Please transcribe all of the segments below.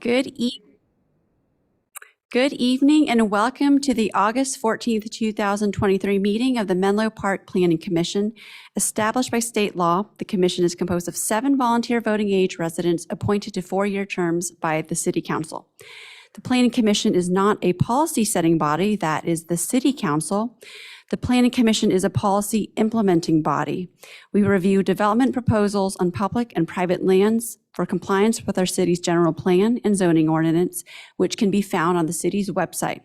Good evening and welcome to the August 14th, 2023 meeting of the Menlo Park Planning Commission. Established by state law, the commission is composed of 7 volunteer voting age residents appointed to 4-year terms by the City Council. The Planning Commission is not a policy-setting body, that is the City Council. The Planning Commission is a policy implementing body. We review development proposals on public and private lands for compliance with our city's general plan and zoning ordinance, which can be found on the city's website.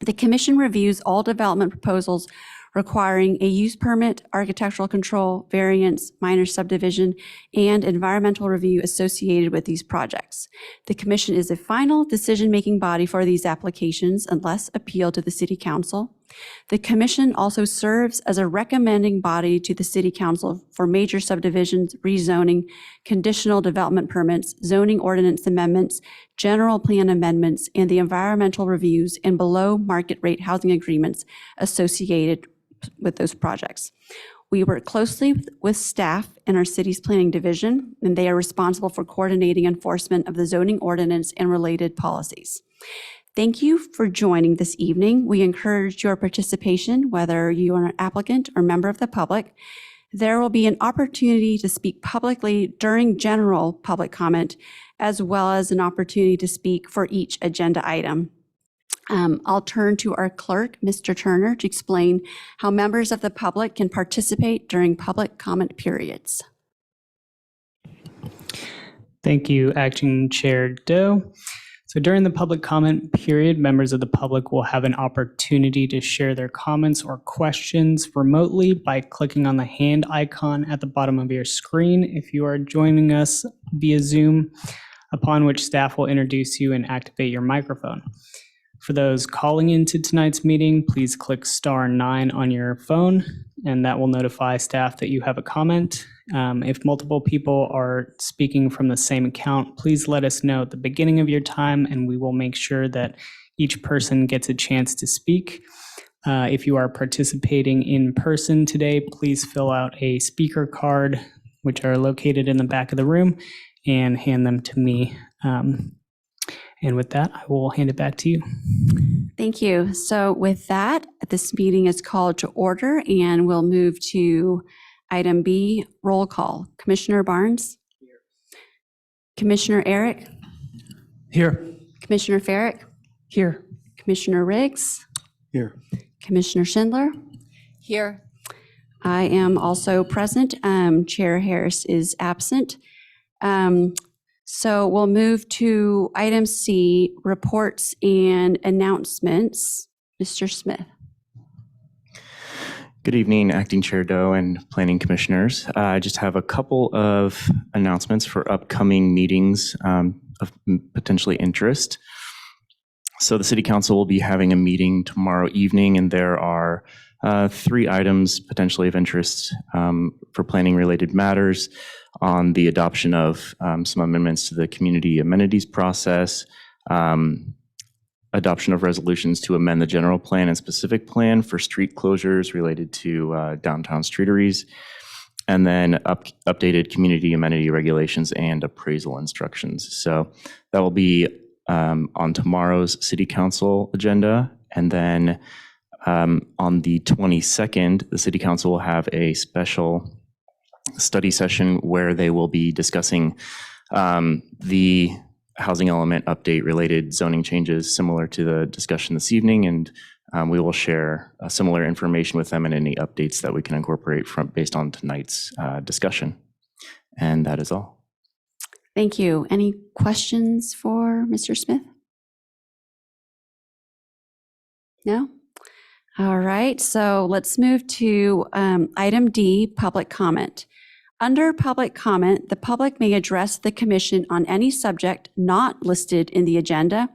The Commission reviews all development proposals requiring a use permit, architectural control, variance, minor subdivision, and environmental review associated with these projects. The Commission is a final decision-making body for these applications unless appealed to the City Council. The Commission also serves as a recommending body to the City Council for major subdivisions, rezoning, conditional development permits, zoning ordinance amendments, general plan amendments, and the environmental reviews and below market rate housing agreements associated with those projects. We work closely with staff in our city's planning division, and they are responsible for coordinating enforcement of the zoning ordinance and related policies. Thank you for joining this evening. We encourage your participation, whether you are an applicant or member of the public. There will be an opportunity to speak publicly during general public comment, as well as an opportunity to speak for each agenda item. I'll turn to our clerk, Mr. Turner, to explain how members of the public can participate during public comment periods. Thank you, Acting Chair Doe. So during the public comment period, members of the public will have an opportunity to share their comments or questions remotely by clicking on the hand icon at the bottom of your screen if you are joining us via Zoom, upon which staff will introduce you and activate your microphone. For those calling into tonight's meeting, please click *9 on your phone, and that will notify staff that you have a comment. If multiple people are speaking from the same account, please let us know at the beginning of your time, and we will make sure that each person gets a chance to speak. If you are participating in person today, please fill out a speaker card, which are located in the back of the room, and hand them to me. And with that, I will hand it back to you. Thank you. So with that, this meeting is called to order, and we'll move to item B, roll call. Commissioner Barnes? Here. Commissioner Eric? Here. Commissioner Farrick? Here. Commissioner Riggs? Here. Commissioner Schindler? Here. I am also present. Chair Harris is absent. So we'll move to item C, reports and announcements. Mr. Smith. Good evening, Acting Chair Doe and Planning Commissioners. I just have a couple of announcements for upcoming meetings of potentially interest. So the City Council will be having a meeting tomorrow evening, and there are 3 items potentially of interest for planning-related matters on the adoption of some amendments to the community amenities process, adoption of resolutions to amend the general plan and specific plan for street closures related to downtown streeteries, and then updated community amenity regulations and appraisal instructions. So that will be on tomorrow's City Council agenda. And then on the 22nd, the City Council will have a special study session where they will be discussing the housing element update related zoning changes similar to the discussion this evening, and we will share similar information with them and any updates that we can incorporate based on tonight's discussion. And that is all. Thank you. Any questions for Mr. Smith? No? All right, so let's move to item D, public comment. Under public comment, the public may address the commission on any subject not listed in the agenda.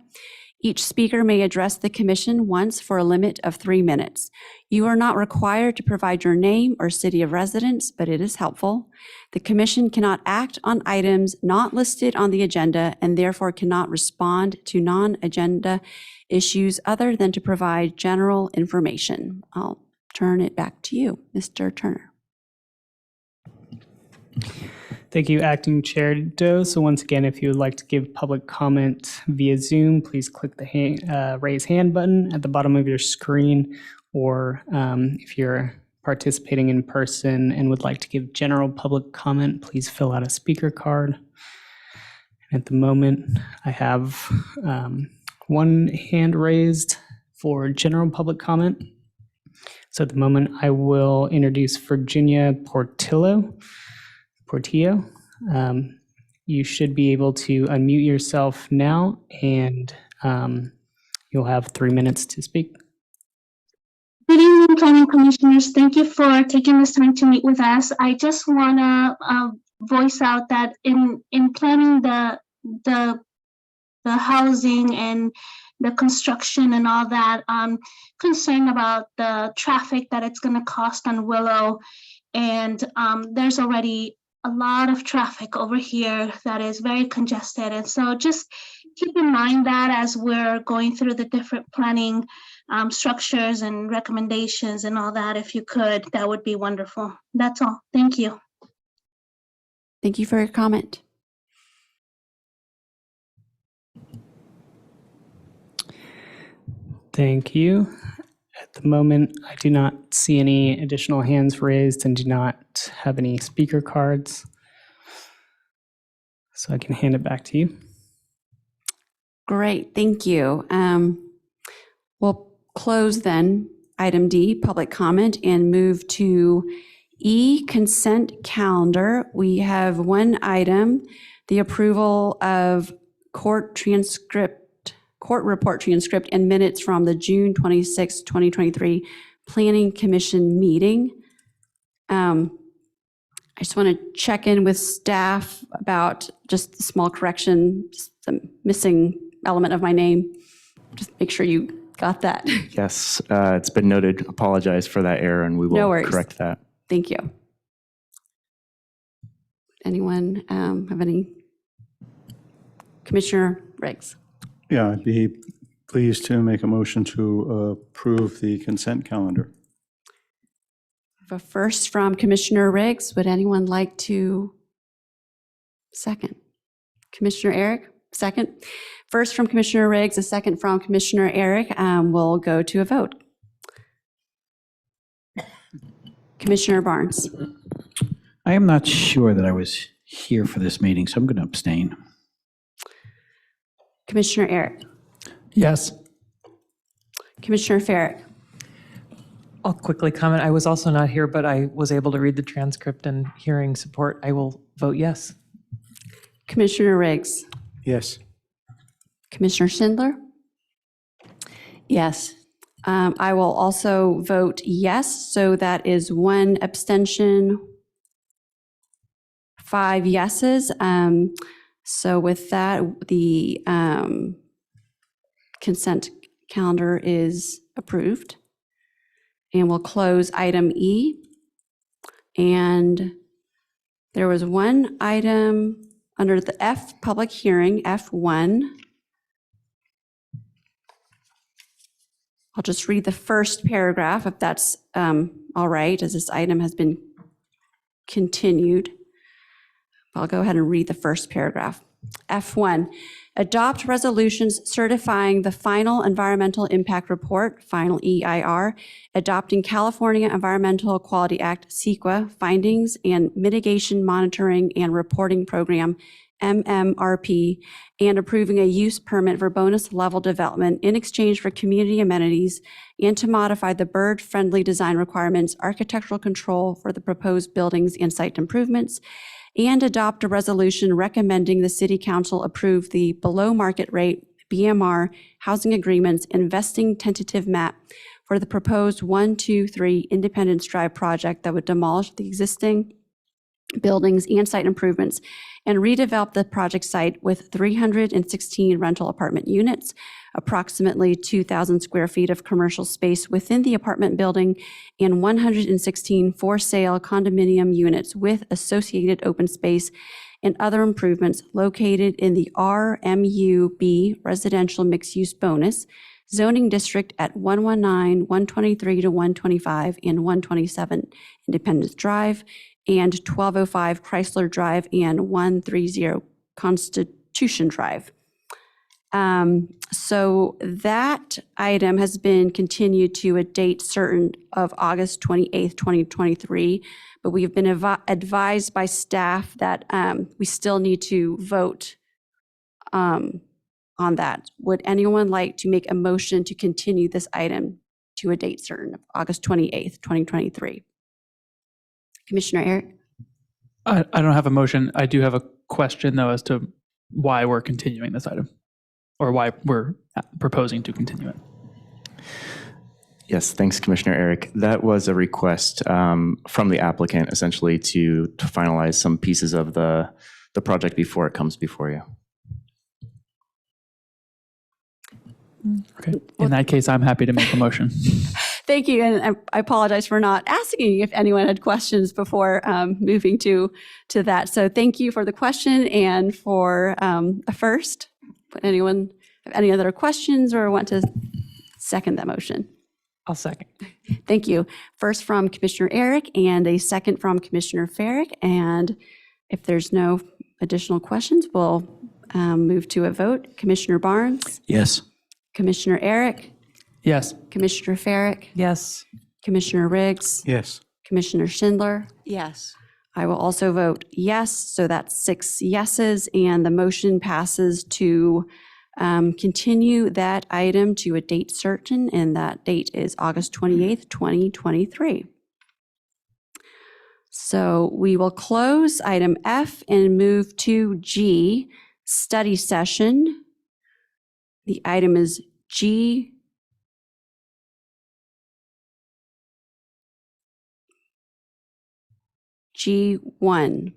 Each speaker may address the commission once for a limit of 3 minutes. You are not required to provide your name or city of residence, but it is helpful. The commission cannot act on items not listed on the agenda and therefore cannot respond to non-agenda issues other than to provide general information. I'll turn it back to you, Mr. Turner. Thank you, Acting Chair Doe. So once again, if you would like to give public comment via Zoom, please click the raise hand button at the bottom of your screen, or if you're participating in person and would like to give general public comment, please fill out a speaker card. At the moment, I have one hand raised for general public comment. So at the moment, I will introduce Virginia Portillo. You should be able to unmute yourself now, and you'll have 3 minutes to speak. Good evening, planning commissioners. Thank you for taking this time to meet with us. I just want to voice out that in planning the housing and the construction and all that, I'm concerned about the traffic that it's going to cost on Willow. And there's already a lot of traffic over here that is very congested. And so just keep in mind that as we're going through the different planning structures and recommendations and all that, if you could, that would be wonderful. That's all. Thank you. Thank you for your comment. Thank you. At the moment, I do not see any additional hands raised and do not have any speaker cards. So I can hand it back to you. Great, thank you. We'll close then item D, public comment, and move to E, consent calendar. We have one item, the approval of court report transcript and minutes from the June 26, 2023 Planning Commission meeting. I just want to check in with staff about just a small correction, just the missing element of my name. Just make sure you got that. Yes, it's been noted. Apologize for that error, and we will No worries. correct that. Thank you. Anyone have any? Commissioner Riggs. Yeah, I'd be pleased to make a motion to approve the consent calendar. A first from Commissioner Riggs. Would anyone like to second? Commissioner Eric, second. First from Commissioner Riggs, a second from Commissioner Eric. We'll go to a vote. Commissioner Barnes. I am not sure that I was here for this meeting, so I'm going to abstain. Commissioner Eric. Yes. Commissioner Farrick. I'll quickly comment. I was also not here, but I was able to read the transcript and hearing support. I will vote yes. Commissioner Riggs. Yes. Commissioner Schindler. Yes. I will also vote yes, so that is one abstention, 5 yeses. So with that, the consent calendar is approved. And we'll close item E. And there was one item under the F, public hearing, F1. I'll just read the first paragraph if that's all right, as this item has been continued. I'll go ahead and read the first paragraph. F1, adopt resolutions certifying the final environmental impact report, final EIR, adopting California Environmental Quality Act, CEQA, findings and mitigation monitoring and reporting program, MMRP, and approving a use permit for bonus level development in exchange for community amenities and to modify the bird-friendly design requirements, architectural control for the proposed buildings and site improvements, and adopt a resolution recommending the City Council approve the below market rate BMR housing agreements and vesting tentative map for the proposed 123 Independence Drive project that would demolish the existing buildings and site improvements and redevelop the project site with 316 rental apartment units, approximately 2,000 square feet of commercial space within the apartment building, and 116 for-sale condominium units with associated open space and other improvements located in the RMUB residential mixed-use bonus zoning district at 119, 123 to 125, and 127 Independence Drive, and 1205 Chrysler Drive and 130 Constitution Drive. So that item has been continued to a date certain of August 28th, 2023, but we've been advised by staff that we still need to vote on that. Would anyone like to make a motion to continue this item to a date certain of August 28th, 2023? Commissioner Eric? I don't have a motion. I do have a question, though, as to why we're continuing this item, or why we're proposing to continue it. Yes, thanks, Commissioner Eric. That was a request from the applicant, essentially, to finalize some pieces of the project before it comes before you. Okay. In that case, I'm happy to make a motion. Thank you, and I apologize for not asking if anyone had questions before moving to that. So thank you for the question and for a first. Would anyone have any other questions or want to second that motion? I'll second. Thank you. First from Commissioner Eric and a second from Commissioner Farrick. And if there's no additional questions, we'll move to a vote. Commissioner Barnes, Yes. Commissioner Eric, Yes. Commissioner Farrick, Yes. Commissioner Riggs, Yes. Commissioner Schindler. Yes. I will also vote yes, so that's 6 yeses, and the motion passes to continue that item to a date certain, and that date is August 28th, 2023. So we will close item F and move to G, study session. The item is G. G1.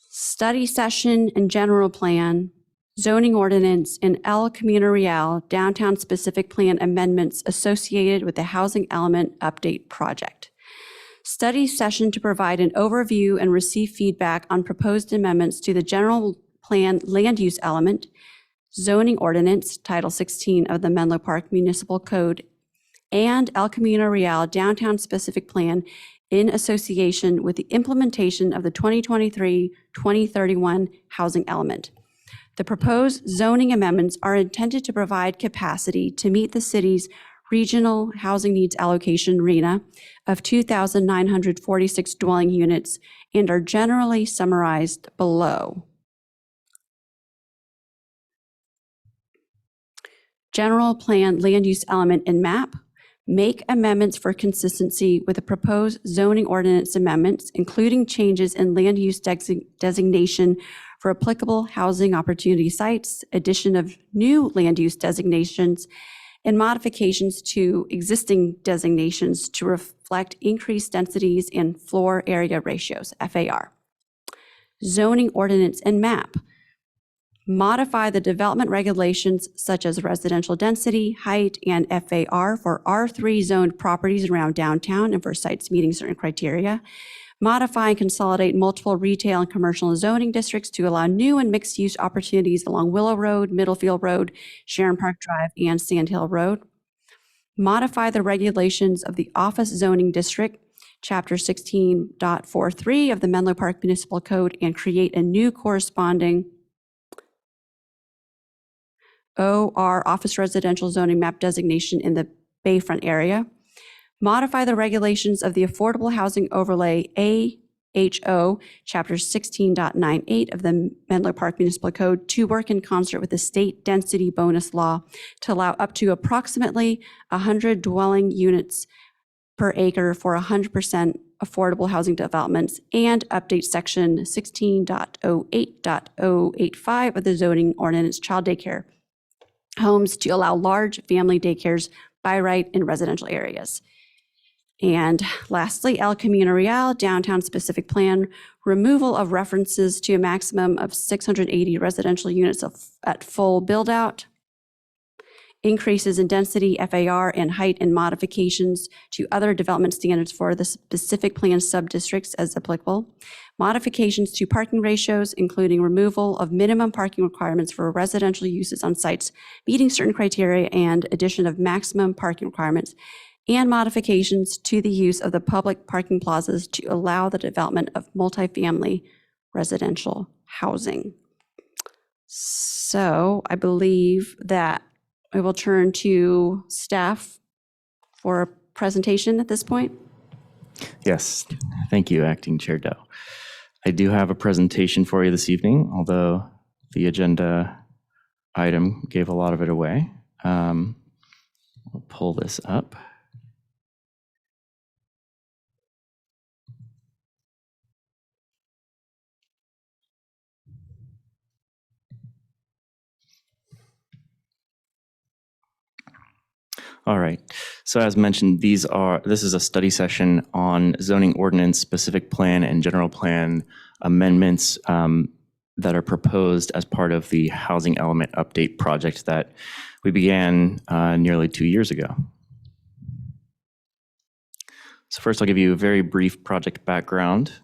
Study session and general plan, zoning ordinance, and El Camino Real downtown specific plan amendments associated with the housing element update project. Study session to provide an overview and receive feedback on proposed amendments to the general plan land use element, zoning ordinance, Title 16 of the Menlo Park Municipal Code, and El Camino Real downtown specific plan in association with the implementation of the 2023-2031 housing element. The proposed zoning amendments are intended to provide capacity to meet the city's regional housing needs allocation RHNA of 2,946 dwelling units and are generally summarized below. General plan land use element and map. Make amendments for consistency with the proposed zoning ordinance amendments, including changes in land use designation for applicable housing opportunity sites, addition of new land use designations, and modifications to existing designations to reflect increased densities and floor area ratios, FAR. Zoning ordinance and map. Modify the development regulations such as residential density, height, and FAR for R3 zoned properties around downtown and for sites meeting certain criteria. Modify and consolidate multiple retail and commercial zoning districts to allow new and mixed-use opportunities along Willow Road, Middlefield Road, Sharon Park Drive, and Sand Hill Road. Modify the regulations of the office zoning district, Chapter 16.43 of the Menlo Park Municipal Code, and create a new corresponding OR office residential zoning map designation in the Bayfront area. Modify the regulations of the Affordable Housing Overlay AHO, Chapter 16.98 of the Menlo Park Municipal Code to work in concert with the state density bonus law to allow up to approximately 100 dwelling units per acre for 100% affordable housing developments, and update Section 16.08.085 of the zoning ordinance child daycare homes to allow large family daycares by right in residential areas. And lastly, El Camino Real downtown specific plan, removal of references to a maximum of 680 residential units at full build out, increases in density, FAR, and height, and modifications to other development standards for the specific plan sub-districts as applicable, modifications to parking ratios, including removal of minimum parking requirements for residential uses on sites meeting certain criteria and addition of maximum parking requirements, and modifications to the use of the public parking plazas to allow the development of multifamily residential housing. So I believe that I will turn to staff for a presentation at this point. Yes, thank you, Acting Chair Doe. I do have a presentation for you this evening, although the agenda item gave a lot of it away. I'll pull this up. All right. So as mentioned, this is a study session on zoning ordinance, specific plan, and general plan amendments that are proposed as part of the housing element update project that we began nearly 2 years ago. So first, I'll give you a very brief project background.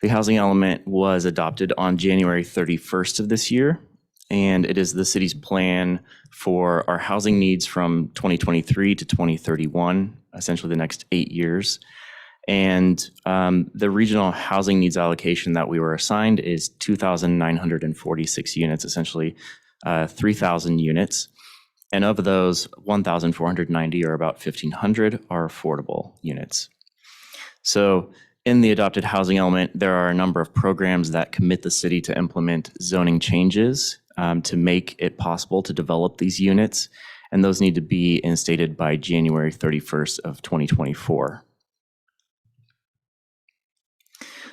The housing element was adopted on January 31st of this year, and it is the city's plan for our housing needs from 2023 to 2031, essentially the next 8 years. And the regional housing needs allocation that we were assigned is 2,946 units, essentially 3,000 units. And of those, 1,490, or about 1,500, are affordable units. So in the adopted housing element, there are a number of programs that commit the city to implement zoning changes to make it possible to develop these units, and those need to be instated by January 31st of 2024.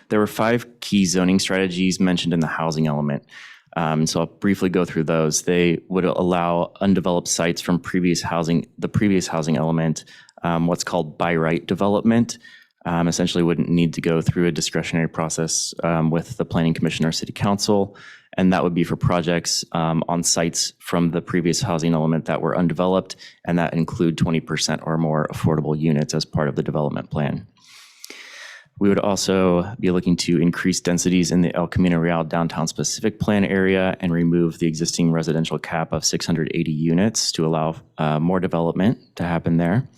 There were 5 key zoning strategies mentioned in the housing element. So I'll briefly go through those. They would allow undeveloped sites from the previous housing element, what's called by right development. Essentially wouldn't need to go through a discretionary process with the Planning Commission or City Council. And that would be for projects on sites from the previous housing element that were undeveloped, and that include 20% or more affordable units as part of the development plan. We would also be looking to increase densities in the El Camino Real downtown specific plan area and remove the existing residential cap of 680 units to allow more development to happen there.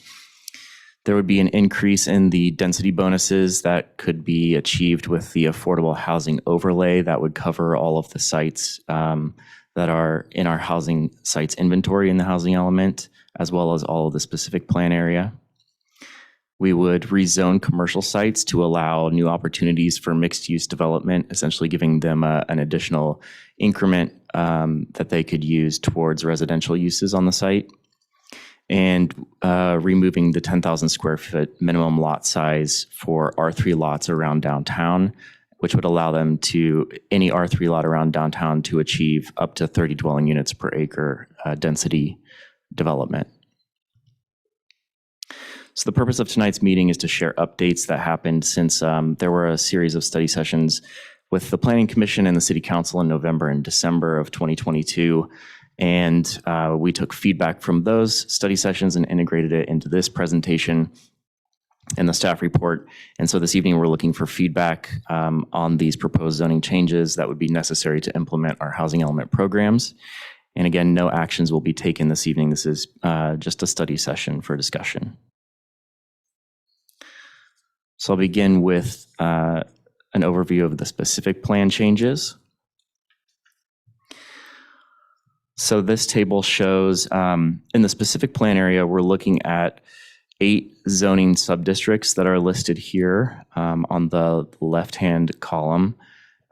There would be an increase in the density bonuses that could be achieved with the affordable housing overlay that would cover all of the sites that are in our housing sites inventory in the housing element, as well as all of the specific plan area. We would rezone commercial sites to allow new opportunities for mixed-use development, essentially giving them an additional increment that they could use towards residential uses on the site. And removing the 10,000 square foot minimum lot size for R3 lots around downtown, which would allow them to, any R3 lot around downtown, to achieve up to 30 dwelling units per acre density development. So the purpose of tonight's meeting is to share updates that happened since there were a series of study sessions with the Planning Commission and the City Council in November and December of 2022. And we took feedback from those study sessions and integrated it into this presentation and the staff report. And so this evening, we're looking for feedback on these proposed zoning changes that would be necessary to implement our housing element programs. And again, no actions will be taken this evening. This is just a study session for discussion. So I'll begin with an overview of the specific plan changes. So this table shows in the specific plan area, we're looking at 8 zoning subdistricts that are listed here on the left-hand column.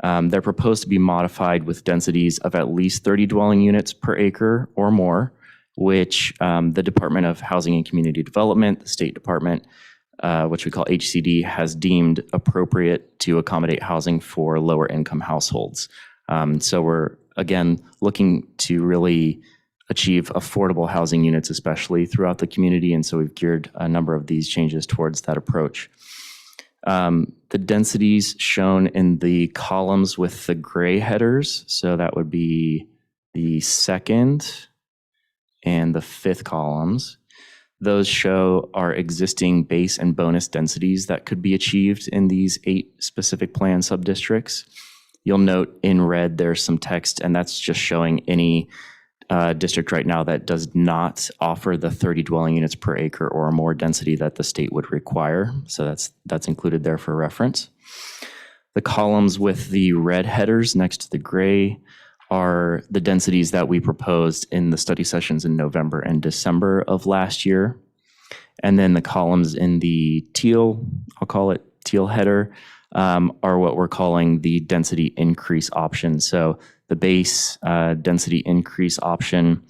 They're proposed to be modified with densities of at least 30 dwelling units per acre or more, which the Department of Housing and Community Development, the State Department, which we call HCD, has deemed appropriate to accommodate housing for lower income households. So we're, again, looking to really achieve affordable housing units, especially throughout the community. And so we've geared a number of these changes towards that approach. The densities shown in the columns with the gray headers, so that would be the second and the fifth columns. Those show our existing base and bonus densities that could be achieved in these 8 specific plan subdistricts. You'll note in red there's some text, and that's just showing any district right now that does not offer the 30 dwelling units per acre or more density that the state would require. So that's included there for reference. The columns with the red headers next to the gray are the densities that we proposed in the study sessions in November and December of last year. And then the columns in the teal, I'll call it teal header, are what we're calling the density increase option. So the base density increase option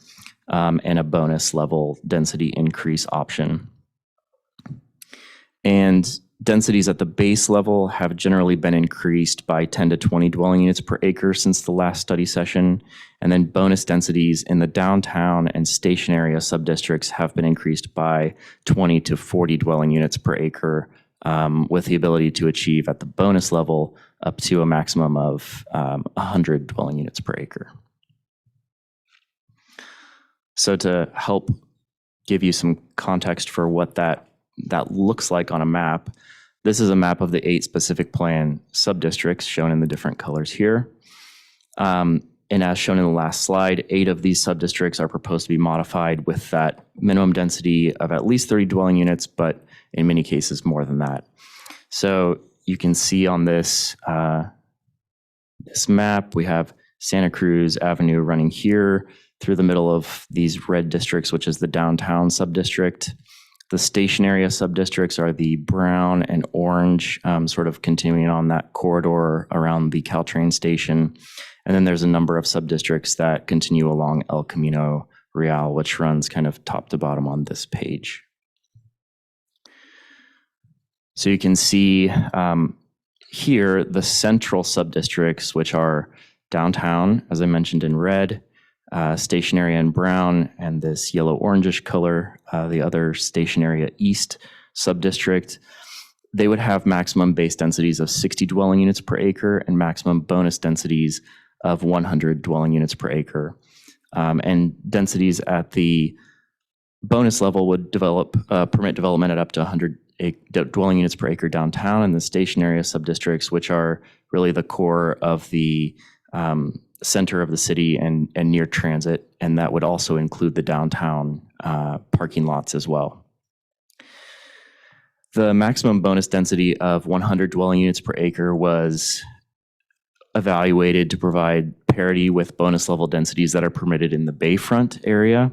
and a bonus level density increase option. And densities at the base level have generally been increased by 10 to 20 dwelling units per acre since the last study session. And then bonus densities in the downtown and station area subdistricts have been increased by 20 to 40 dwelling units per acre, with the ability to achieve at the bonus level up to a maximum of 100 dwelling units per acre. So to help give you some context for what that looks like on a map, this is a map of the 8 specific plan subdistricts shown in the different colors here. And as shown in the last slide, 8 of these subdistricts are proposed to be modified with that minimum density of at least 30 dwelling units, but in many cases more than that. So you can see on this, this map, we have Santa Cruz Avenue running here through the middle of these red districts, which is the downtown subdistrict. The station area subdistricts are the brown and orange, sort of continuing on that corridor around the Caltrain station. And then there's a number of subdistricts that continue along El Camino Real, which runs kind of top to bottom on this page. So you can see here the central subdistricts, which are downtown, as I mentioned in red, station area in brown, and this yellow-orangish color, the other station area east subdistrict. They would have maximum base densities of 60 dwelling units per acre and maximum bonus densities of 100 dwelling units per acre. And densities at the bonus level would permit development at up to 100 dwelling units per acre downtown, and the station area subdistricts, which are really the core of the center of the city and near transit, and that would also include the downtown parking lots as well. The maximum bonus density of 100 dwelling units per acre was evaluated to provide parity with bonus level densities that are permitted in the Bayfront area.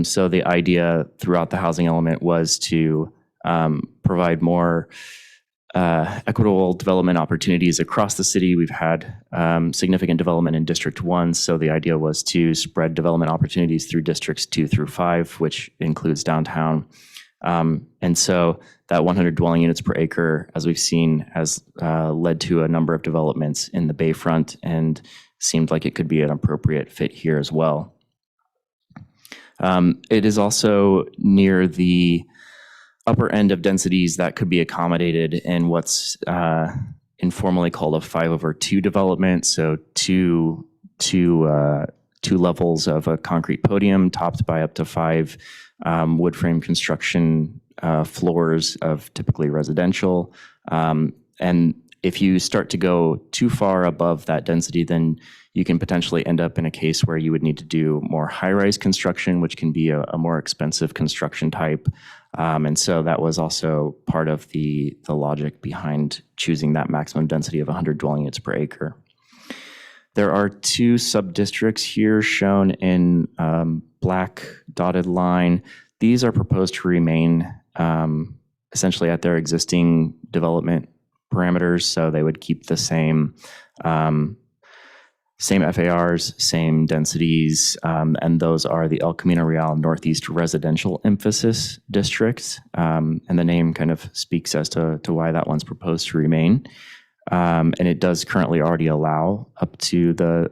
So the idea throughout the housing element was to provide more equitable development opportunities across the city. We've had significant development in District 1, so the idea was to spread development opportunities through Districts 2 through 5, which includes downtown. And so that 100 dwelling units per acre, as we've seen, has led to a number of developments in the Bayfront and seemed like it could be an appropriate fit here as well. It is also near the upper end of densities that could be accommodated in what's informally called a 5/2 development. So two levels of a concrete podium topped by up to 5 wood frame construction floors of typically residential. And if you start to go too far above that density, then you can potentially end up in a case where you would need to do more high-rise construction, which can be a more expensive construction type. And so that was also part of the logic behind choosing that maximum density of 100 dwelling units per acre. There are 2 sub-districts here shown in black dotted line. These are proposed to remain essentially at their existing development parameters, so they would keep the same FARs, same densities, and those are the El Camino Real Northeast Residential Emphasis District. And the name kind of speaks as to why that one's proposed to remain. And it does currently already allow up to the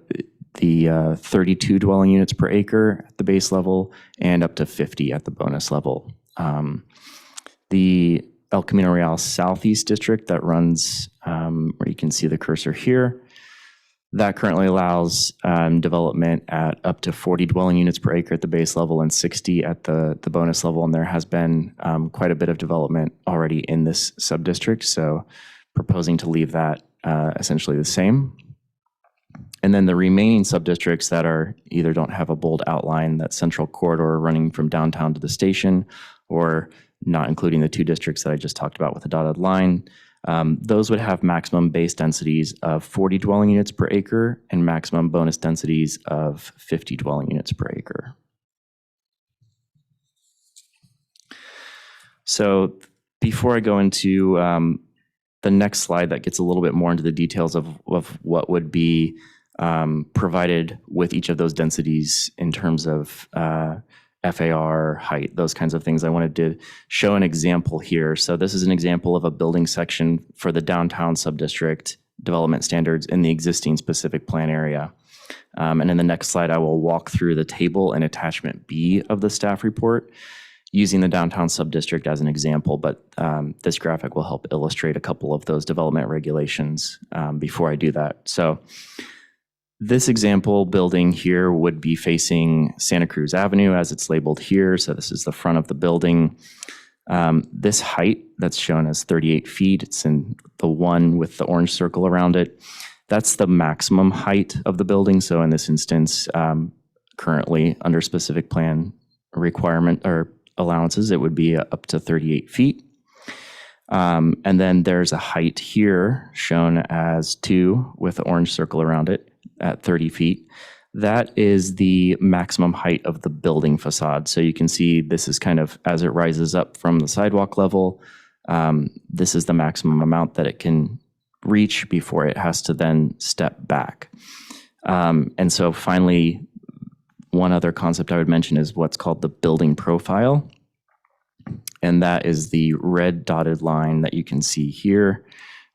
32 dwelling units per acre at the base level and up to 50 at the bonus level. The El Camino Real Southeast District that runs, where you can see the cursor here, That currently allows development at up to 40 dwelling units per acre at the base level and 60 at the bonus level. And there has been quite a bit of development already in this subdistrict. So proposing to leave that essentially the same. And then the remaining subdistricts that are either don't have a bold outline, that central corridor running from downtown to the station, or not including the two districts that I just talked about with the dotted line, those would have maximum base densities of 40 dwelling units per acre and maximum bonus densities of 50 dwelling units per acre. So before I go into the next slide that gets a little bit more into the details of what would be provided with each of those densities in terms of FAR, height, those kinds of things, I wanted to show an example here. So this is an example of a building section for the downtown subdistrict development standards in the existing specific plan area. And in the next slide, I will walk through the table and attachment B of the staff report using the downtown subdistrict as an example, but this graphic will help illustrate a couple of those development regulations before I do that. So this example building here would be facing Santa Cruz Avenue as it's labeled here. So this is the front of the building. This height that's shown as 38 feet, it's in the one with the orange circle around it. That's the maximum height of the building. So in this instance, currently under specific plan requirement or allowances, it would be up to 38 feet. And then there's a height here shown as 2 with the orange circle around it at 30 feet. That is the maximum height of the building facade. So you can see this is kind of as it rises up from the sidewalk level, this is the maximum amount that it can reach before it has to then step back. And so finally, one other concept I would mention is what's called the building profile. And that is the red dotted line that you can see here.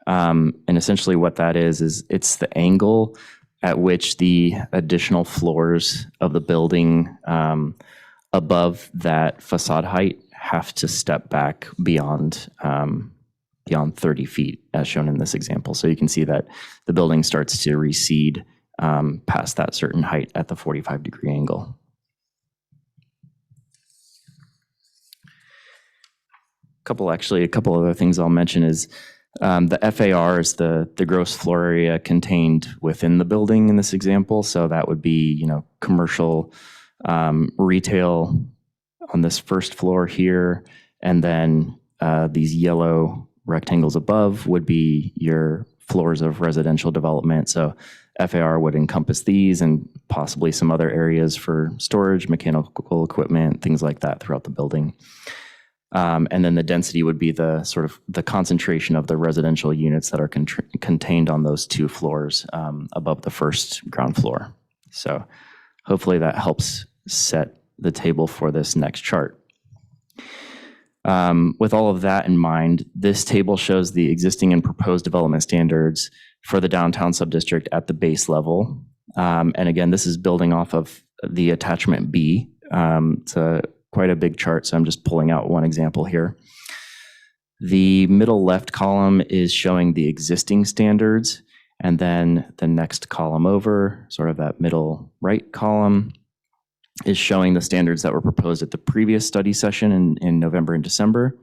And essentially what that is it's the angle at which the additional floors of the building above that facade height have to step back beyond 30 feet, as shown in this example. So you can see that the building starts to recede past that certain height at the 45-degree angle. A couple other things I'll mention is the FAR is the gross floor area contained within the building in this example. So that would be, commercial, retail on this first floor here, and then these yellow rectangles above would be your floors of residential development. So FAR would encompass these and possibly some other areas for storage, mechanical equipment, things like that throughout the building. And then the density would be the sort of the concentration of the residential units that are contained on those two floors above the first ground floor. So hopefully that helps set the table for this next chart. With all of that in mind, this table shows the existing and proposed development standards for the downtown subdistrict at the base level. And again, this is building off of the attachment B. It's quite a big chart, so I'm just pulling out one example here. The middle left column is showing the existing standards, and then the next column over, sort of that middle right column, is showing the standards that were proposed at the previous study session in November and December.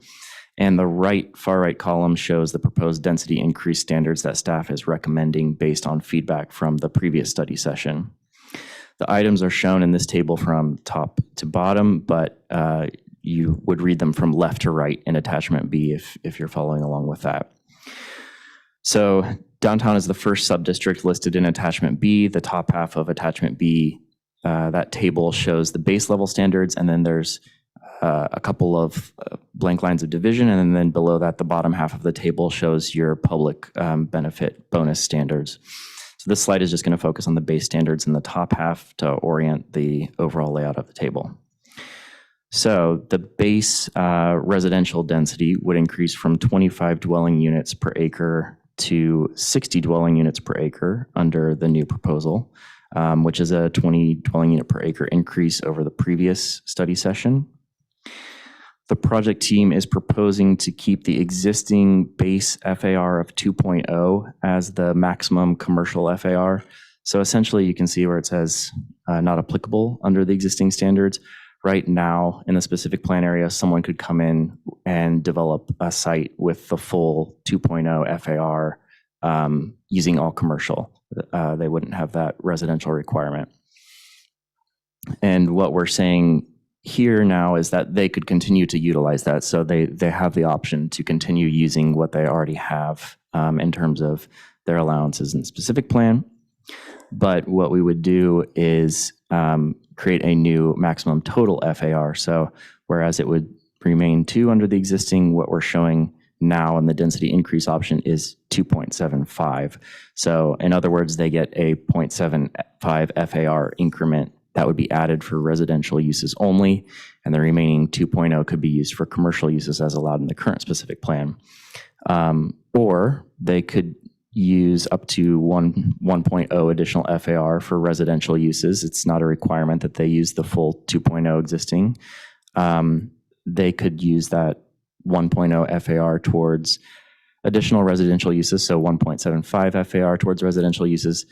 And the far right column shows the proposed density increase standards that staff is recommending based on feedback from the previous study session. The items are shown in this table from top to bottom, but you would read them from left to right in attachment B if you're following along with that. So downtown is the first subdistrict listed in attachment B. The top half of attachment B, that table shows the base level standards, and then there's a couple of blank lines of division, and then below that, the bottom half of the table shows your public benefit bonus standards. So this slide is just going to focus on the base standards in the top half to orient the overall layout of the table. So the base residential density would increase from 25 dwelling units per acre to 60 dwelling units per acre under the new proposal, which is a 20 dwelling unit per acre increase over the previous study session. The project team is proposing to keep the existing base FAR of 2.0 as the maximum commercial FAR. So essentially, you can see where it says not applicable under the existing standards. Right now, in the specific plan area, someone could come in and develop a site with the full 2.0 FAR using all commercial. They wouldn't have that residential requirement. And what we're saying here now is that they could continue to utilize that. So they have the option to continue using what they already have in terms of their allowances in the specific plan. But what we would do is create a new maximum total FAR. So whereas it would remain 2 under the existing, what we're showing now in the density increase option is 2.75. So in other words, they get a 0.75 FAR increment that would be added for residential uses only, and the remaining 2.0 could be used for commercial uses as allowed in the current specific plan. Or they could use up to 1.0 additional FAR for residential uses. It's not a requirement that they use the full 2.0 existing. They could use that 1.0 FAR towards additional residential uses, so 1.75 FAR towards residential uses.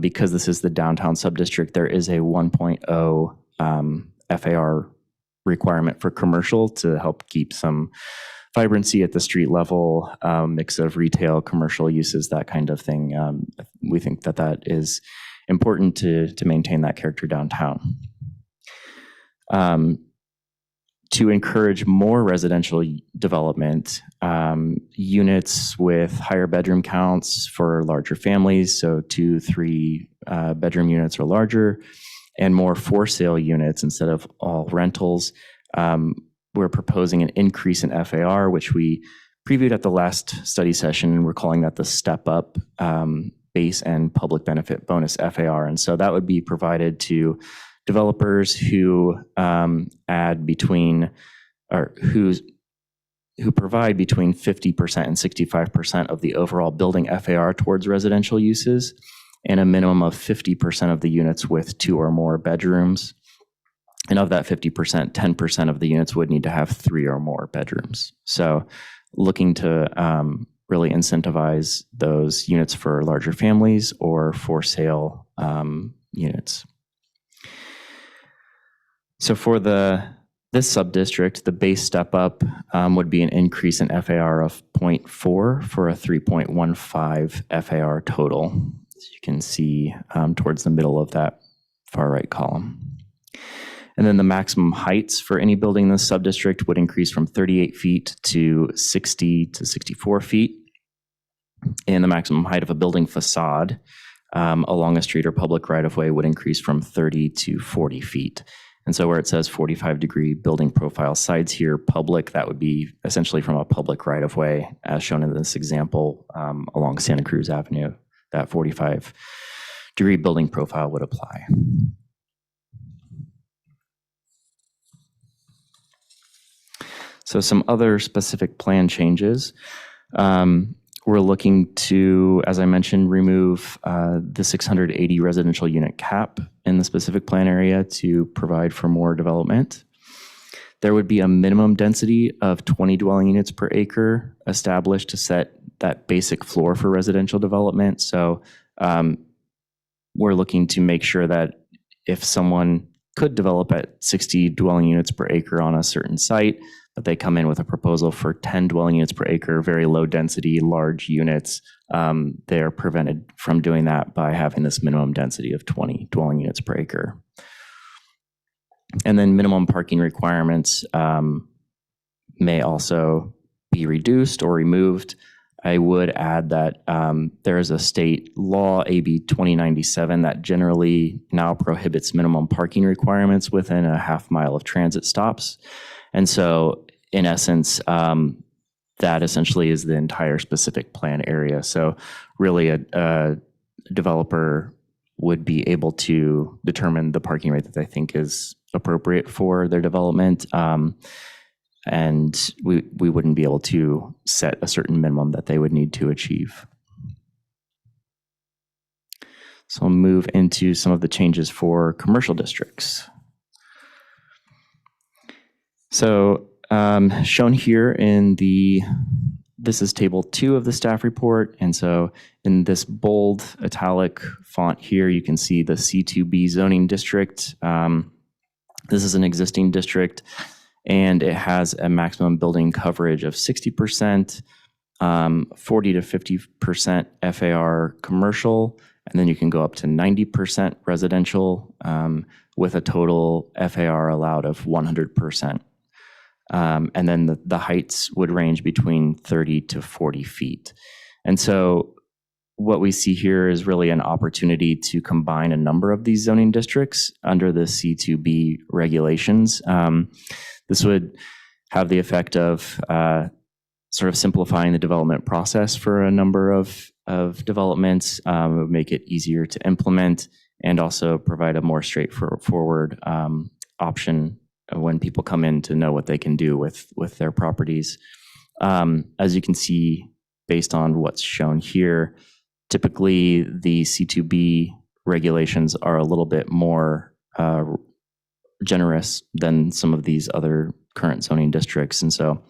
Because this is the downtown subdistrict, there is a 1.0 FAR requirement for commercial to help keep some vibrancy at the street level, mix of retail, commercial uses, that kind of thing. We think that that is important to maintain that character downtown. To encourage more residential development, units with higher bedroom counts for larger families, so 2, 3 bedroom units or larger, and more for sale units instead of all rentals. We're proposing an increase in FAR, which we previewed at the last study session, and we're calling that the step up base and public benefit bonus FAR. And so that would be provided to developers who add between, or who provide between 50% and 65% of the overall building FAR towards residential uses, and a minimum of 50% of the units with 2 or more bedrooms. And of that 50%, 10% of the units would need to have 3 or more bedrooms. So looking to really incentivize those units for larger families or for sale units. So for this sub-district, the base step up would be an increase in FAR of 0.4 for a 3.15 FAR total. As you can see towards the middle of that far right column. And then the maximum heights for any building in this sub-district would increase from 38 feet to 60 to 64 feet. And the maximum height of a building facade along a street or public right-of-way would increase from 30 to 40 feet. And so where it says 45-degree building profile sides here, public, that would be essentially from a public right-of-way, as shown in this example along Santa Cruz Avenue. That 45-degree building profile would apply. So some other specific plan changes. We're looking to, as I mentioned, remove the 680 residential unit cap in the specific plan area to provide for more development. There would be a minimum density of 20 dwelling units per acre established to set that basic floor for residential development. So we're looking to make sure that if someone could develop at 60 dwelling units per acre on a certain site, but they come in with a proposal for 10 dwelling units per acre, very low density, large units, they are prevented from doing that by having this minimum density of 20 dwelling units per acre. And then minimum parking requirements may also be reduced or removed. I would add that there is a state law, AB 2097, that generally now prohibits minimum parking requirements within a half mile of transit stops. And so in essence, that essentially is the entire specific plan area. So really a developer would be able to determine the parking rate that they think is appropriate for their development. And we wouldn't be able to set a certain minimum that they would need to achieve. So I'll move into some of the changes for commercial districts. So shown here in the This is table 2 of the staff report. And so in this bold italic font here, you can see the C2B zoning district. This is an existing district, and it has a maximum building coverage of 60%, 40 to 50% FAR commercial, and then you can go up to 90% residential with a total FAR allowed of 100%. And then the heights would range between 30 to 40 feet. And so what we see here is really an opportunity to combine a number of these zoning districts under the C2B regulations. This would have the effect of sort of simplifying the development process for a number of developments. It would make it easier to implement and also provide a more straightforward option when people come in to know what they can do with their properties. As you can see, based on what's shown here, typically the C2B regulations are a little bit more generous than some of these other current zoning districts. And so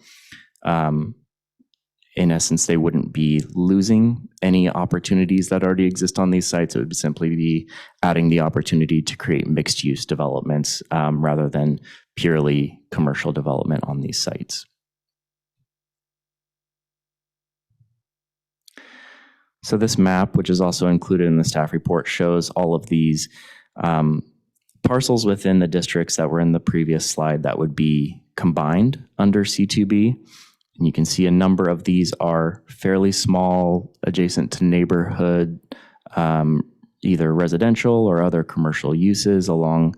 in essence, they wouldn't be losing any opportunities that already exist on these sites. It would simply be adding the opportunity to create mixed use developments rather than purely commercial development on these sites. So this map, which is also included in the staff report, shows all of these parcels within the districts that were in the previous slide that would be combined under C2B. And you can see a number of these are fairly small, adjacent to neighborhood, either residential or other commercial uses along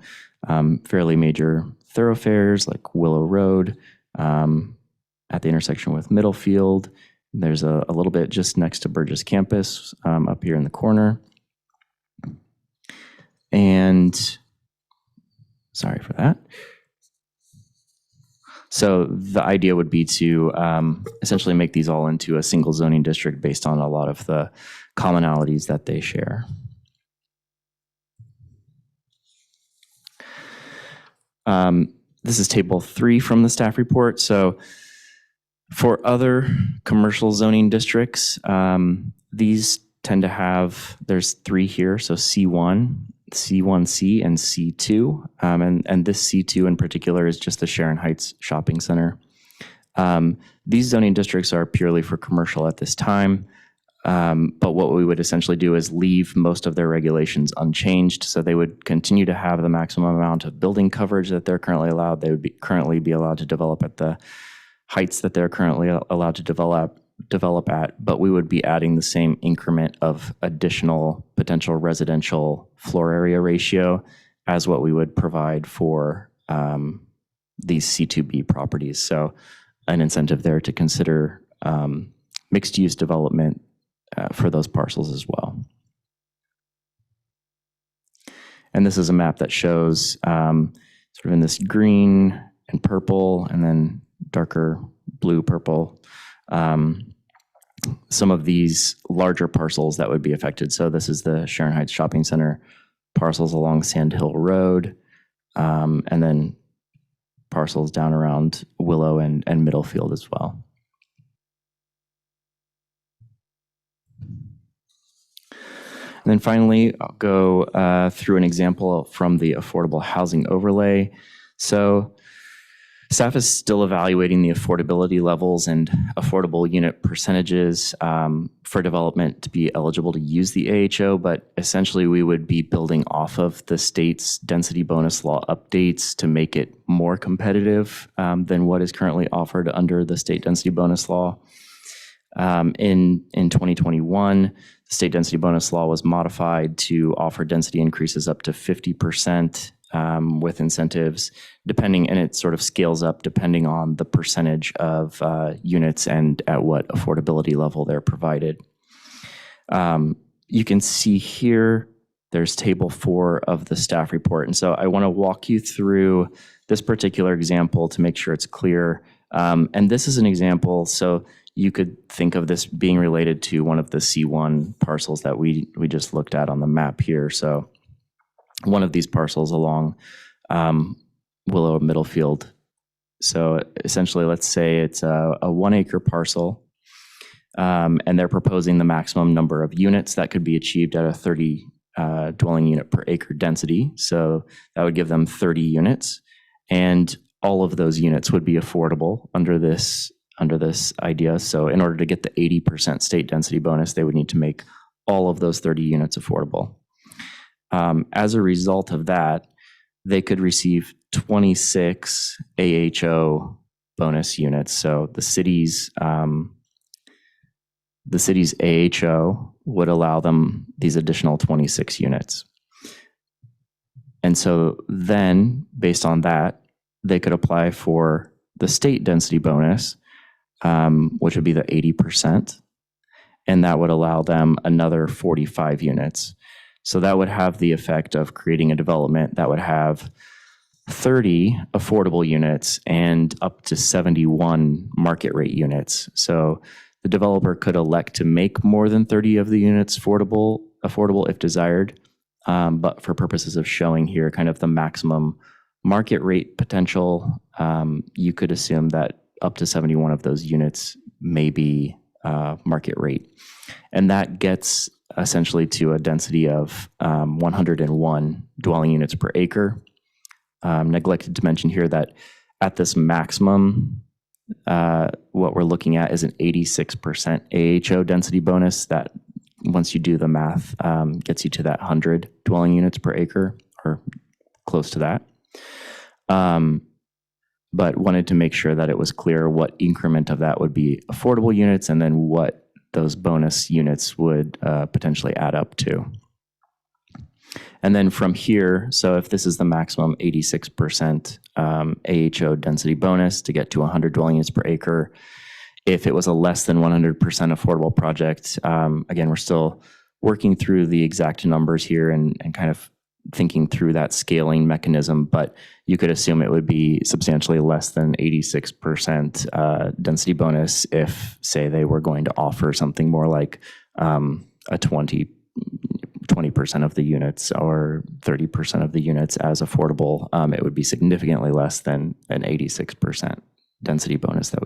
fairly major thoroughfares like Willow Road at the intersection with Middlefield. There's a little bit just next to Burgess Campus up here in the corner. And sorry for that. So the idea would be to essentially make these all into a single zoning district based on a lot of the commonalities that they share. This is table 3 from the staff report. So for other commercial zoning districts, these tend to have, there's 3 here, so C1, C1C, and C2. And this C2 in particular is just the Sharon Heights Shopping Center. These zoning districts are purely for commercial at this time, but what we would essentially do is leave most of their regulations unchanged, so they would continue to have the maximum amount of building coverage that they're currently allowed. They would currently be allowed to develop at the heights that they're currently allowed to develop at, but we would be adding the same increment of additional potential residential floor area ratio as what we would provide for these C2B properties. So an incentive there to consider mixed use development for those parcels as well. And this is a map that shows sort of in this green and purple and then darker blue purple some of these larger parcels that would be affected. So this is the Sharon Heights Shopping Center parcels along Sand Hill Road, and then parcels down around Willow and Middlefield as well. And then finally, I'll go through an example from the affordable housing overlay. So staff is still evaluating the affordability levels and affordable unit percentages for development to be eligible to use the AHO, but essentially we would be building off of the state's density bonus law updates to make it more competitive than what is currently offered under the state density bonus law. In 2021, the state density bonus law was modified to offer density increases up to 50% with incentives, depending, and it sort of scales up depending on the percentage of units and at what affordability level they're provided. You can see here, there's table 4 of the staff report. And so I want to walk you through this particular example to make sure it's clear. And this is an example, so you could think of this being related to one of the C1 parcels that we just looked at on the map here. So one of these parcels along Willow Middlefield. So essentially, let's say it's a 1 acre parcel. And they're proposing the maximum number of units that could be achieved at a 30 dwelling unit per acre density. So that would give them 30 units. And all of those units would be affordable under this idea. So in order to get the 80% state density bonus, they would need to make all of those 30 units affordable. As a result of that, they could receive 26 AHO bonus units. So the city's AHO would allow them these additional 26 units. And so then, based on that, they could apply for the state density bonus, which would be the 80%, and that would allow them another 45 units. So that would have the effect of creating a development that would have 30 affordable units and up to 71 market rate units. So the developer could elect to make more than 30 of the units affordable if desired. But for purposes of showing here kind of the maximum market rate potential, you could assume that up to 71 of those units may be market rate. And that gets essentially to a density of 101 dwelling units per acre. Neglected to mention here that at this maximum, what we're looking at is an 86% AHO density bonus that, once you do the math, gets you to that 100 dwelling units per acre, or close to that. But wanted to make sure that it was clear what increment of that would be affordable units and then what those bonus units would potentially add up to. And then from here, so if this is the maximum 86% AHO density bonus to get to 100 dwelling units per acre, if it was a less than 100% affordable project, again, we're still working through the exact numbers here and kind of thinking through that scaling mechanism, but you could assume it would be substantially less than 86% density bonus if, say, they were going to offer something more like a 20% of the units or 30% of the units as affordable. It would be significantly less than an 86% density bonus that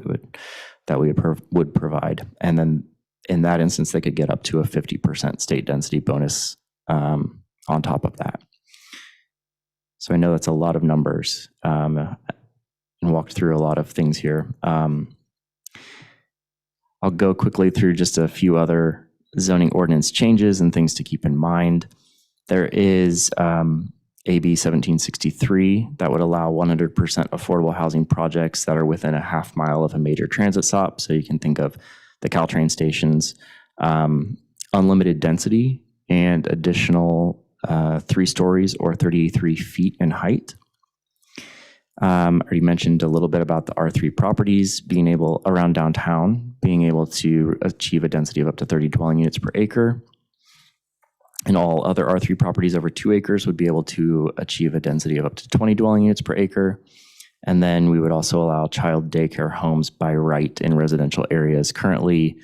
we would provide. And then in that instance, they could get up to a 50% state density bonus on top of that. So I know that's a lot of numbers, and walked through a lot of things here. I'll go quickly through just a few other zoning ordinance changes and things to keep in mind. There is AB 1763 that would allow 100% affordable housing projects that are within a half mile of a major transit stop. So you can think of the Caltrain stations, unlimited density, and additional 3 stories or 33 feet in height. Already mentioned a little bit about the R3 properties being able, around downtown, being able to achieve a density of up to 30 dwelling units per acre. And all other R3 properties over 2 acres would be able to achieve a density of up to 20 dwelling units per acre. And then we would also allow child daycare homes by right in residential areas. Currently,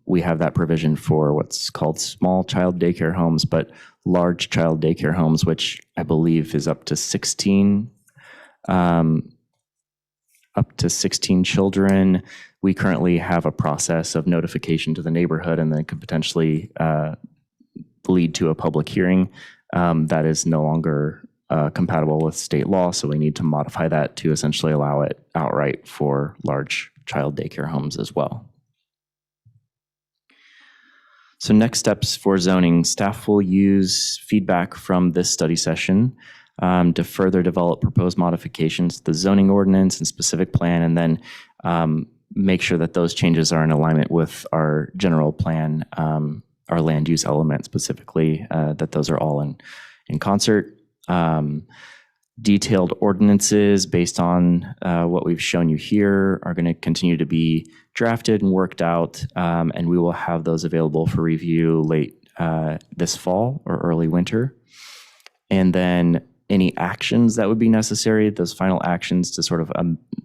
we have that provision for what's called small child daycare homes, but large child daycare homes, which I believe is up to 16 children. We currently have a process of notification to the neighborhood, and then it could potentially lead to a public hearing that is no longer compatible with state law. So we need to modify that to essentially allow it outright for large child daycare homes as well. So next steps for zoning, staff will use feedback from this study session to further develop proposed modifications to the zoning ordinance and specific plan, and then make sure that those changes are in alignment with our general plan, our land use element specifically, that those are all in concert. Detailed ordinances based on what we've shown you here are going to continue to be drafted and worked out, and we will have those available for review late this fall or early winter. And then any actions that would be necessary, those final actions to sort of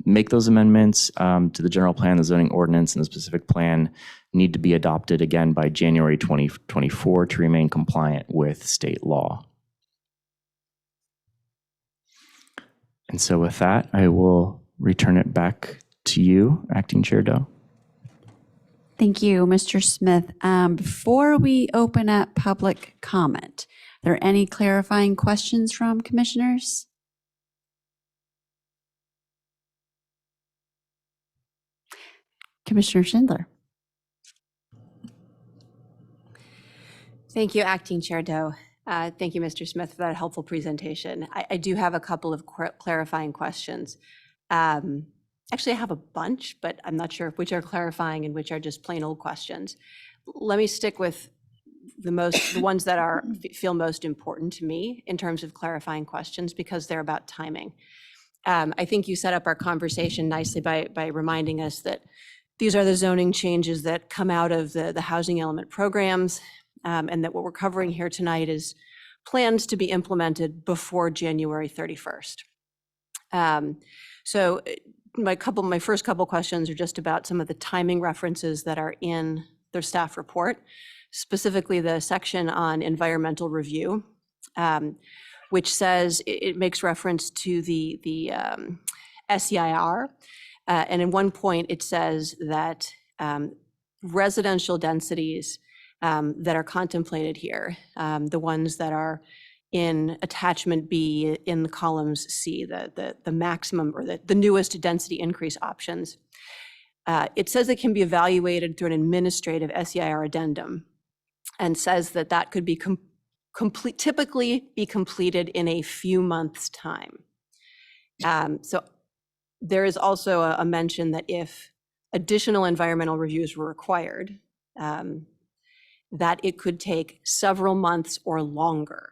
make those amendments to the general plan, the zoning ordinance, and the specific plan need to be adopted again by January 2024 to remain compliant with state law. And so with that, I will return it back to you, Acting Chair Doe. Thank you, Mr. Smith. Before we open up public comment, are there any clarifying questions from commissioners? Commissioner Schindler. Thank you, Acting Chair Doe. Thank you, Mr. Smith, for that helpful presentation. I do have a couple of clarifying questions. Actually, I have a bunch, but I'm not sure which are clarifying and which are just plain old questions. Let me stick with the ones that feel most important to me in terms of clarifying questions, because they're about timing. I think you set up our conversation nicely by reminding us that these are the zoning changes that come out of the housing element programs, and that what we're covering here tonight is plans to be implemented before January 31st. So my first couple questions are just about some of the timing references that are in their staff report, specifically the section on environmental review, which says it makes reference to the SEIR. And in one point, it says that residential densities that are contemplated here, the ones that are in attachment B in the columns C, the maximum or the newest density increase options, it says it can be evaluated through an administrative SEIR addendum, and says that could be typically be completed in a few months' time. So there is also a mention that if additional environmental reviews were required, that it could take several months or longer.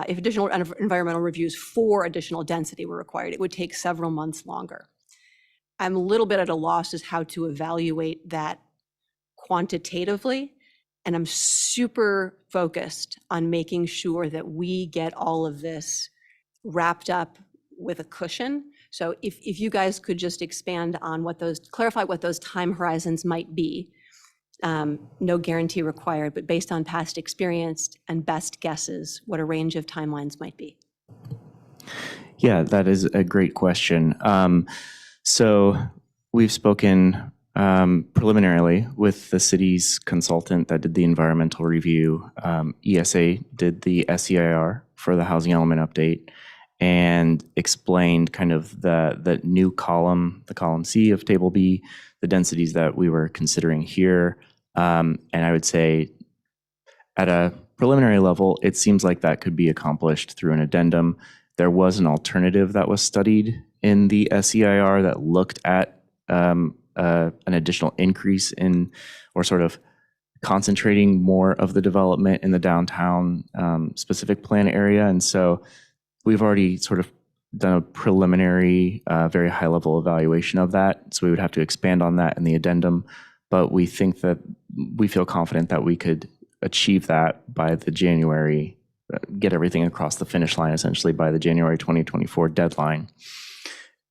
If additional environmental reviews for additional density were required, it would take several months longer. I'm a little bit at a loss as how to evaluate that quantitatively, and I'm super focused on making sure that we get all of this wrapped up with a cushion. So if you guys could just expand on clarify what those time horizons might be. No guarantee required, but based on past experience and best guesses, what a range of timelines might be. Yeah, that is a great question. So we've spoken preliminarily with the city's consultant that did the environmental review. ESA did the SEIR for the housing element update and explained kind of the new column, the column C of table B, the densities that we were considering here. And I would say at a preliminary level, it seems like that could be accomplished through an addendum. There was an alternative that was studied in the SEIR that looked at an additional increase in, or sort of concentrating more of the development in the downtown specific plan area. And so we've already sort of done a preliminary, very high level evaluation of that. So we would have to expand on that in the addendum. But we think that we feel confident that we could achieve that by the January, get everything across the finish line essentially by the January 2024 deadline.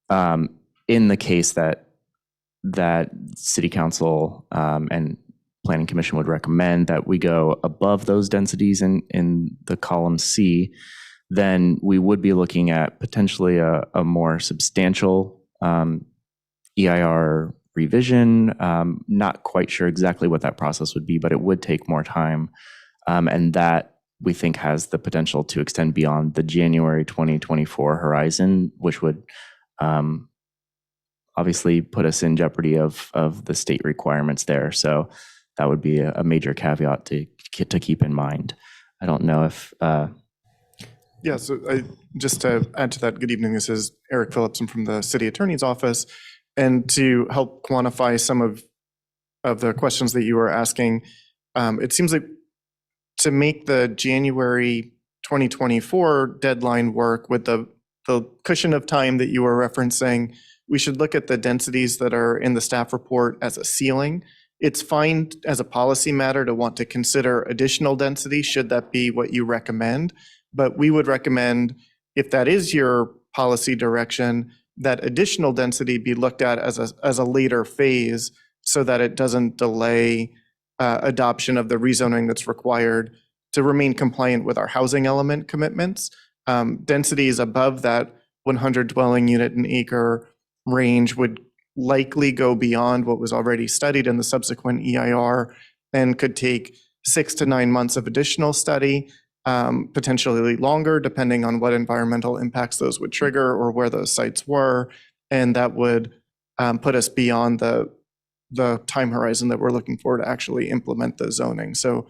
In the case that City Council and Planning Commission would recommend that we go above those densities in the column C, then we would be looking at potentially a more substantial EIR revision. Not quite sure exactly what that process would be, but it would take more time. And that we think has the potential to extend beyond the January 2024 horizon, which would obviously put us in jeopardy of the state requirements there. So that would be a major caveat to keep in mind. I don't know if... Yeah, so just to add to that, good evening. This is Eric Phillips. I'm from the City Attorney's Office. And to help quantify some of the questions that you were asking, it seems like to make the January 2024 deadline work with the cushion of time that you were referencing, we should look at the densities that are in the staff report as a ceiling. It's fine as a policy matter to want to consider additional density, should that be what you recommend. But we would recommend, if that is your policy direction, that additional density be looked at as a later phase so that it doesn't delay adoption of the rezoning that's required to remain compliant with our housing element commitments. Densities above that 100 dwelling unit an acre range would likely go beyond what was already studied in the subsequent EIR and could take 6 to 9 months of additional study, potentially longer, depending on what environmental impacts those would trigger or where those sites were. And that would put us beyond the time horizon that we're looking for to actually implement the zoning. So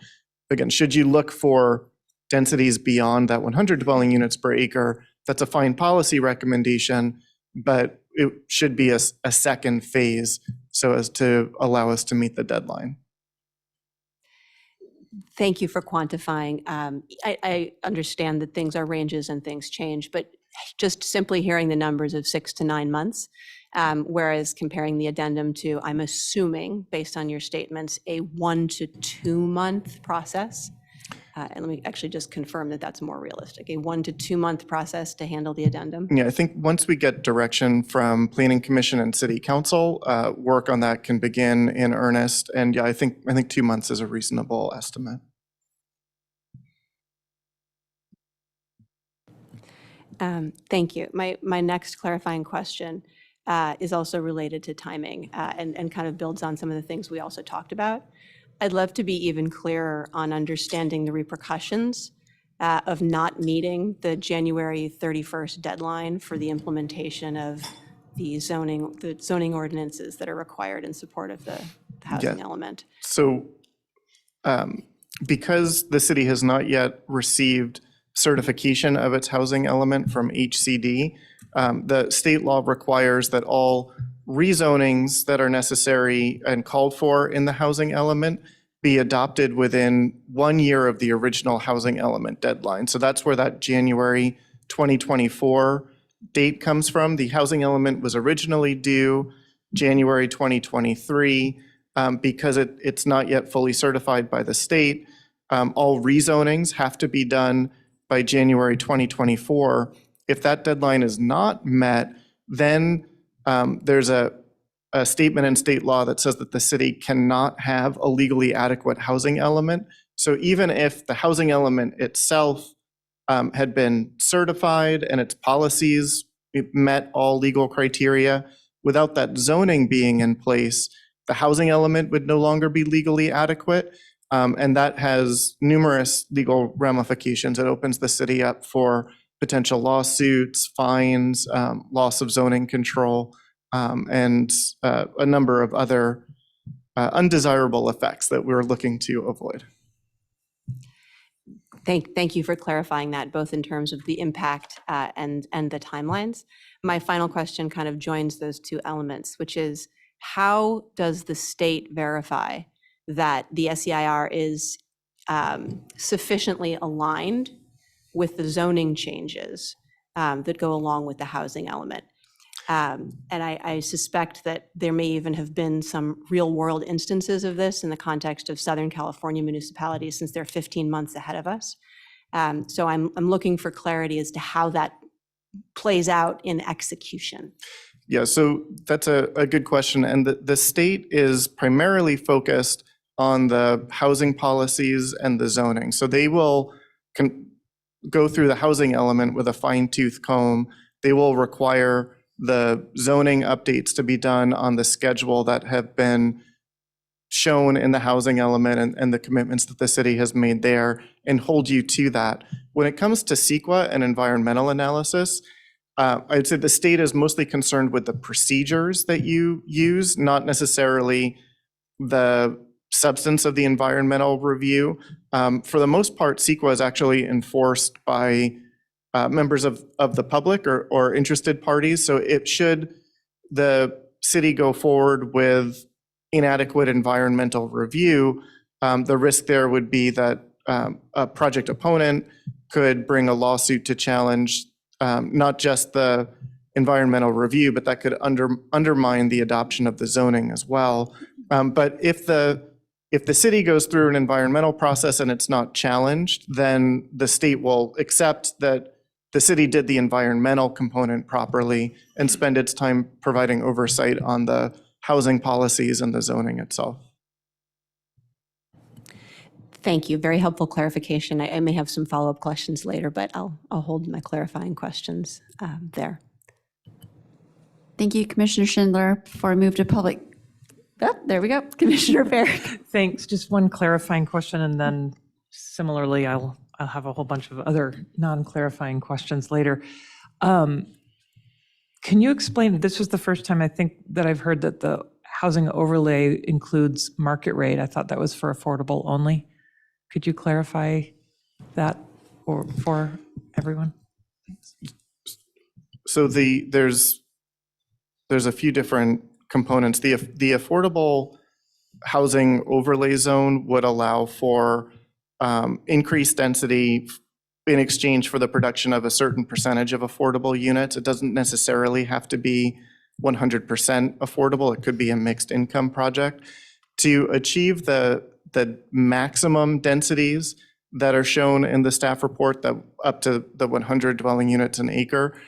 again, should you look for densities beyond that 100 dwelling units per acre, that's a fine policy recommendation, but it should be a second phase so as to allow us to meet the deadline. Thank you for quantifying. I understand that things are ranges and things change, but just simply hearing the numbers of 6 to 9 months, whereas comparing the addendum to, I'm assuming, based on your statements, a 1 to 2 month process. And let me actually just confirm that that's more realistic, a 1 to 2 month process to handle the addendum. Yeah, I think once we get direction from Planning Commission and City Council, work on that can begin in earnest. And yeah, I think 2 months is a reasonable estimate. Thank you. My next clarifying question is also related to timing and kind of builds on some of the things we also talked about. I'd love to be even clearer on understanding the repercussions of not meeting the January 31st deadline for the implementation of the zoning ordinances that are required in support of the housing element. So because the city has not yet received certification of its housing element from HCD, the state law requires that all rezonings that are necessary and called for in the housing element be adopted within 1 year of the original housing element deadline. So that's where that January 2024 date comes from. The housing element was originally due January 2023. Because it's not yet fully certified by the state, all rezonings have to be done by January 2024. If that deadline is not met, then there's a statement in state law that says that the city cannot have a legally adequate housing element. So even if the housing element itself had been certified and its policies met all legal criteria, without that zoning being in place, the housing element would no longer be legally adequate. And that has numerous legal ramifications. It opens the city up for potential lawsuits, fines, loss of zoning control, and a number of other undesirable effects that we're looking to avoid. Thank you for clarifying that, both in terms of the impact and the timelines. My final question kind of joins those two elements, which is, how does the state verify that the SEIR is sufficiently aligned with the zoning changes that go along with the housing element? And I suspect that there may even have been some real-world instances of this in the context of Southern California municipalities, since they're 15 months ahead of us. So I'm looking for clarity as to how that plays out in execution. Yeah, so that's a good question. And the state is primarily focused on the housing policies and the zoning. So they will go through the housing element with a fine-tooth comb. They will require the zoning updates to be done on the schedule that have been shown in the housing element and the commitments that the city has made there, and hold you to that. When it comes to CEQA and environmental analysis, I'd say the state is mostly concerned with the procedures that you use, not necessarily the substance of the environmental review. For the most part, CEQA is actually enforced by members of the public or interested parties. So should the city go forward with inadequate environmental review, the risk there would be that a project opponent could bring a lawsuit to challenge not just the environmental review, but that could undermine the adoption of the zoning as well. But if the city goes through an environmental process and it's not challenged, then the state will accept that the city did the environmental component properly and spend its time providing oversight on the housing policies and the zoning itself. Thank you. Very helpful clarification. I may have some follow-up questions later, but I'll hold my clarifying questions there. Thank you, Commissioner Schindler. Before I move to public, oh, there we go. Commissioner Barrick. Thanks. Just one clarifying question, and then similarly, I'll have a whole bunch of other non-clarifying questions later. Can you explain, this was the first time I think that I've heard that the housing overlay includes market rate. I thought that was for affordable only. Could you clarify that for everyone? Thanks. So there's a few different components. The affordable housing overlay zone would allow for increased density in exchange for the production of a certain percentage of affordable units. It doesn't necessarily have to be 100% affordable. It could be a mixed income project. To achieve the maximum densities that are shown in the staff report, that up to the 100 dwelling units an acre,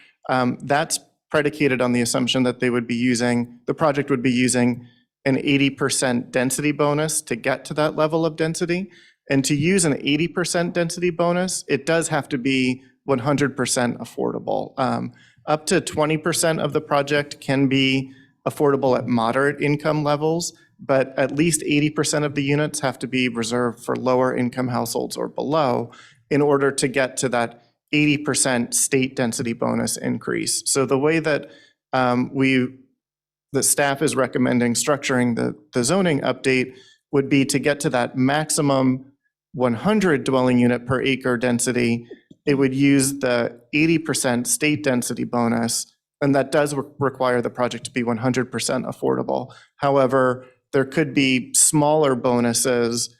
that's predicated on the assumption that the project would be using an 80% density bonus to get to that level of density. And to use an 80% density bonus, it does have to be 100% affordable. Up to 20% of the project can be affordable at moderate income levels, but at least 80% of the units have to be reserved for lower income households or below in order to get to that 80% state density bonus increase. So the way that the staff is recommending structuring the zoning update would be to get to that maximum 100 dwelling unit per acre density. It would use the 80% state density bonus, and that does require the project to be 100% affordable. However, there could be smaller bonuses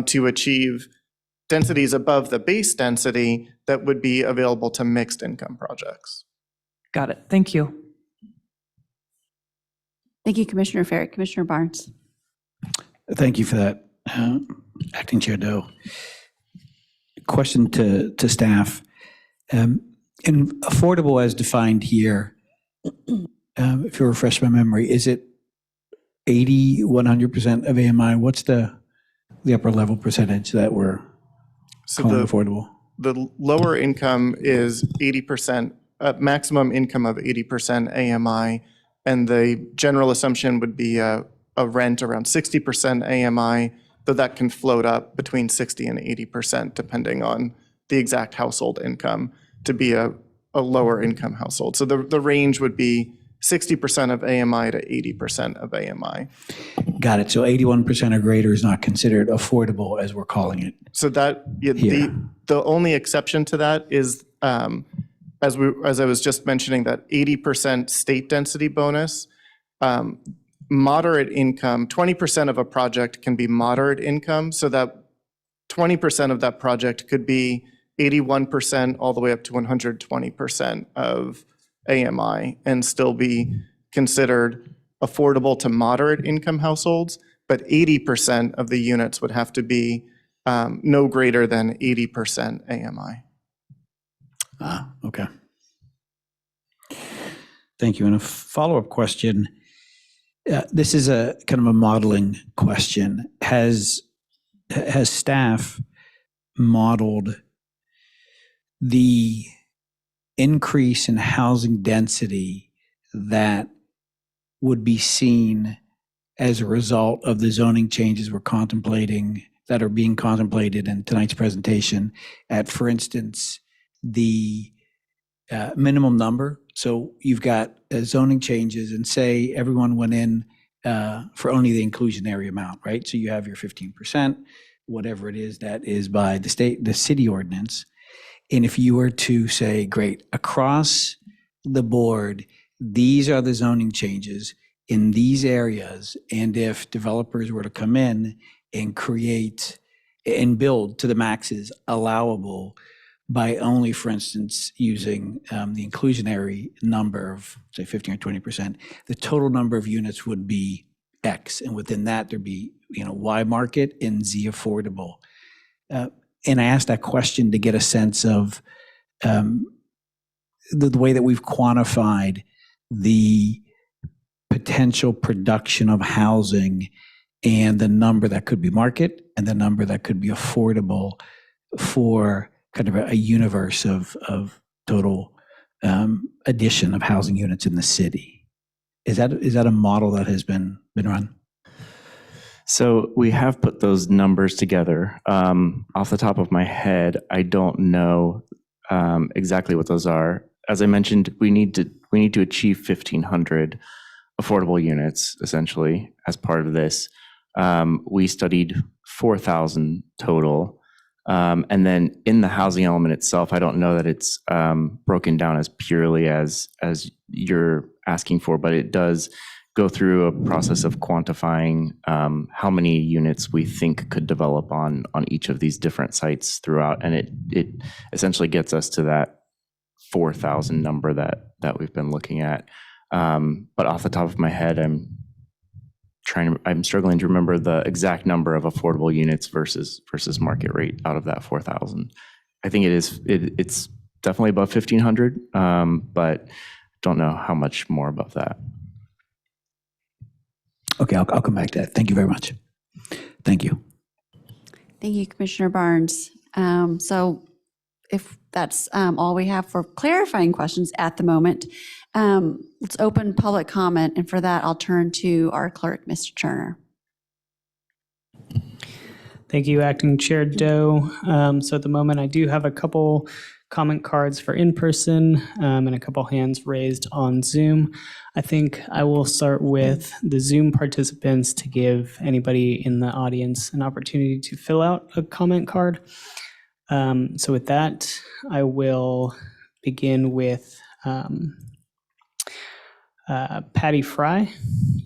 to achieve densities above the base density that would be available to mixed income projects. Got it. Thank you. Thank you, Commissioner Ferrick. Commissioner Barnes. Thank you for that, Acting Chair Doe. Question to staff. In affordable as defined here, if you refresh my memory, is it 80, 100% of AMI? What's the upper level percentage that we're calling affordable? The lower income is 80%, maximum income of 80% AMI, and the general assumption would be a rent around 60% AMI, though that can float up between 60 and 80% depending on the exact household income to be a lower income household. So the range would be 60% of AMI to 80% of AMI. Got it. So 81% or greater is not considered affordable as we're calling it. So that the only exception to that is, as I was just mentioning, that 80% state density bonus. Moderate income, 20% of a project can be moderate income, so that 20% of that project could be 81% all the way up to 120% of AMI and still be considered affordable to moderate income households, but 80% of the units would have to be no greater than 80% AMI. Okay. Thank you. And a follow-up question. This is a kind of a modeling question. Has staff modeled the increase in housing density that would be seen as a result of the zoning changes we're contemplating, that are being contemplated in tonight's presentation at, for instance, the minimum number? So you've got zoning changes and say everyone went in for only the inclusionary amount, right? So you have your 15%, whatever it is that is by the city ordinance. And if you were to say, great, across the board, these are the zoning changes in these areas, and if developers were to come in and create and build to the maxes allowable by only, for instance, using the inclusionary number of, say, 15 or 20%, the total number of units would be X, and within that there'd be, Y market and Z affordable. And I asked that question to get a sense of the way that we've quantified the potential production of housing and the number that could be market and the number that could be affordable for kind of a universe of total addition of housing units in the city. Is that a model that has been run? So we have put those numbers together. Off the top of my head, I don't know exactly what those are. As I mentioned, we need to achieve 1,500 affordable units essentially as part of this. We studied 4,000 total. And then in the housing element itself, I don't know that it's broken down as purely as you're asking for, but it does go through a process of quantifying how many units we think could develop on each of these different sites throughout. And it essentially gets us to that 4,000 number that we've been looking at. But off the top of my head, I'm struggling to remember the exact number of affordable units versus market rate out of that 4,000. I think it's definitely above 1,500, but don't know how much more above that. Okay, I'll come back to that. Thank you very much. Thank you. Thank you, Commissioner Barnes. So if that's all we have for clarifying questions at the moment, let's open public comment. And for that, I'll turn to our clerk, Mr. Turner. Thank you, Acting Chair Doe. So at the moment, I do have a couple comment cards for in-person and a couple hands raised on Zoom. I think I will start with the Zoom participants to give anybody in the audience an opportunity to fill out a comment card. So with that, I will begin with Patty Fry.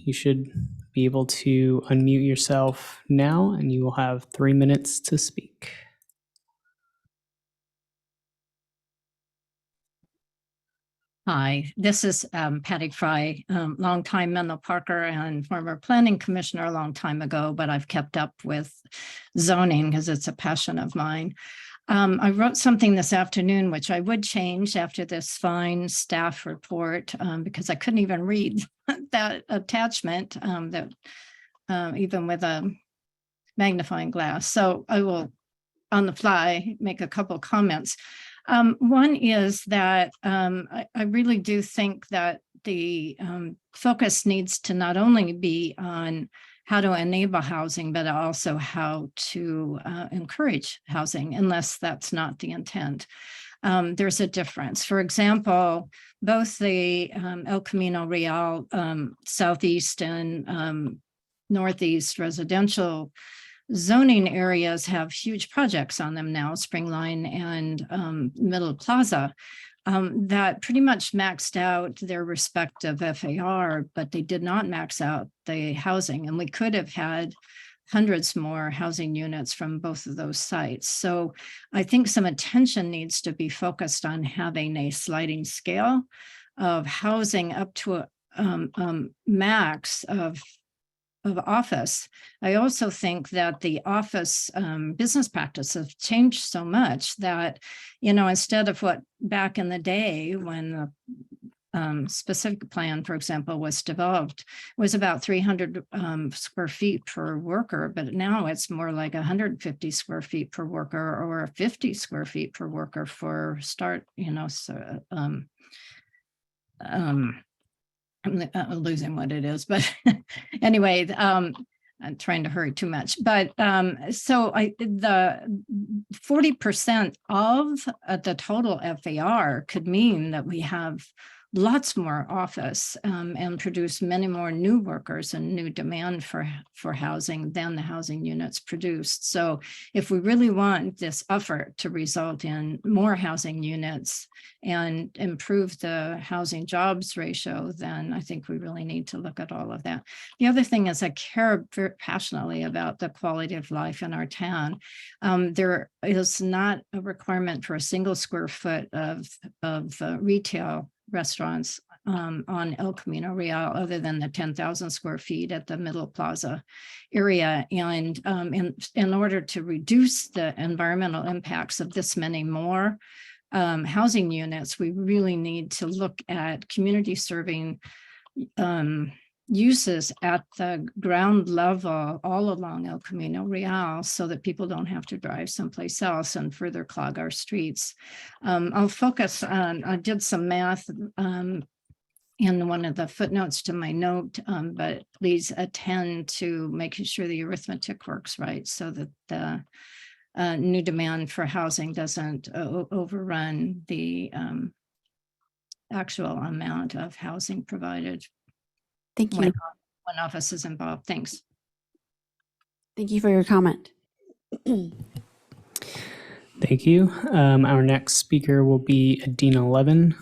You should be able to unmute yourself now, and you will have 3 minutes to speak. Hi, this is Patty Fry, longtime Menlo Parker and former planning commissioner a long time ago, but I've kept up with zoning because it's a passion of mine. I wrote something this afternoon, which I would change after this fine staff report, because I couldn't even read that attachment even with a magnifying glass. So I will, on the fly, make a couple comments. One is that I really do think that the focus needs to not only be on how to enable housing, but also how to encourage housing, unless that's not the intent. There's a difference. For example, both the El Camino Real southeast and northeast residential zoning areas have huge projects on them now, Springline and Middle Plaza, that pretty much maxed out their respective FAR, but they did not max out the housing. And we could have had hundreds more housing units from both of those sites. So I think some attention needs to be focused on having a sliding scale of housing up to a max of office. I also think that the office business practices have changed so much that, instead of what back in the day when the specific plan, for example, was developed, was about 300 square feet per worker, but now it's more like 150 square feet per worker or 50 square feet per worker for start, I'm losing what it is, but anyway, I'm trying to hurry too much. But so the 40% of the total FAR could mean that we have lots more office and produce many more new workers and new demand for housing than the housing units produced. So if we really want this effort to result in more housing units and improve the housing jobs ratio, then I think we really need to look at all of that. The other thing is I care very passionately about the quality of life in our town. There is not a requirement for a single square foot of retail restaurants on El Camino Real other than the 10,000 square feet at the Middle Plaza area. And in order to reduce the environmental impacts of this many more housing units, we really need to look at community serving uses at the ground level all along El Camino Real so that people don't have to drive someplace else and further clog our streets. I'll focus on, I did some math in one of the footnotes to my note, but please attend to making sure the arithmetic works right so that the new demand for housing doesn't overrun the actual amount of housing provided Thank when you. one office is involved. Thanks. Thank you for your comment. Thank you. Our next speaker will be Adina Levin.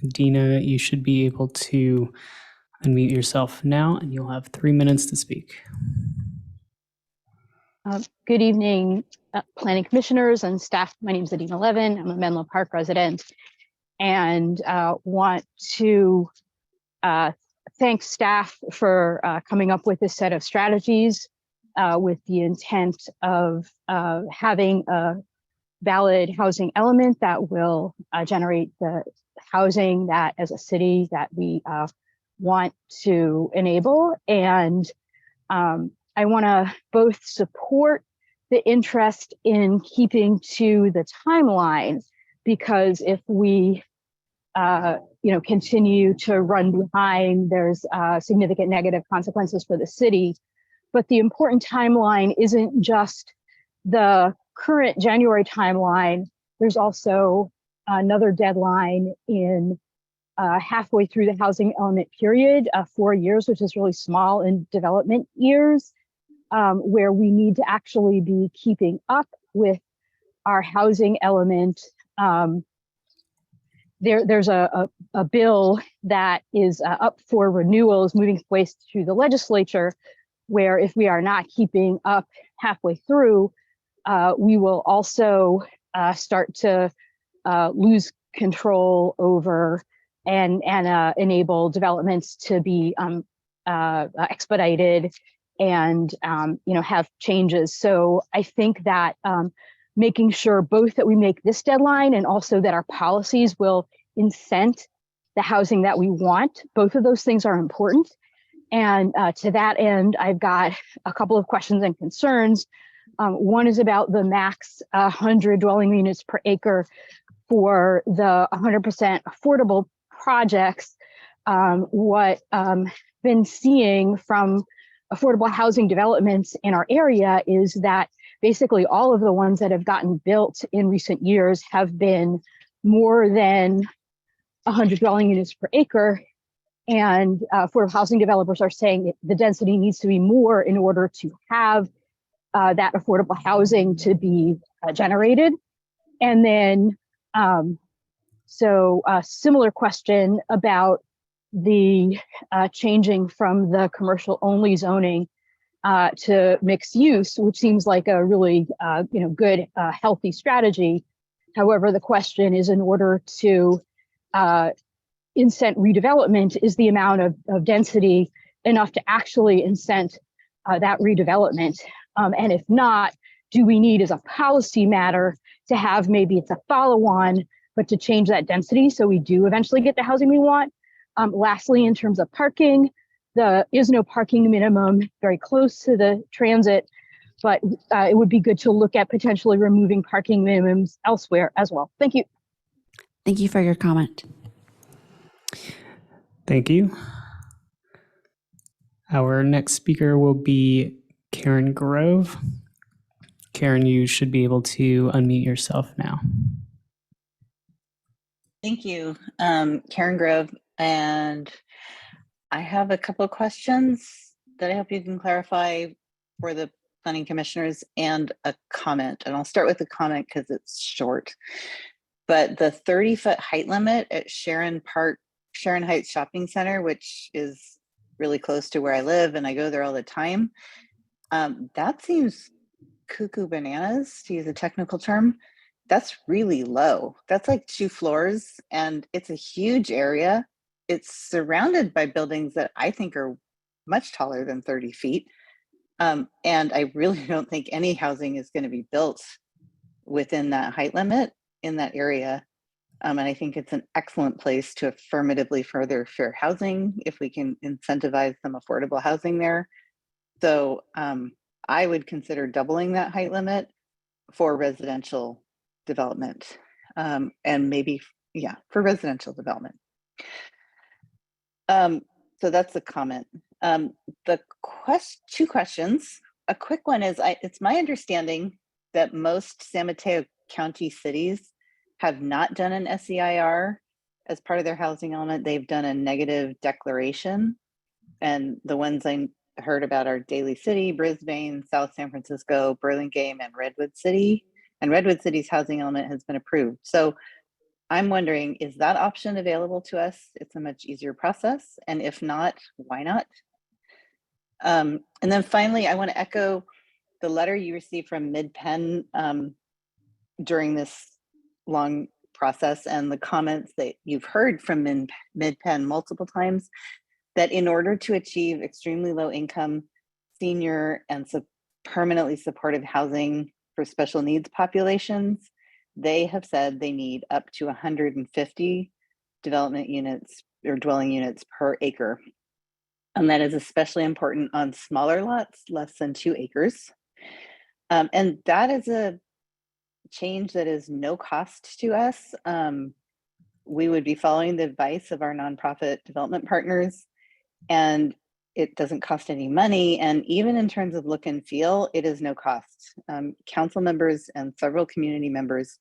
Adina, you should be able to unmute yourself now, and you'll have 3 minutes to speak. Good evening, planning commissioners and staff. My name is Adina Levin. I'm a Menlo Park resident and want to thank staff for coming up with this set of strategies with the intent of having a valid housing element that will generate the housing that as a city that we want to enable. And I want to both support the interest in keeping to the timeline, because if we continue to run behind, there's significant negative consequences for the city. But the important timeline isn't just the current January timeline. There's also another deadline in halfway through the housing element period, 4 years, which is really small in development years, where we need to actually be keeping up with our housing element. There's a bill that is up for renewals moving its way through the legislature, where if we are not keeping up halfway through, we will also start to lose control over and enable developments to be expedited and have changes. So I think that making sure both that we make this deadline and also that our policies will incent the housing that we want, both of those things are important. And to that end, I've got a couple of questions and concerns. One is about the max 100 dwelling units per acre for the 100% affordable projects. What been seeing from affordable housing developments in our area is that basically all of the ones that have gotten built in recent years have been more than 100 dwelling units per acre. And affordable housing developers are saying the density needs to be more in order to have that affordable housing to be generated. And then, so a similar question about the changing from the commercial only zoning to mixed use, which seems like a really good, healthy strategy. However, the question is, in order to incent redevelopment, is the amount of density enough to actually incent that redevelopment? And if not, do we need as a policy matter to have, maybe it's a follow-on, but to change that density so we do eventually get the housing we want? Lastly, in terms of parking, there is no parking minimum very close to the transit, but it would be good to look at potentially removing parking minimums elsewhere as well. Thank you. Thank you for your comment. Thank you. Our next speaker will be Karen Grove. Karen, you should be able to unmute yourself now. Thank you, Karen Grove, and I have a couple of questions that I hope you can clarify for the planning commissioners and a comment. And I'll start with the comment because it's short. But the 30-foot height limit at Sharon Heights Shopping Center, which is really close to where I live and I go there all the time, that seems cuckoo bananas, to use a technical term. That's really low. That's like 2 floors and it's a huge area. It's surrounded by buildings that I think are much taller than 30 feet. And I really don't think any housing is going to be built within that height limit in that area. And I think it's an excellent place to affirmatively further fair housing if we can incentivize some affordable housing there. So I would consider doubling that height limit for residential development, and maybe, for residential development. So that's a comment. The two questions. A quick one is, it's my understanding that most San Mateo County cities have not done an SEIR as part of their housing element. They've done a negative declaration. And the ones I heard about are Daly City, Brisbane, South San Francisco, Burlingame, and Redwood City. And Redwood City's housing element has been approved. So I'm wondering, is that option available to us? It's a much easier process. And if not, why not? And then finally, I want to echo the letter you received from MidPenn during this long process and the comments that you've heard from MidPenn multiple times, that in order to achieve extremely low income, senior, and permanently supportive housing for special needs populations, they have said they need up to 150 development units or dwelling units per acre. And that is especially important on smaller lots, less than 2 acres. And that is a change that is no cost to us. We would be following the advice of our nonprofit development partners, and it doesn't cost any money. And even in terms of look and feel, it is no cost. Council members and several community members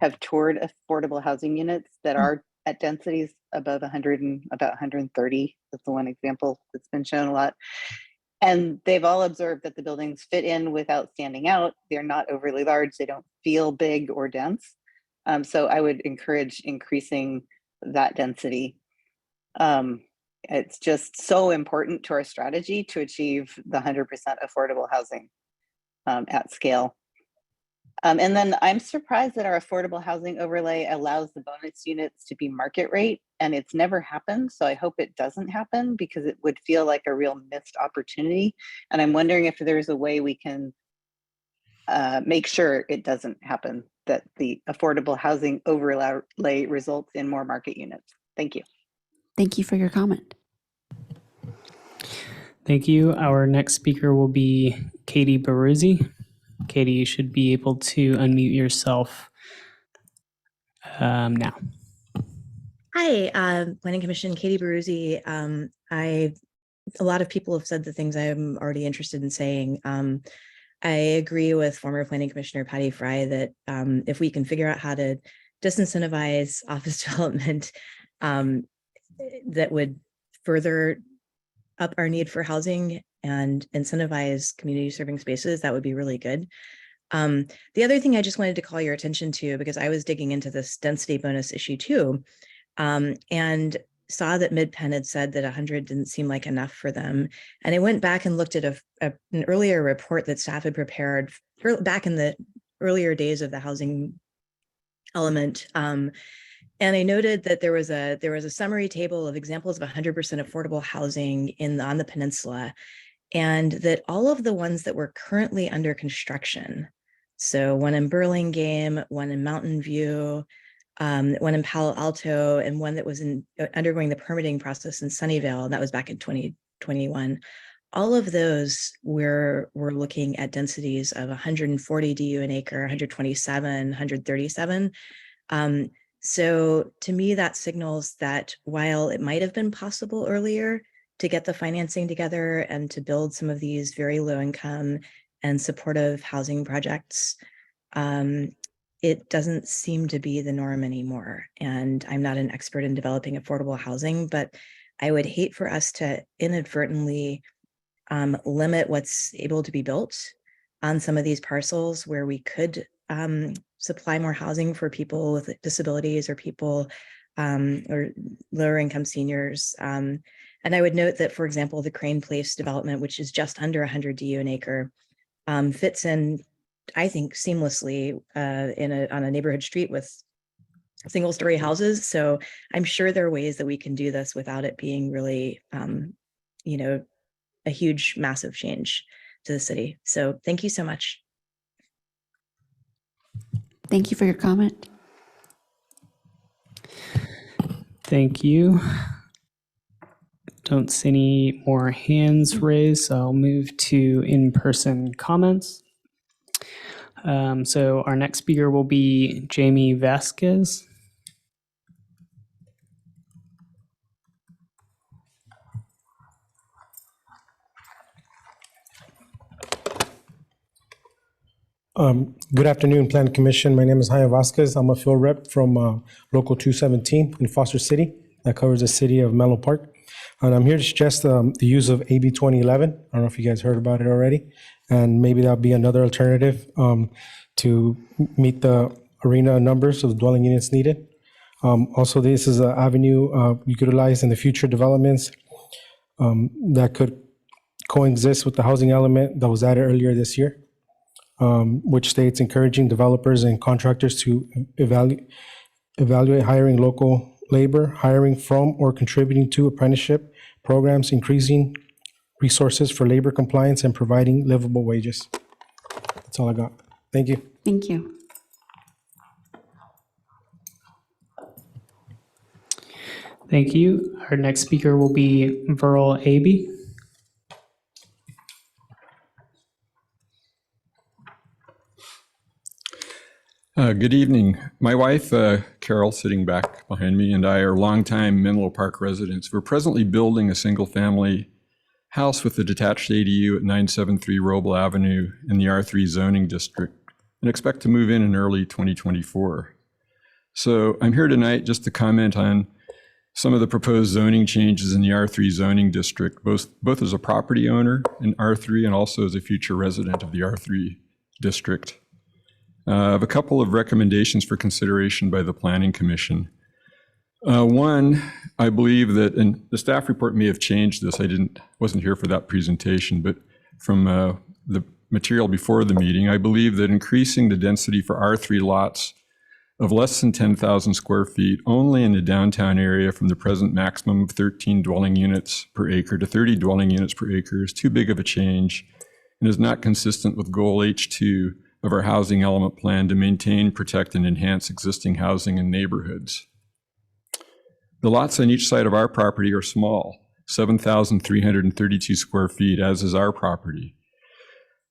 have toured affordable housing units that are at densities above 100 and about 130. That's the one example that's been shown a lot. And they've all observed that the buildings fit in without standing out. They're not overly large. They don't feel big or dense. So I would encourage increasing that density. It's just so important to our strategy to achieve the 100% affordable housing at scale. And then I'm surprised that our affordable housing overlay allows the bonus units to be market rate, and it's never happened. So I hope it doesn't happen, because it would feel like a real missed opportunity. And I'm wondering if there's a way we can make sure it doesn't happen, that the affordable housing overlay results in more market units. Thank you. Thank you for your comment. Thank you. Our next speaker will be Katie Baruzzi. Katie, you should be able to unmute yourself now. Hi, Planning Commission, Katie Baruzzi. A lot of people have said the things I'm already interested in saying. I agree with former Planning Commissioner Patty Fry that if we can figure out how to disincentivize office development, that would further up our need for housing and incentivize community serving spaces, that would be really good. The other thing I just wanted to call your attention to, because I was digging into this density bonus issue too, and saw that MidPenn had said that 100 didn't seem like enough for them. And I went back and looked at an earlier report that staff had prepared back in the earlier days of the housing element. And I noted that there was a summary table of examples of 100% affordable housing on the peninsula, and that all of the ones that were currently under construction, so one in Burlingame, one in Mountain View, one in Palo Alto, and one that was undergoing the permitting process in Sunnyvale, and that was back in 2021. All of those we're looking at densities of 140 DU an acre, 127, 137. So to me, that signals that while it might have been possible earlier to get the financing together and to build some of these very low income and supportive housing projects, it doesn't seem to be the norm anymore. And I'm not an expert in developing affordable housing, but I would hate for us to inadvertently limit what's able to be built on some of these parcels where we could supply more housing for people with disabilities or people or lower income seniors. And I would note that, for example, the Crane Place development, which is just under 100 DU an acre, fits in, I think, seamlessly on a neighborhood street with single story houses. So I'm sure there are ways that we can do this without it being really, a huge, massive change to the city. So thank you so much. Thank you for your comment. Thank you. Don't see any more hands raised, so I'll move to in-person comments. So our next speaker will be Jamie Vasquez. Good afternoon, Planning Commission. My name is Jaime Vasquez. I'm a field rep from Local 217 in Foster City that covers the city of Menlo Park. And I'm here to suggest the use of AB 2011. I don't know if you guys heard about it already. And maybe that'll be another alternative to meet the arena numbers of the dwelling units needed. Also, this is an avenue you could utilize in the future developments that could coexist with the housing element that was added earlier this year, which states encouraging developers and contractors to evaluate hiring local labor, hiring from or contributing to apprenticeship programs, increasing resources for labor compliance, and providing livable wages. That's all I got. Thank you. Thank you. Thank you. Our next speaker will be Verl Aby. Good evening. My wife, Carol, sitting back behind me, and I are longtime Menlo Park residents. We're presently building a single-family house with a detached ADU at 973 Roble Avenue in the R3 zoning district and expect to move in early 2024. So I'm here tonight just to comment on some of the proposed zoning changes in the R3 zoning district, both as a property owner in R3 and also as a future resident of the R3 district. I have a couple of recommendations for consideration by the Planning Commission. One, I believe that, and the staff report may have changed this, wasn't here for that presentation, but from the material before the meeting, I believe that increasing the density for R3 lots of less than 10,000 square feet only in the downtown area from the present maximum of 13 dwelling units per acre to 30 dwelling units per acre is too big of a change and is not consistent with goal H2 of our housing element plan to maintain, protect, and enhance existing housing in neighborhoods. The lots on each side of our property are small, 7,332 square feet, as is our property.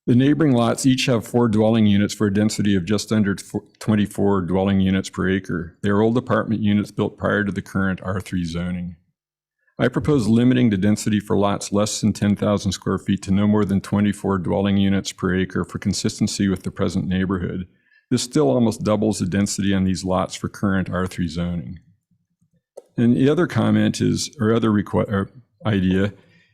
The neighboring lots each have 4 dwelling units for a density of just under 24 dwelling units per acre. They are old apartment units built prior to the current R3 zoning. I propose limiting the density for lots less than 10,000 square feet to no more than 24 dwelling units per acre for consistency with the present neighborhood. This still almost doubles the density on these lots for current R3 zoning. And the other comment is, or other idea,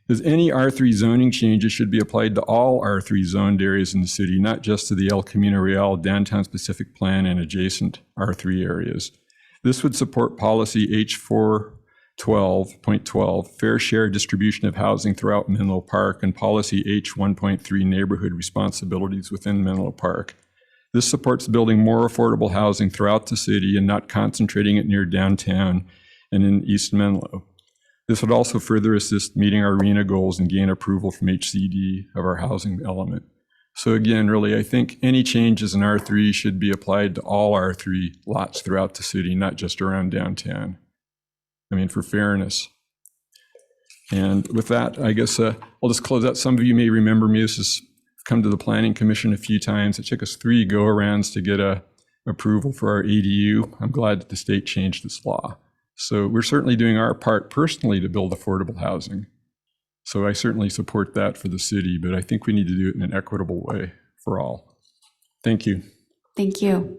is any R3 zoning changes should be applied to all R3 zoned areas in the city, not just to the El Camino Real downtown specific plan and adjacent R3 areas. This would support policy H412.12, fair share distribution of housing throughout Menlo Park, and policy H1.3, neighborhood responsibilities within Menlo Park. This supports building more affordable housing throughout the city and not concentrating it near downtown and in East Menlo. This would also further assist meeting our RENA goals and gain approval from HCD of our housing element. So again, really, I think any changes in R3 should be applied to all R3 lots throughout the city, not just around downtown. I mean, for fairness. And with that, I guess I'll just close out. Some of you may remember me. This has come to the Planning Commission a few times. It took us 3 go-arounds to get approval for our ADU. I'm glad that the state changed this law. So we're certainly doing our part personally to build affordable housing. So I certainly support that for the city, but I think we need to do it in an equitable way for all. Thank you. Thank you.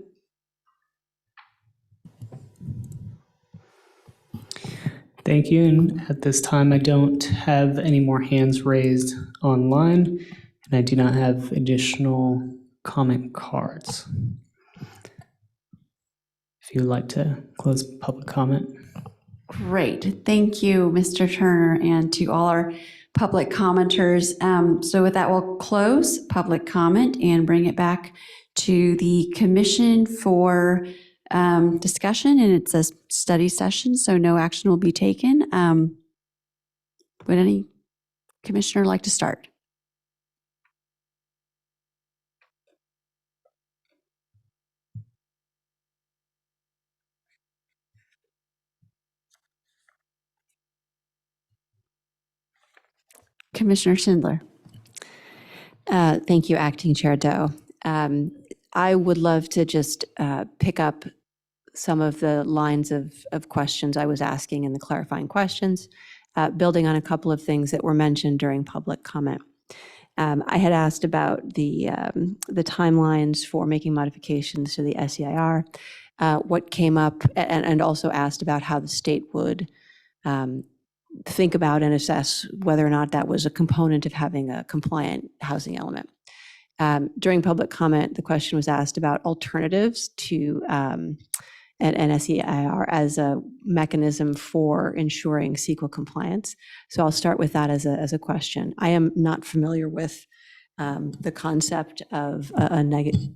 Thank you. And at this time, I don't have any more hands raised online, and I do not have additional comment cards. If you would like to close public comment. Great. Thank you, Mr. Turner, and to all our public commenters. So with that, we'll close public comment and bring it back to the commission for discussion, and it's a study session, so no action will be taken. Would any commissioner like to start? Commissioner Schindler. Thank you, Acting Chair Doe. I would love to just pick up some of the lines of questions I was asking in the clarifying questions, building on a couple of things that were mentioned during public comment. I had asked about the timelines for making modifications to the SEIR, what came up, and also asked about how the state would think about and assess whether or not that was a component of having a compliant housing element. During public comment, the question was asked about alternatives to an SEIR as a mechanism for ensuring CEQA compliance. So I'll start with that as a question. I am not familiar with the concept of a negative.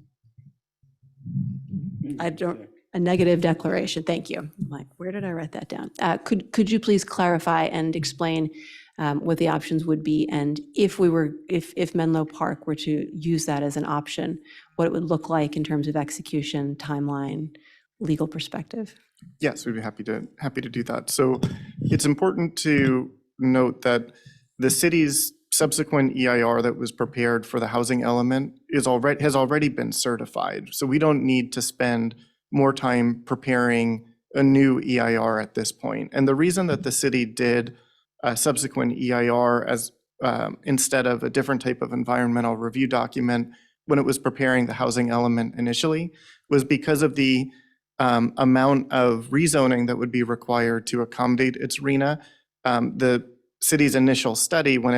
A negative declaration. Thank you. I'm like, where did I write that down? Could you please clarify and explain what the options would be, and if Menlo Park were to use that as an option, what it would look like in terms of execution, timeline, legal perspective? Yes, we'd be happy to do that. So it's important to note that the city's subsequent EIR that was prepared for the housing element has already been certified. So we don't need to spend more time preparing a new EIR at this point. And the reason that the city did a subsequent EIR as instead of a different type of environmental review document when it was preparing the housing element initially was because of the amount of rezoning that would be required to accommodate its RHNA. The city's initial study, when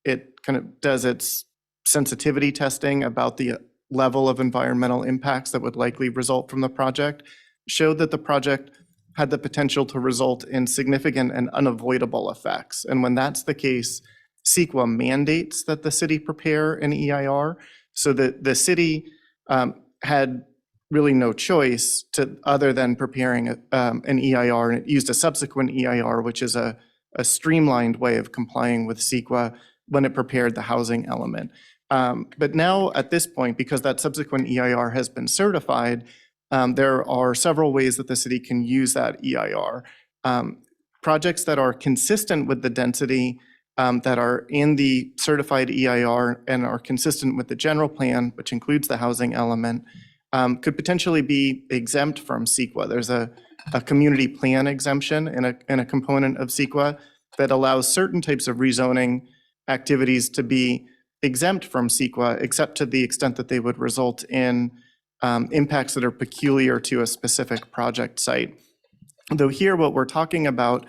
it kind of does its sensitivity testing about the level of environmental impacts that would likely result from the project, showed that the project had the potential to result in significant and unavoidable effects. And when that's the case, CEQA mandates that the city prepare an EIR, so that the city had really no choice other than preparing an EIR, and it used a subsequent EIR, which is a streamlined way of complying with CEQA when it prepared the housing element. But now at this point, because that subsequent EIR has been certified, there are several ways that the city can use that EIR. Projects that are consistent with the density that are in the certified EIR and are consistent with the general plan, which includes the housing element, could potentially be exempt from CEQA. There's a community plan exemption in a component of CEQA that allows certain types of rezoning activities to be exempt from CEQA, except to the extent that they would result in impacts that are peculiar to a specific project site. Though here what we're talking about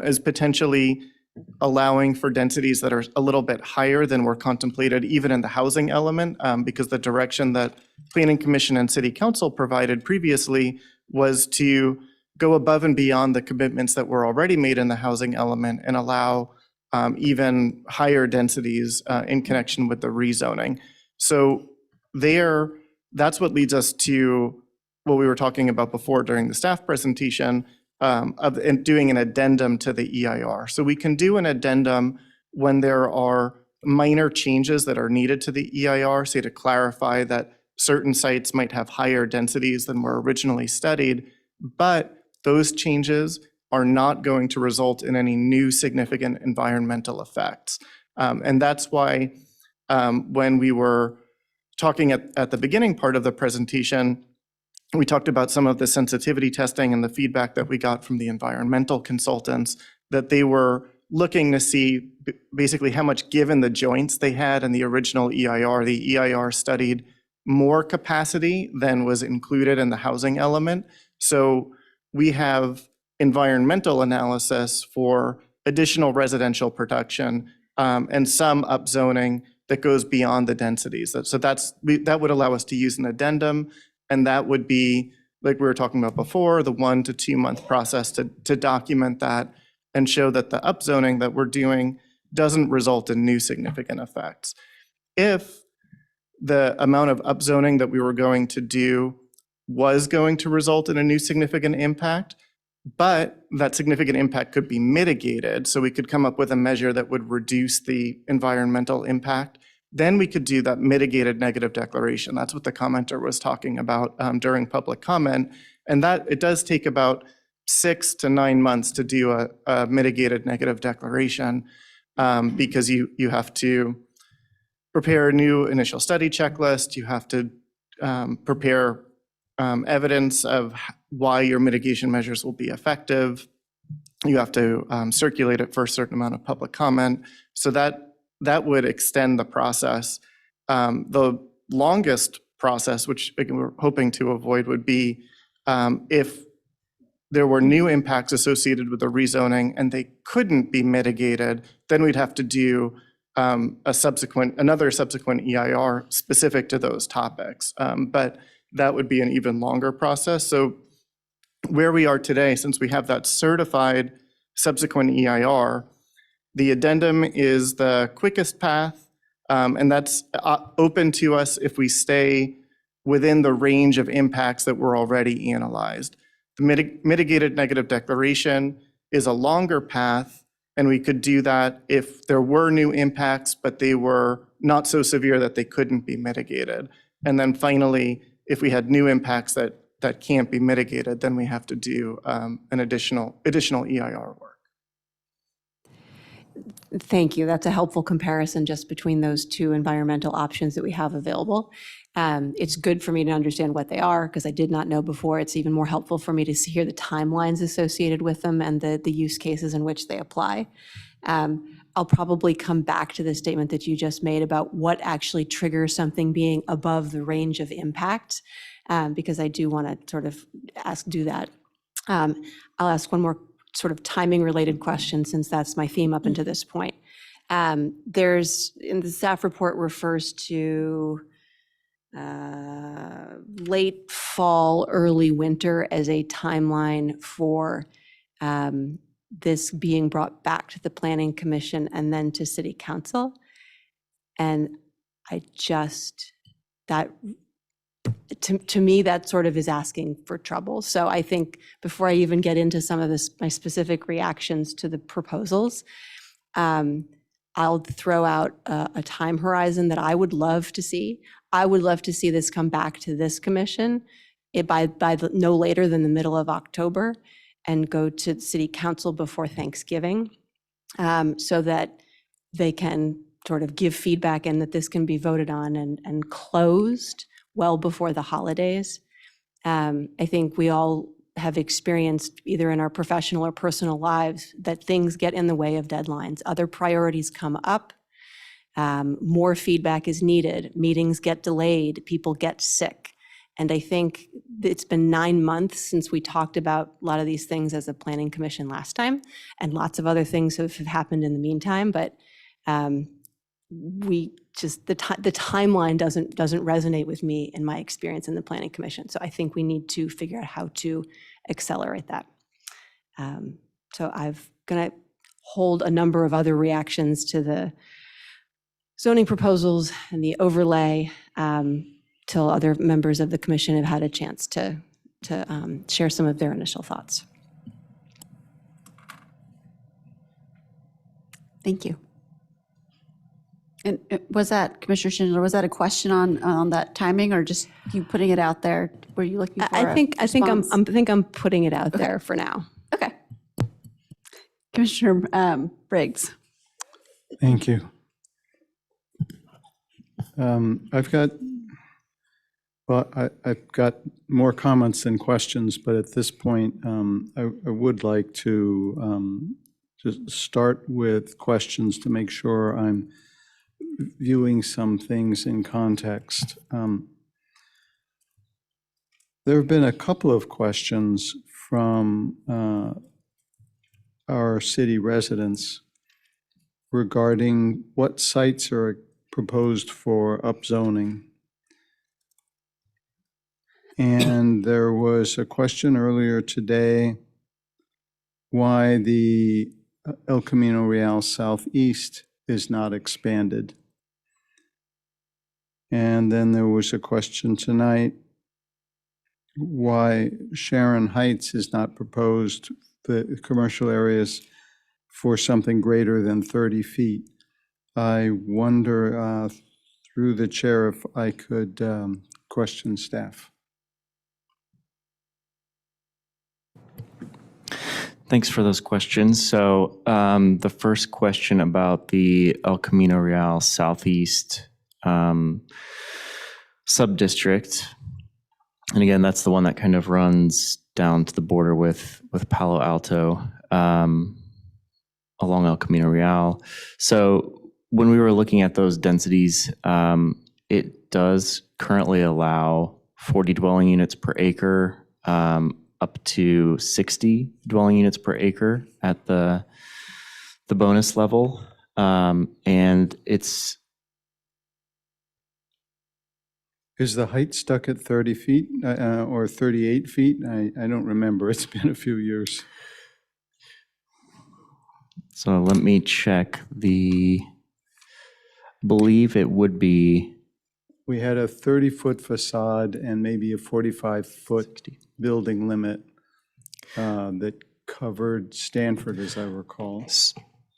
is potentially allowing for densities that are a little bit higher than were contemplated even in the housing element, because the direction that Planning Commission and City Council provided previously was to go above and beyond the commitments that were already made in the housing element and allow even higher densities in connection with the rezoning. So that's what leads us to what we were talking about before during the staff presentation of doing an addendum to the EIR. So we can do an addendum when there are minor changes that are needed to the EIR, say to clarify that certain sites might have higher densities than were originally studied, but those changes are not going to result in any new significant environmental effects. And that's why when we were talking at the beginning part of the presentation, we talked about some of the sensitivity testing and the feedback that we got from the environmental consultants, that they were looking to see basically how much given the joints they had in the original EIR. The EIR studied more capacity than was included in the housing element. So we have environmental analysis for additional residential production and some upzoning that goes beyond the densities. So that would allow us to use an addendum, and that would be, like we were talking about before, the 1 to 2 month process to document that and show that the upzoning that we're doing doesn't result in new significant effects. If the amount of upzoning that we were going to do was going to result in a new significant impact, but that significant impact could be mitigated, so we could come up with a measure that would reduce the environmental impact, then we could do that mitigated negative declaration. That's what the commenter was talking about during public comment. And that it does take about 6 to 9 months to do a mitigated negative declaration because you have to prepare a new initial study checklist. You have to prepare evidence of why your mitigation measures will be effective. You have to circulate it for a certain amount of public comment. So that that would extend the process. The longest process, which again, we're hoping to avoid, would be if there were new impacts associated with the rezoning and they couldn't be mitigated, then we'd have to do another subsequent EIR specific to those topics. But that would be an even longer process. So where we are today, since we have that certified subsequent EIR, the addendum is the quickest path, and that's open to us if we stay within the range of impacts that were already analyzed. The mitigated negative declaration is a longer path, and we could do that if there were new impacts, but they were not so severe that they couldn't be mitigated. And then finally, if we had new impacts that can't be mitigated, then we have to do an additional EIR work. Thank you. That's a helpful comparison just between those two environmental options that we have available. It's good for me to understand what they are because I did not know before. It's even more helpful for me to hear the timelines associated with them and the use cases in which they apply. I'll probably come back to the statement that you just made about what actually triggers something being above the range of impact, because I do want to sort of do that. I'll ask one more sort of timing related question since that's my theme up until this point. There's, in the staff report refers to late fall, early winter as a timeline for this being brought back to the Planning Commission and then to City Council. And to me, that sort of is asking for trouble. So I think before I even get into some of my specific reactions to the proposals, I'll throw out a time horizon that I would love to see. I would love to see this come back to this commission by no later than the middle of October and go to City Council before Thanksgiving, so that they can sort of give feedback and that this can be voted on and closed well before the holidays. I think we all have experienced either in our professional or personal lives that things get in the way of deadlines. Other priorities come up. More feedback is needed. Meetings get delayed. People get sick. And I think it's been 9 months since we talked about a lot of these things as a planning commission last time, and lots of other things have happened in the meantime. But the timeline doesn't resonate with me in my experience in the planning commission. So I think we need to figure out how to accelerate that. So I'm going to hold a number of other reactions to the zoning proposals and the overlay till other members of the commission have had a chance to share some of their initial thoughts. Thank you. And was that, Commissioner Schindler, was that a question on that timing or just you putting it out there? Were you looking for I think I'm putting it out Okay. there for now. Okay. Commissioner Briggs. Thank you. I've got more comments than questions, but at this point, I would like to just start with questions to make sure I'm viewing some things in context. There have been a couple of questions from our city residents regarding what sites are proposed for upzoning. And there was a question earlier today why the El Camino Real Southeast is not expanded. And then there was a question tonight why Sharon Heights is not proposed, the commercial areas, for something greater than 30 feet. I wonder, through the chair, if I could question staff. Thanks for those questions. So the first question about the El Camino Real Southeast subdistrict, and again, that's the one that kind of runs down to the border with Palo Alto along El Camino Real. So when we were looking at those densities, it does currently allow 40 dwelling units per acre, up to 60 dwelling units per acre at the bonus level. And it's, Is the height stuck at 30 feet or 38 feet? I don't remember. It's been a few years. so let me check believe it would be We had a 30-foot facade and maybe a 45-foot building limit that covered Stanford, as I recall.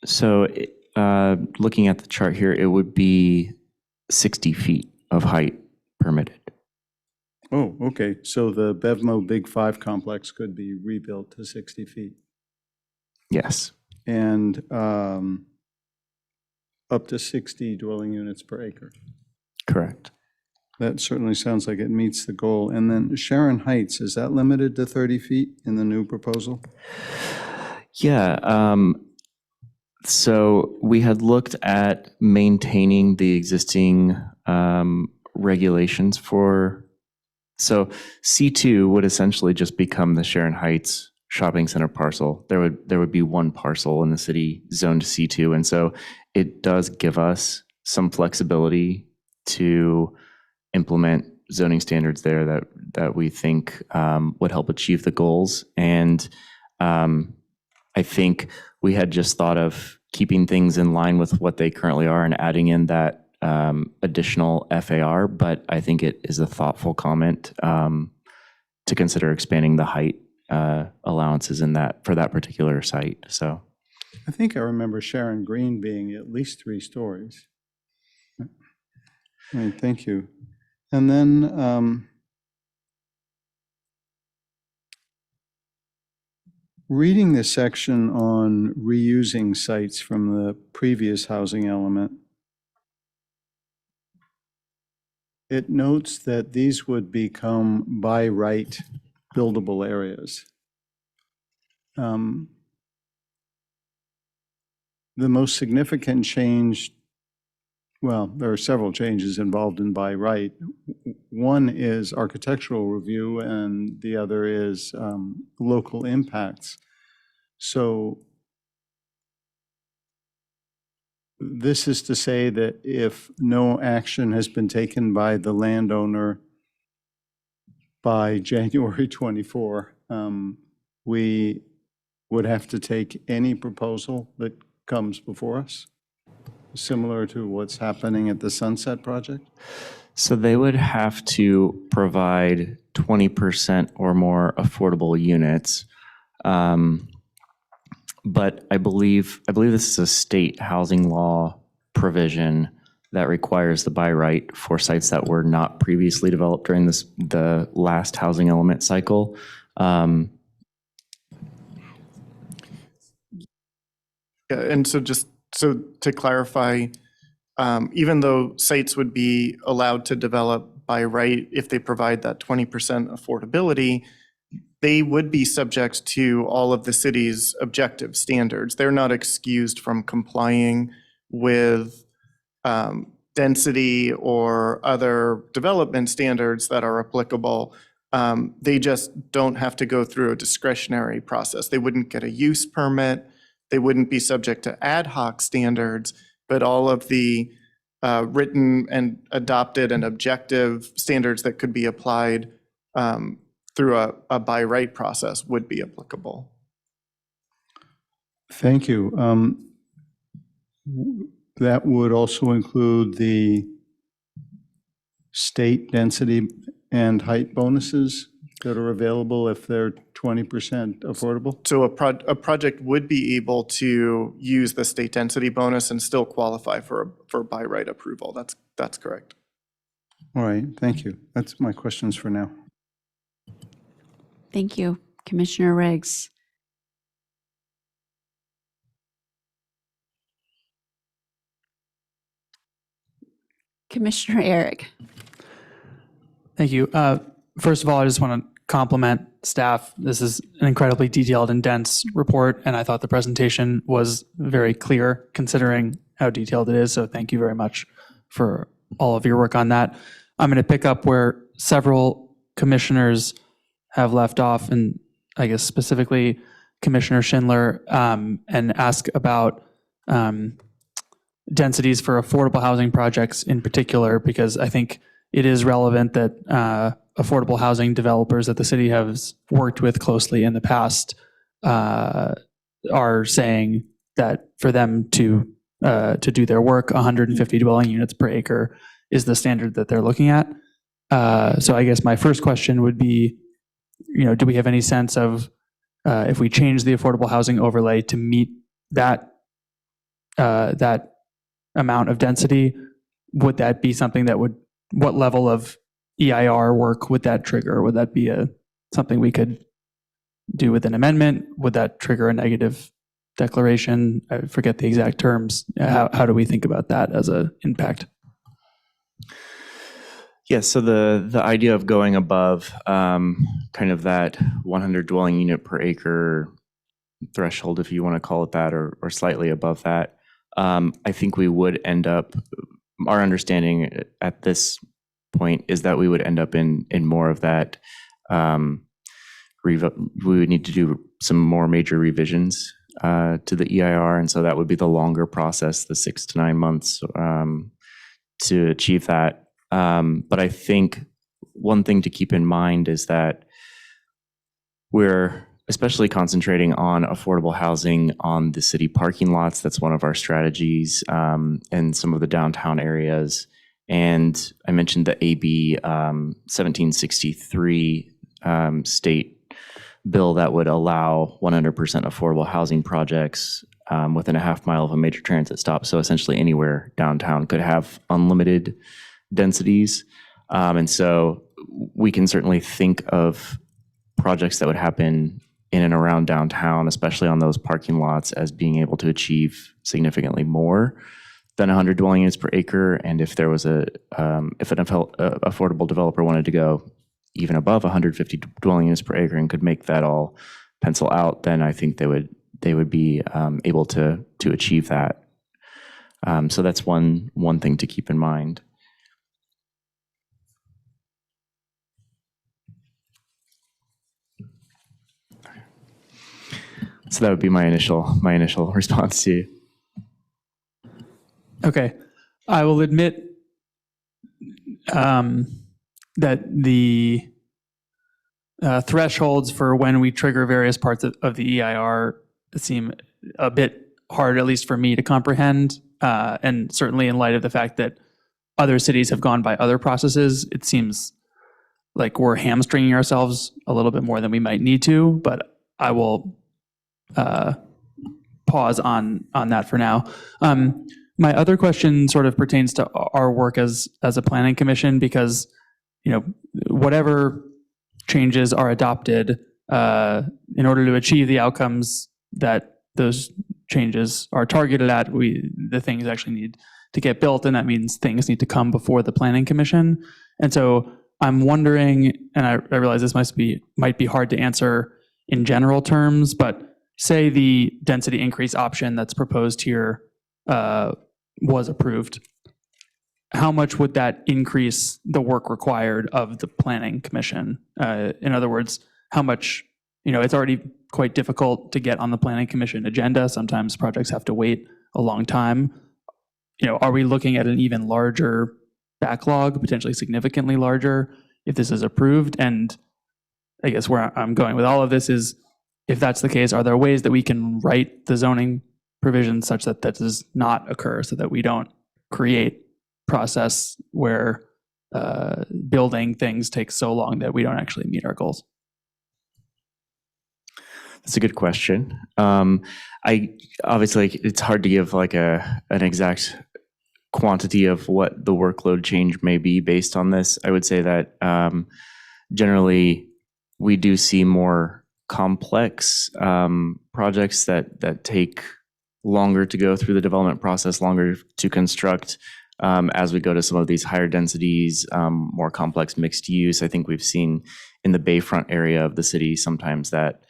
So looking at the chart here, it would be 60 feet of height permitted. Oh, okay. So the BevMo Big Five complex could be rebuilt to 60 feet. Yes. And up to 60 dwelling units per acre. Correct. That certainly sounds like it meets the goal. And then Sharon Heights, is that limited to 30 feet in the new proposal? Yeah. So we had looked at maintaining the existing regulations for, so C2 would essentially just become the Sharon Heights shopping center parcel. There would be one parcel in the city zoned to C2. And so it does give us some flexibility to implement zoning standards there that we think would help achieve the goals. And I think we had just thought of keeping things in line with what they currently are and adding in that additional FAR, but I think it is a thoughtful comment to consider expanding the height allowances in that for that particular site. So I think I remember Sharon Green being at least 3 stories. All right, thank you. And then reading the section on reusing sites from the previous housing element, it notes that these would become by right buildable areas. The most significant change, well, there are several changes involved in by right. One is architectural review and the other is local impacts. So this is to say that if no action has been taken by the landowner by January 24, we would have to take any proposal that comes before us, similar to what's happening at the Sunset Project? So they would have to provide 20% or more affordable units. But I believe this is a state housing law provision that requires the by right for sites that were not previously developed during the last housing element cycle. Yeah, and so just so to clarify, even though sites would be allowed to develop by right if they provide that 20% affordability, they would be subject to all of the city's objective standards. They're not excused from complying with density or other development standards that are applicable. They just don't have to go through a discretionary process. They wouldn't get a use permit. They wouldn't be subject to ad hoc standards, but all of the written and adopted and objective standards that could be applied through a by right process would be applicable. Thank you. That would also include the state density and height bonuses that are available if they're 20% affordable? So a project would be able to use the state density bonus and still qualify for by right approval. That's correct. All right, thank you. That's my questions for now. Thank you, Commissioner Riggs. Commissioner Eric. Thank you. First of all, I just want to compliment staff. This is an incredibly detailed and dense report, and I thought the presentation was very clear considering how detailed it is. So thank you very much for all of your work on that. I'm going to pick up where several commissioners have left off, and I guess specifically Commissioner Schindler, and ask about densities for affordable housing projects in particular, because I think it is relevant that affordable housing developers that the city has worked with closely in the past are saying that for them to do their work, 150 dwelling units per acre is the standard that they're looking at. So I guess my first question would be, do we have any sense of if we change the affordable housing overlay to meet that that amount of density, would that be something that would, what level of EIR work would that trigger? Would that be something we could do with an amendment? Would that trigger a negative declaration? I forget the exact terms. How do we think about that as an impact? Yeah, so the idea of going above kind of that 100 dwelling unit per acre threshold, if you want to call it that, or slightly above that, I think we would end up, our understanding at this point is that we would end up in more of that, we would need to do some more major revisions to the EIR, and so that would be the longer process, the 6 to 9 months to achieve that. But I think one thing to keep in mind is that we're especially concentrating on affordable housing on the city parking lots. That's one of our strategies in some of the downtown areas. And I mentioned the AB 1763 state bill that would allow 100% affordable housing projects within a half mile of a major transit stop. So essentially anywhere downtown could have unlimited densities. And so we can certainly think of projects that would happen in and around downtown, especially on those parking lots, as being able to achieve significantly more than 100 dwelling units per acre. And if there was if an affordable developer wanted to go even above 150 dwelling units per acre and could make that all pencil out, then I think they would be able to achieve that. So that's one thing to keep in mind. So that would be my initial response to you. Okay, I will admit that the thresholds for when we trigger various parts of the EIR seem a bit hard, at least for me to comprehend, and certainly in light of the fact that other cities have gone by other processes, it seems like we're hamstringing ourselves a little bit more than we might need to, but I will pause on that for now. My other question sort of pertains to our work as a planning commission, because whatever changes are adopted in order to achieve the outcomes that those changes are targeted at, the things actually need to get built, and that means things need to come before the planning commission. And so I'm wondering, and I realize this might be hard to answer in general terms, but say the density increase option that's proposed here was approved, how much would that increase the work required of the planning commission? In other words, how much, it's already quite difficult to get on the planning commission agenda. Sometimes projects have to wait a long time. Are we looking at an even larger backlog, potentially significantly larger, if this is approved? And I guess where I'm going with all of this is, if that's the case, are there ways that we can write the zoning provisions such that that does not occur, so that we don't create process where building things takes so long that we don't actually meet our goals? That's a good question. Obviously it's hard to give like an exact quantity of what the workload change may be based on this. I would say that generally we do see more complex projects that take longer to go through the development process, longer to construct. As we go to some of these higher densities, more complex mixed use, I think we've seen in the Bayfront area of the city, sometimes that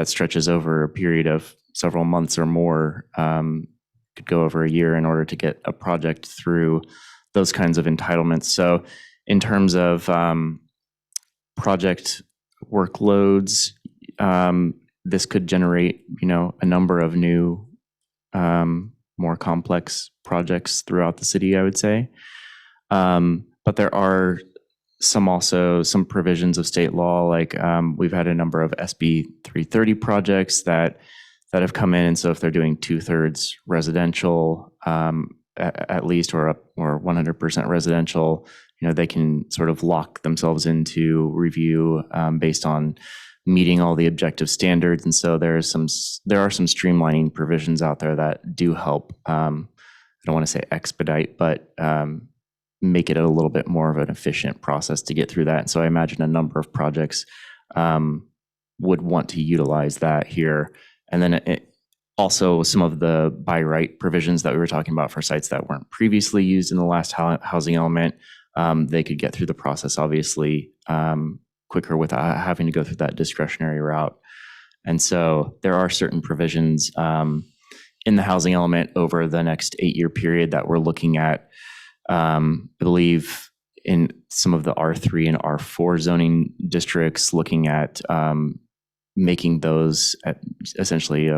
stretches over a period of several months or more, could go over a year in order to get a project through those kinds of entitlements. So in terms of project workloads, this could generate, a number of new, more complex projects throughout the city, I would say. But there are some provisions of state law, like we've had a number of SB 330 projects that have come in, and so if they're doing 2/3 residential, at least, or 100% residential, they can sort of lock themselves into review based on meeting all the objective standards. And so there are some streamlining provisions out there that do help. I don't want to say expedite, but make it a little bit more of an efficient process to get through that. And so I imagine a number of projects would want to utilize that here. And then also some of the by right provisions that we were talking about for sites that weren't previously used in the last housing element, they could get through the process, obviously, quicker without having to go through that discretionary route. And so there are certain provisions in the housing element over the next 8-year period that we're looking at. I believe in some of the R3 and R4 zoning districts, looking at making those essentially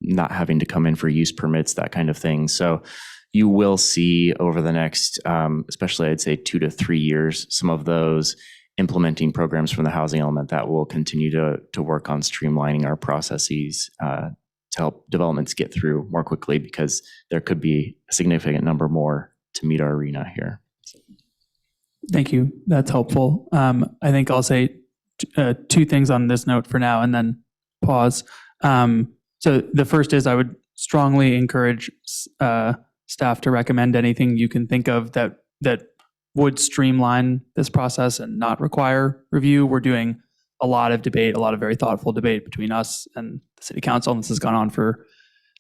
not having to come in for use permits, that kind of thing. So you will see over the next, especially I'd say 2 to 3 years, some of those implementing programs from the housing element that will continue to work on streamlining our processes to help developments get through more quickly, because there could be a significant number more to meet our arena here. Thank you. That's helpful. I think I'll say 2 things on this note for now and then pause. So the first is I would strongly encourage staff to recommend anything you can think of that would streamline this process and not require review. We're doing a lot of debate, a lot of very thoughtful debate between us and the city council, and this has gone on for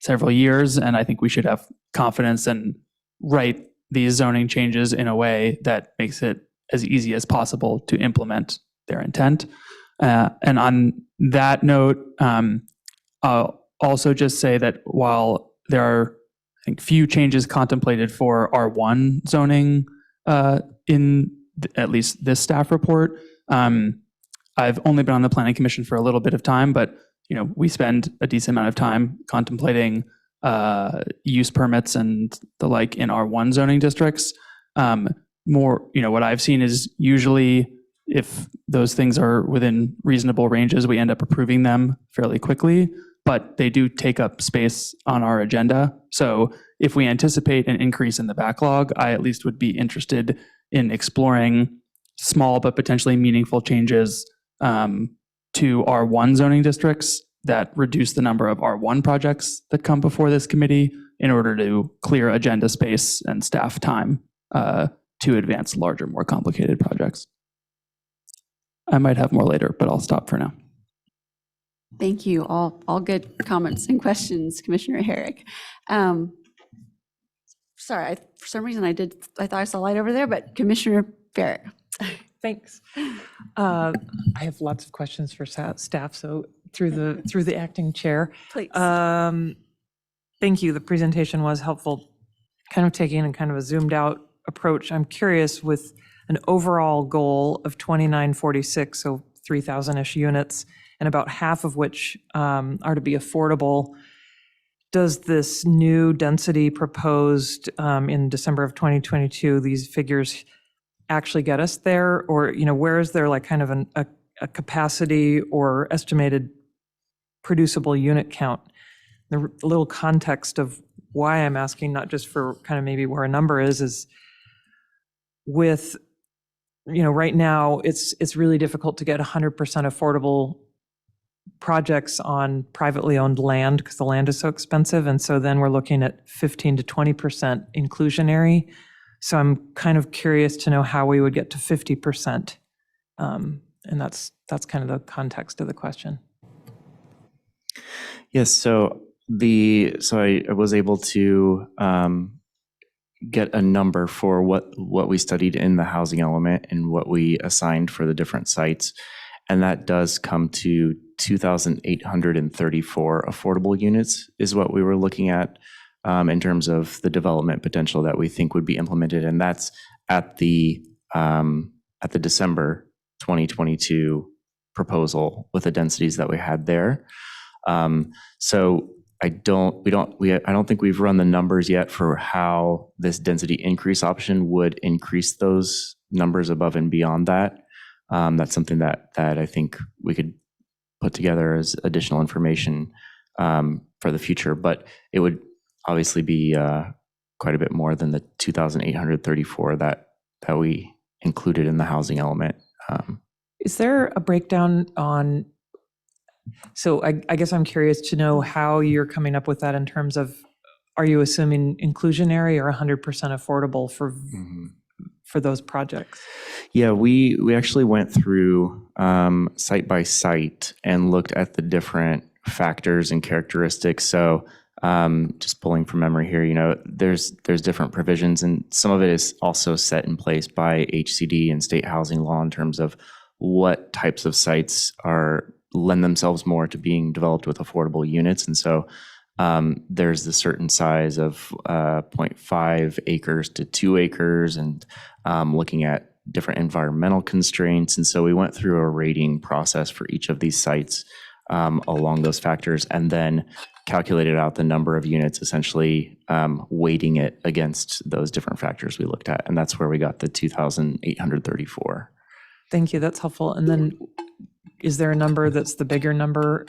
several years, and I think we should have confidence and write these zoning changes in a way that makes it as easy as possible to implement their intent. And on that note, I'll also just say that while there are, I think, few changes contemplated for R1 zoning in at least this staff report, I've only been on the Planning Commission for a little bit of time, but we spend a decent amount of time contemplating use permits and the like in R1 zoning districts. What I've seen is usually if those things are within reasonable ranges, we end up approving them fairly quickly, but they do take up space on our agenda. So if we anticipate an increase in the backlog, I at least would be interested in exploring small but potentially meaningful changes to R1 zoning districts that reduce the number of R1 projects that come before this committee in order to clear agenda space and staff time to advance larger, more complicated projects. I might have more later, but I'll stop for now. Thank you. All good comments and questions, Commissioner Herrick. Sorry, for some reason I thought I saw a light over there, but Commissioner Barrett. Thanks. I have lots of questions for staff, so through the acting chair. Please. Thank you. The presentation was helpful, kind of taking kind of a zoomed out approach. I'm curious, with an overall goal of 2946, so 3,000-ish units, and about half of which are to be affordable, does this new density proposed in December of 2022, these figures actually get us there? Or, where is there like kind of a capacity or estimated producible unit count? The little context of why I'm asking, not just for kind of maybe where a number is with, right now it's really difficult to get 100% affordable projects on privately owned land because the land is so expensive. And so then we're looking at 15 to 20% inclusionary. So I'm kind of curious to know how we would get to 50%. And that's kind of the context of the question. Yes, so I was able to get a number for what we studied in the housing element and what we assigned for the different sites. And that does come to 2,834 affordable units is what we were looking at in terms of the development potential that we think would be implemented. And that's at the December 2022 proposal with the densities that we had there. So I don't think we've run the numbers yet for how this density increase option would increase those numbers above and beyond that. That's something that I think we could put together as additional information for the future, but it would obviously be quite a bit more than the 2,834 that we included in the housing element. Is there a breakdown on, so I guess I'm curious to know how you're coming up with that in terms of, are you assuming inclusionary or 100% affordable for those projects? Yeah, we actually went through site by site and looked at the different factors and characteristics. So just pulling from memory here, there's different provisions, and some of it is also set in place by HCD and state housing law in terms of what types of sites lend themselves more to being developed with affordable units. And so there's the certain size of 0.5 acres to 2 acres, and looking at different environmental constraints. And so we went through a rating process for each of these sites along those factors, and then calculated out the number of units, essentially weighting it against those different factors we looked at. And that's where we got the 2,834. Thank you, that's helpful. And then is there a number that's the bigger number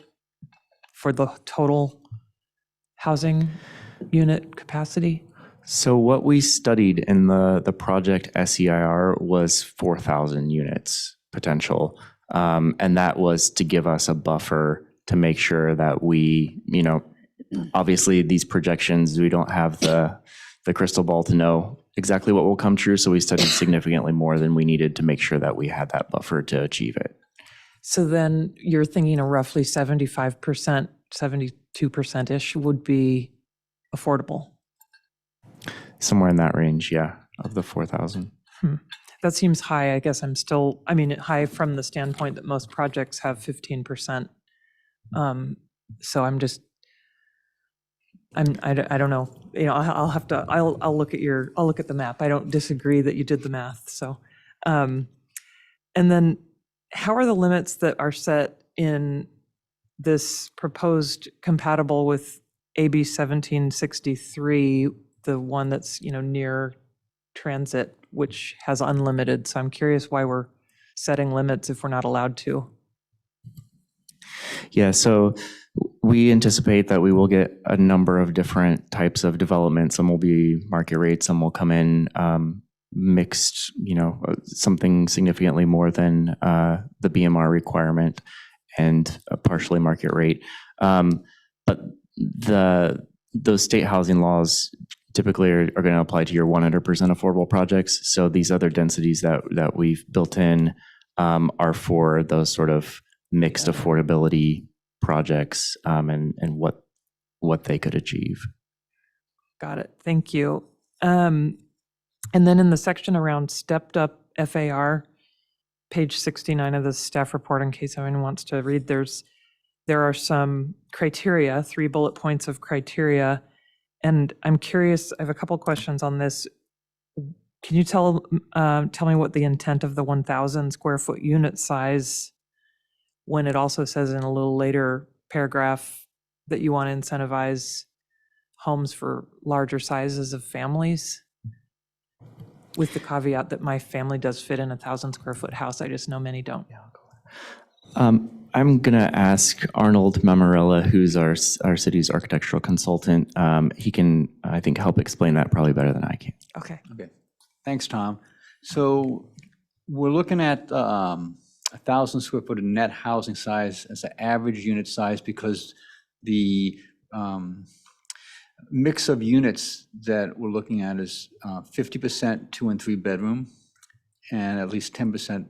for the total housing unit capacity? So what we studied in the project SEIR was 4,000 units potential. And that was to give us a buffer to make sure that we, obviously these projections, we don't have the crystal ball to know exactly what will come true. So we studied significantly more than we needed to make sure that we had that buffer to achieve it. So then you're thinking a roughly 75%, 72%-ish would be affordable? Somewhere in that range, yeah, of the 4,000. That seems high. I guess high from the standpoint that most projects have 15%. So I don't know. I'll look at the map. I don't disagree that you did the math. So, and then how are the limits that are set in this proposed compatible with AB 1763, the one that's, near transit, which has unlimited? So I'm curious why we're setting limits if we're not allowed to. Yeah, so we anticipate that we will get a number of different types of development. Some will be market rate, some will come in mixed, something significantly more than the BMR requirement, and a partially market rate. But those state housing laws typically are going to apply to your 100% affordable projects. So these other densities that we've built in are for those sort of mixed affordability projects and what they could achieve. Got it. Thank you. And then in the section around stepped up FAR, page 69 of the staff report, in case anyone wants to read, there are some criteria, 3 bullet points of criteria. And I'm curious, I have a couple questions on this. Can you tell me what the intent of the 1,000 square foot unit size, when it also says in a little later paragraph that you want to incentivize homes for larger sizes of families? With the caveat that my family does fit in a 1,000 square foot house. I just know many don't. I'm going to ask Arnold Mamarella, who's our city's architectural consultant. He can, I think, help explain that probably better than I can. Okay. Thanks, Tom. So we're looking at 1,000 square foot of net housing size as an average unit size because the mix of units that we're looking at is 50% 2 and 3 bedroom and at least 10%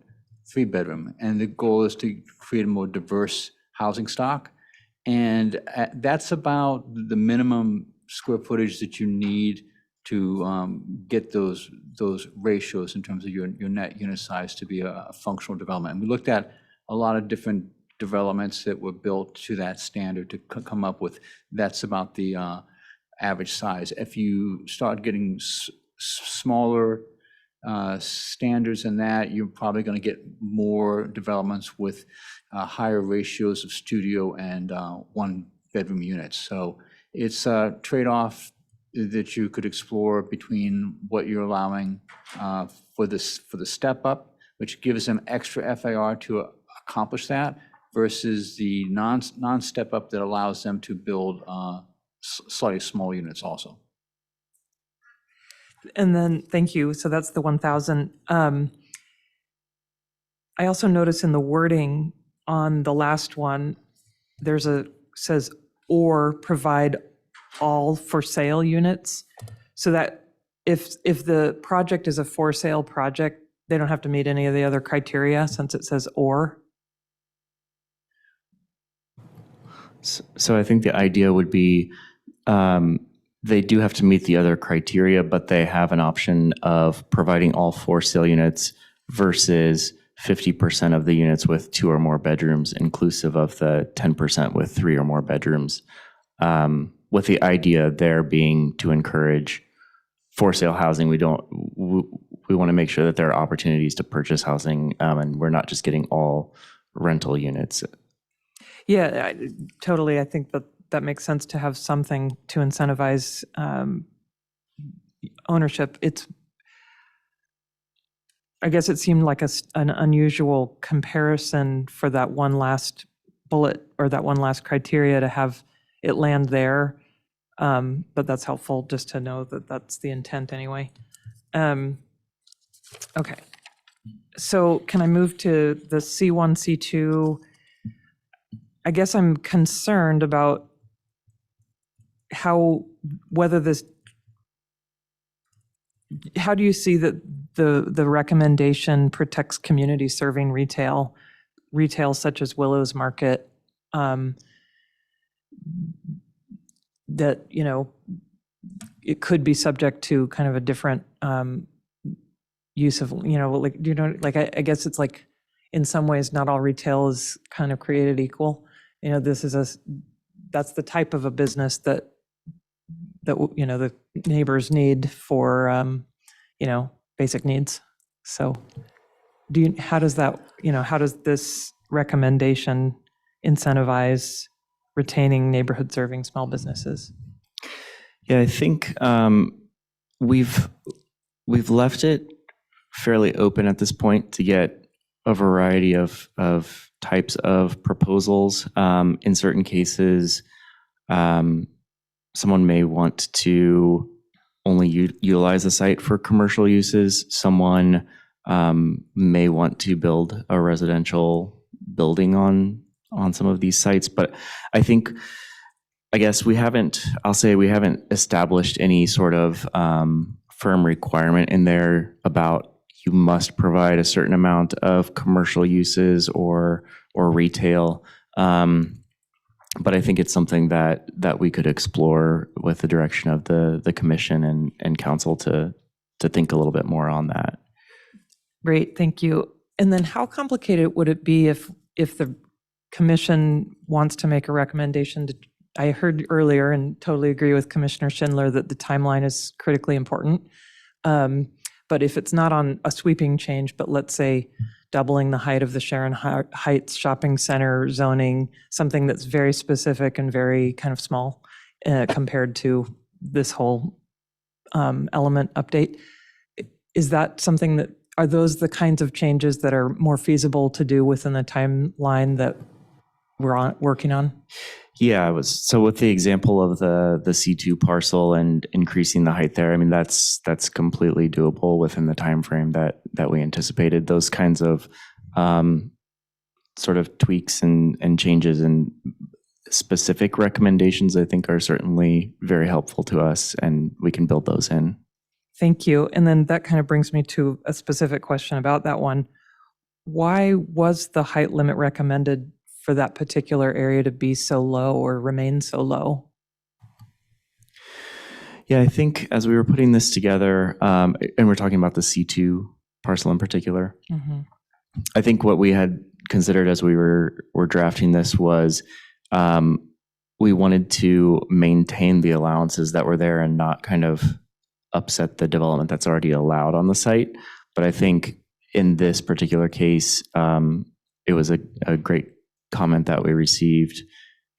3 bedroom. And the goal is to create a more diverse housing stock. And that's about the minimum square footage that you need to get those ratios in terms of your net unit size to be a functional development. And we looked at a lot of different developments that were built to that standard to come up with, that's about the average size. If you start getting smaller standards than that, you're probably going to get more developments with higher ratios of studio and one-bedroom units. So it's a trade-off that you could explore between what you're allowing for the step up, which gives them extra FAR to accomplish that, versus the non-step up that allows them to build slightly small units also. And then, thank you. So that's the 1,000. I also notice in the wording on the last one, says or provide all for sale units. So that if the project is a for sale project, they don't have to meet any of the other criteria since it says or. So I think the idea would be they do have to meet the other criteria, but they have an option of providing all for sale units versus 50% of the units with 2 or more bedrooms, inclusive of the 10% with 3 or more bedrooms, with the idea there being to encourage for sale housing. We want to make sure that there are opportunities to purchase housing, and we're not just getting all rental units. Yeah, totally. I think that makes sense to have something to incentivize ownership. I guess it seemed like an unusual comparison for that one last bullet or that one last criteria to have it land there. But that's helpful just to know that that's the intent anyway. Okay. So can I move to the C1, C2? I guess I'm concerned about how do you see that the recommendation protects community serving retail such as Willows Market, that, it could be subject to kind of a different use of, I guess it's like in some ways not all retail is kind of created equal. That's the type of a business that the neighbors need for basic needs. So how does this recommendation incentivize retaining neighborhood serving small businesses? Yeah, I think we've left it fairly open at this point to get a variety of types of proposals. In certain cases, someone may want to only utilize the site for commercial uses. Someone may want to build a residential building on some of these sites. But I guess we haven't established any sort of firm requirement in there about you must provide a certain amount of commercial uses or retail. But I think it's something that we could explore with the direction of the commission and council to think a little bit more on that. Great, thank you. And then how complicated would it be if the commission wants to make a recommendation I heard earlier and totally agree with Commissioner Schindler that the timeline is critically important. But if it's not on a sweeping change, but let's say doubling the height of the Sharon Heights Shopping Center zoning, something that's very specific and very kind of small compared to this whole element update, is that something are those the kinds of changes that are more feasible to do within the timeline that we're working on? Yeah, so with the example of the C2 parcel and increasing the height there, I mean, that's completely doable within the time frame that we anticipated. Those kinds of sort of tweaks and changes and specific recommendations, I think, are certainly very helpful to us, and we can build those in. Thank you. And then that kind of brings me to a specific question about that one. Why was the height limit recommended for that particular area to be so low or remain so low? Yeah, I think as we were putting this together, and we're talking about the C2 parcel in particular, I think what we had considered as we were drafting this was we wanted to maintain the allowances that were there and not kind of upset the development that's already allowed on the site. But I think in this particular case, it was a great comment that we received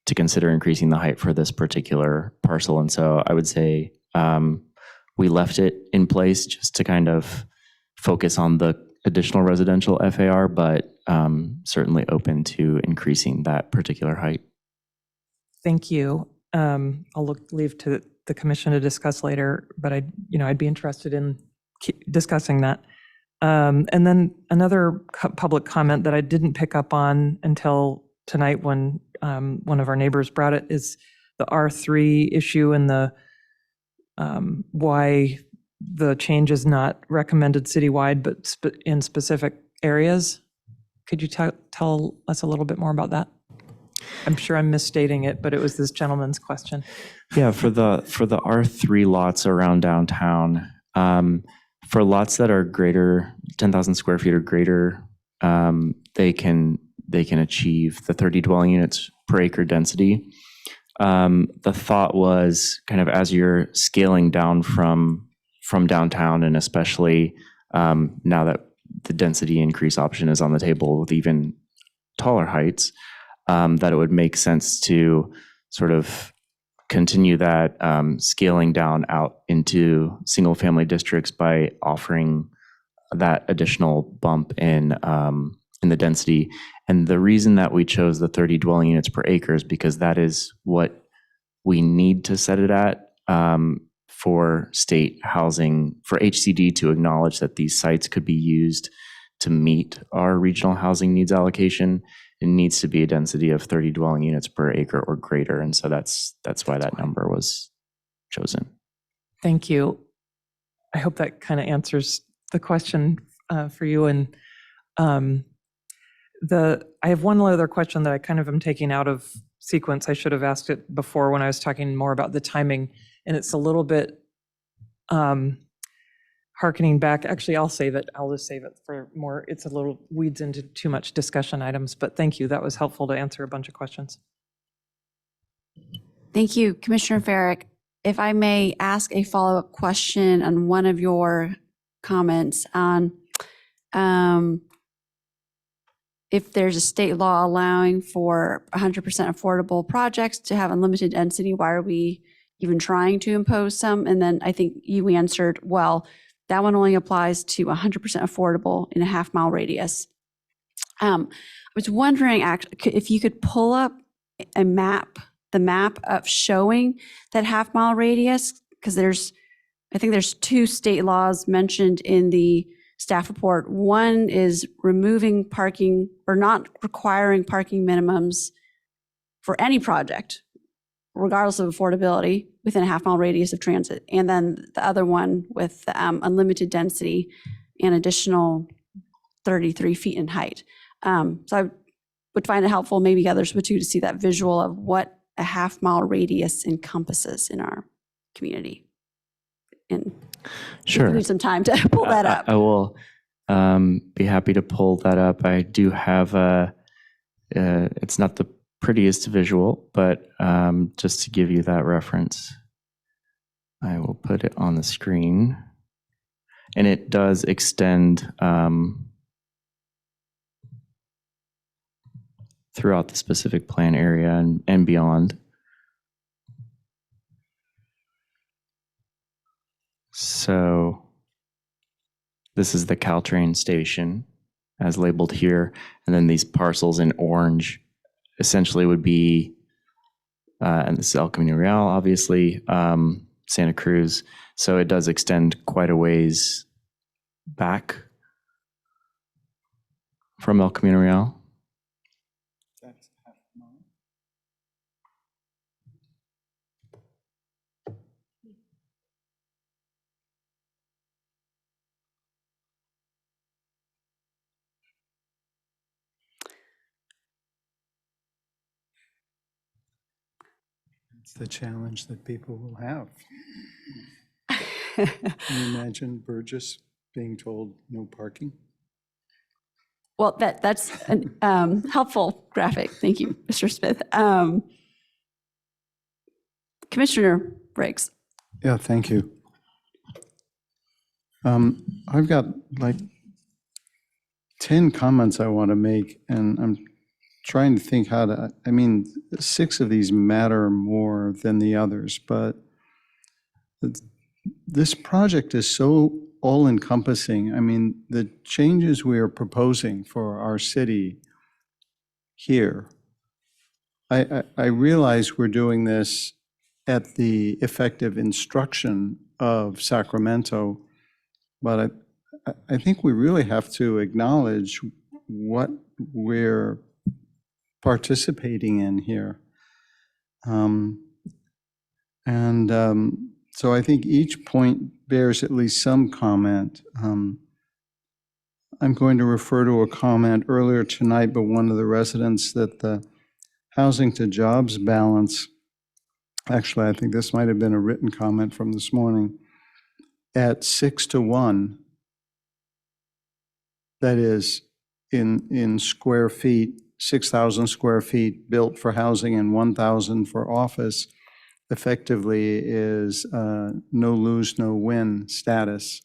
to consider increasing the height for this particular parcel. And so I would say we left it in place just to kind of focus on the additional residential FAR, but certainly open to increasing that particular height. Thank you. I'll leave to the commission to discuss later, but I'd be interested in discussing that. And then another public comment that I didn't pick up on until tonight when one of our neighbors brought it is the R3 issue and the why the change is not recommended citywide, but in specific areas. Could you tell us a little bit more about that? I'm sure I'm misstating it, but it was this gentleman's question. Yeah, for the R3 lots around downtown, for lots that are greater 10,000 square feet or greater, they can achieve the 30 dwelling units per acre density. The thought was kind of as you're scaling down from downtown, and especially now that the density increase option is on the table with even taller heights, that it would make sense to sort of continue that scaling down out into single family districts by offering that additional bump in the density. And the reason that we chose the 30 dwelling units per acre is because that is what we need to set it at for state housing, for HCD to acknowledge that these sites could be used to meet our regional housing needs allocation. It needs to be a density of 30 dwelling units per acre or greater. And so that's why that number was chosen. Thank you. I hope that kind of answers the question for you. And I have one other question that I kind of am taking out of sequence. I should have asked it before when I was talking more about the timing. And it's a little bit harkening back. Actually, I'll save it. I'll just save it for more. It's a little weeds into too much discussion items, but thank you. That was helpful to answer a bunch of questions. Thank you, Commissioner Farrick. If I may ask a follow-up question on one of your comments on if there's a state law allowing for 100% affordable projects to have unlimited density, why are we even trying to impose some? And then I think you answered, well, that one only applies to 100% affordable in a half-mile radius. I was wondering if you could pull up the map of showing that half-mile radius, because I think there's two state laws mentioned in the staff report. One is removing parking or not requiring parking minimums for any project, regardless of affordability, within a half-mile radius of transit. And then the other one with unlimited density and additional 33 feet in height. So I would find it helpful, maybe others would too, to see that visual of what a half-mile radius encompasses in our community. And Sure. we need some time to pull that up. I will be happy to pull that up. I do have it's not the prettiest visual, but just to give you that reference, I will put it on the screen. And it does extend throughout the specific plan area and beyond. So this is the Caltrain station as labeled here. And then these parcels in orange essentially would be, and this is El Camino Real, obviously, Santa Cruz. So it does extend quite a ways back from El Camino Real. It's the challenge that people will have. Can you imagine Burgess being told no parking? Well, that's a helpful graphic. Thank you, Mr. Smith. Commissioner Briggs. Yeah, thank you. I've got like 10 comments I want to make, and I'm trying to think how to, I mean, 6 of these matter more than the others, but this project is so all-encompassing. I mean, the changes we are proposing for our city here, I realize we're doing this at the effective instruction of Sacramento, but I think we really have to acknowledge what we're participating in here. So I think each point bears at least some comment. I'm going to refer to a comment earlier tonight by one of the residents that the housing to jobs balance, actually I think this might have been a written comment from this morning, at 6-to-1, that is in square feet, 6,000 square feet built for housing and 1,000 for office, effectively is no lose, no win status,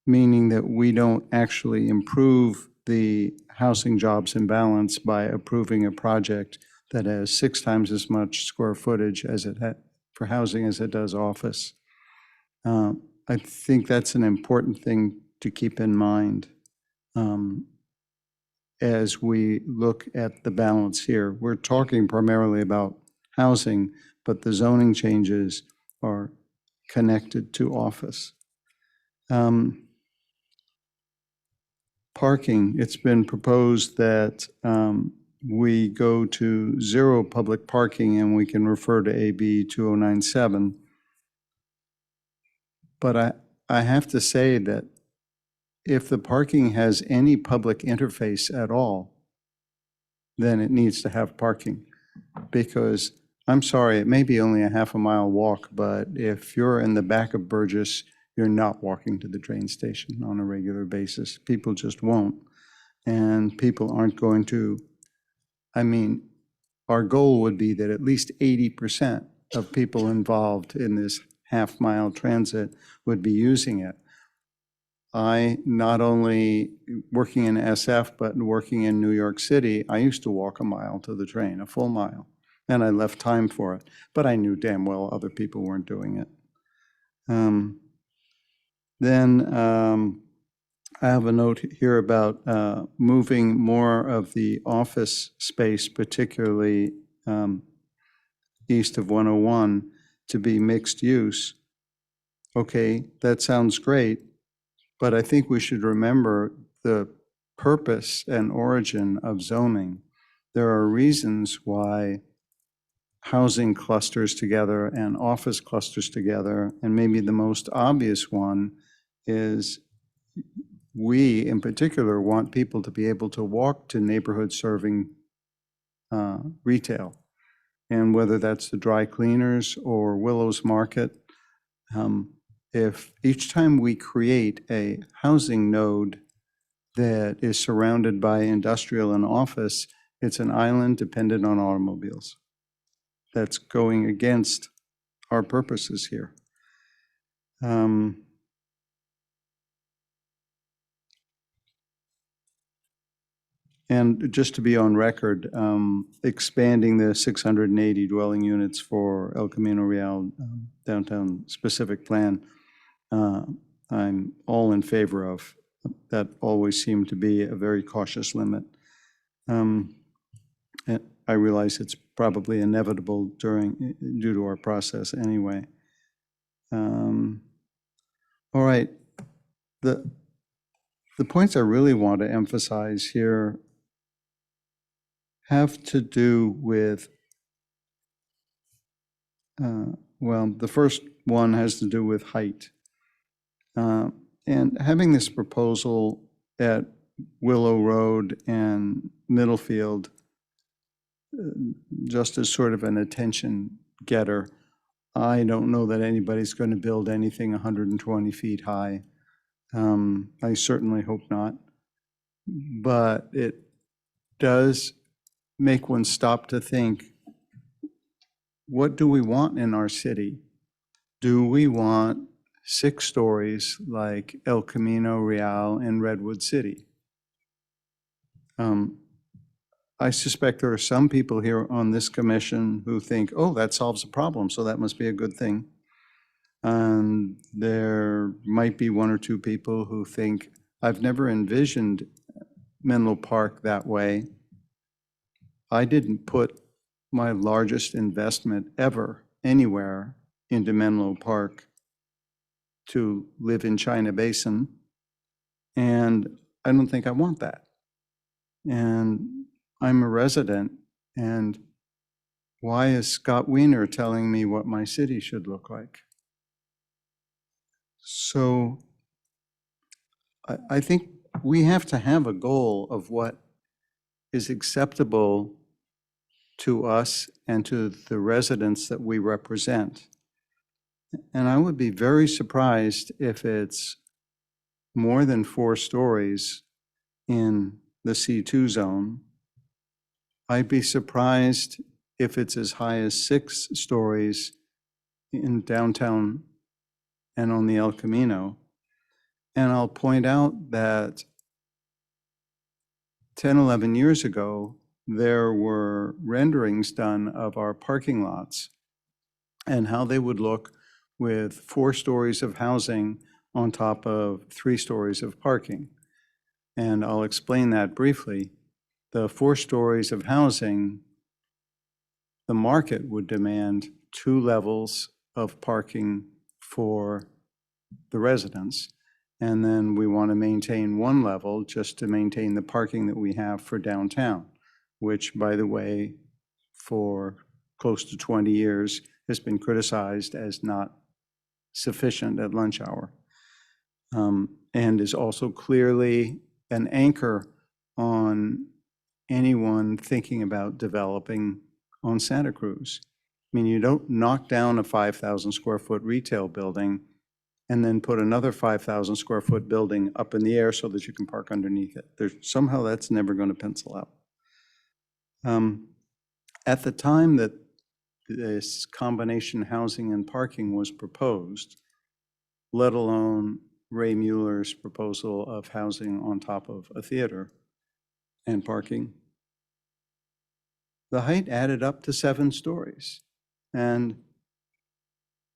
meaning that we don't actually improve the housing jobs imbalance by approving a project that has 6 times as much square footage as it had for housing as it does office. I think that's an important thing to keep in mind as we look at the balance here. We're talking primarily about housing, but the zoning changes are connected to office. Parking, it's been proposed that we go to 0 public parking and we can refer to AB 2097. But I have to say that if the parking has any public interface at all, then it needs to have parking. Because, I'm sorry, it may be only a half a mile walk, but if you're in the back of Burgess, you're not walking to the train station on a regular basis. People just won't. And people aren't going to, I mean, our goal would be that at least 80% of people involved in this half-mile transit would be using it. I, not only working in SF, but working in New York City, I used to walk a mile to the train, a full mile, and I left time for it. But I knew damn well other people weren't doing it. I have a note here about moving more of the office space, particularly east of 101, to be mixed use. Okay, that sounds great, but I think we should remember the purpose and origin of zoning. There are reasons why housing clusters together and office clusters together, and maybe the most obvious one is we, in particular, want people to be able to walk to neighborhood serving retail. And whether that's the dry cleaners or Willow's Market, if each time we create a housing node that is surrounded by industrial and office, it's an island dependent on automobiles. That's going against our purposes here. And just to be on record, expanding the 680 dwelling units for El Camino Real downtown specific plan, I'm all in favor of. That always seemed to be a very cautious limit. And I realize it's probably inevitable due to our process anyway. All right, the points I really want to emphasize here have to do with, well, the first one has to do with height. And having this proposal at Willow Road and Middlefield just as sort of an attention getter, I don't know that anybody's going to build anything 120 feet high. I certainly hope not. But it does make one stop to think, what do we want in our city? Do we want 6 stories like El Camino Real in Redwood City? I suspect there are some people here on this commission who think, oh, that solves a problem, so that must be a good thing. And there might be 1 or 2 people who think, I've never envisioned Menlo Park that way. I didn't put my largest investment ever anywhere into Menlo Park to live in China Basin, and I don't think I want that. And I'm a resident, and why is Scott Wiener telling me what my city should look like? So I think we have to have a goal of what is acceptable to us and to the residents that we represent. And I would be very surprised if it's more than 4 stories in the C2 zone. I'd be surprised if it's as high as 6 stories in downtown and on the El Camino. And I'll point out that 10, 11 years ago, there were renderings done of our parking lots and how they would look with 4 stories of housing on top of 3 stories of parking. And I'll explain that briefly. The 4 stories of housing, the market would demand 2 levels of parking for the residents. And then we want to maintain 1 level just to maintain the parking that we have for downtown, which, by the way, for close to 20 years has been criticized as not sufficient at lunch hour, and is also clearly an anchor on anyone thinking about developing on Santa Cruz. I mean, you don't knock down a 5,000 square foot retail building and then put another 5,000 square foot building up in the air so that you can park underneath it. Somehow that's never going to pencil out. At the time that this combination housing and parking was proposed, let alone Ray Mueller's proposal of housing on top of a theater and parking, the height added up to 7 stories. And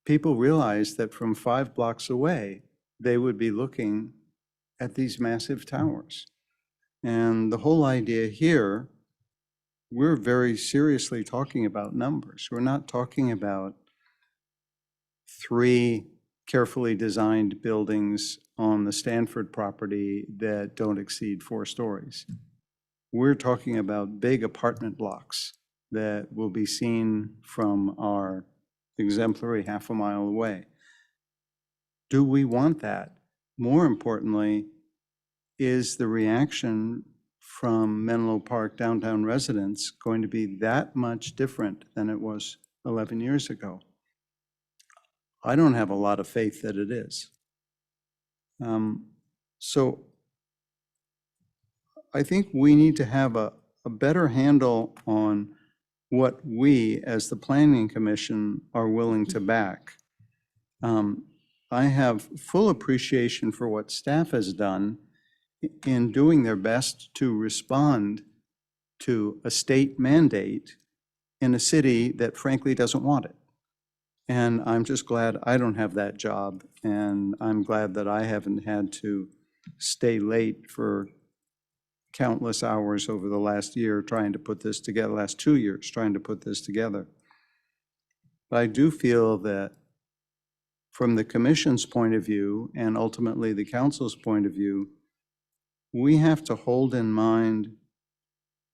people realized that from 5 blocks away, they would be looking at these massive towers. And the whole idea here, we're very seriously talking about numbers. We're not talking about 3 carefully designed buildings on the Stanford property that don't exceed 4 stories. We're talking about big apartment blocks that will be seen from our exemplary half a mile away. Do we want that? More importantly, is the reaction from Menlo Park downtown residents going to be that much different than it was 11 years ago? I don't have a lot of faith that it is. So I think we need to have a better handle on what we, as the Planning Commission, are willing to back. I have full appreciation for what staff has done in doing their best to respond to a state mandate in a city that frankly doesn't want it. And I'm just glad I don't have that job, and I'm glad that I haven't had to stay late for countless hours over the last year trying to put this together, last 2 years trying to put this together. But I do feel that from the commission's point of view, and ultimately the council's point of view, we have to hold in mind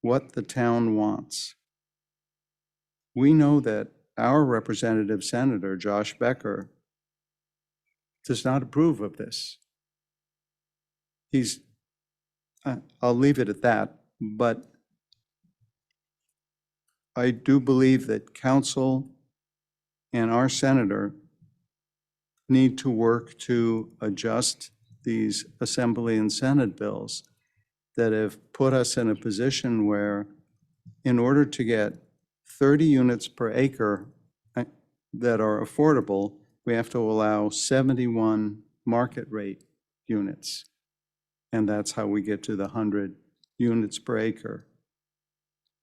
what the town wants. We know that our representative senator, Josh Becker, does not approve of this. I'll leave it at that, but I do believe that council and our senator need to work to adjust these Assembly and Senate bills that have put us in a position where, in order to get 30 units per acre that are affordable, we have to allow 71 market rate units. And that's how we get to the 100 units per acre.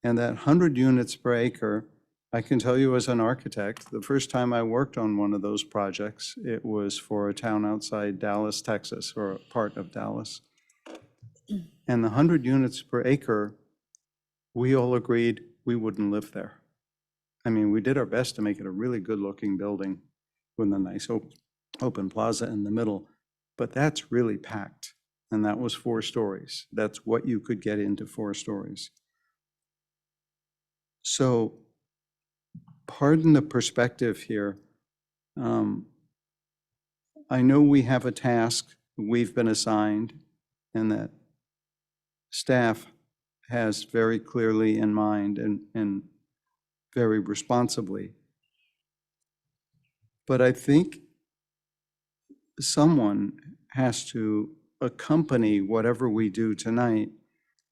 And that 100 units per acre, I can tell you as an architect, the first time I worked on one of those projects, it was for a town outside Dallas, Texas, or a part of Dallas. And the 100 units per acre, we all agreed we wouldn't live there. I mean, we did our best to make it a really good-looking building with a nice open plaza in the middle, but that's really packed. And that was 4 stories. That's what you could get into 4 stories. So, pardon the perspective here. I know we have a task we've been assigned and that staff has very clearly in mind and very responsibly. But I think someone has to accompany whatever we do tonight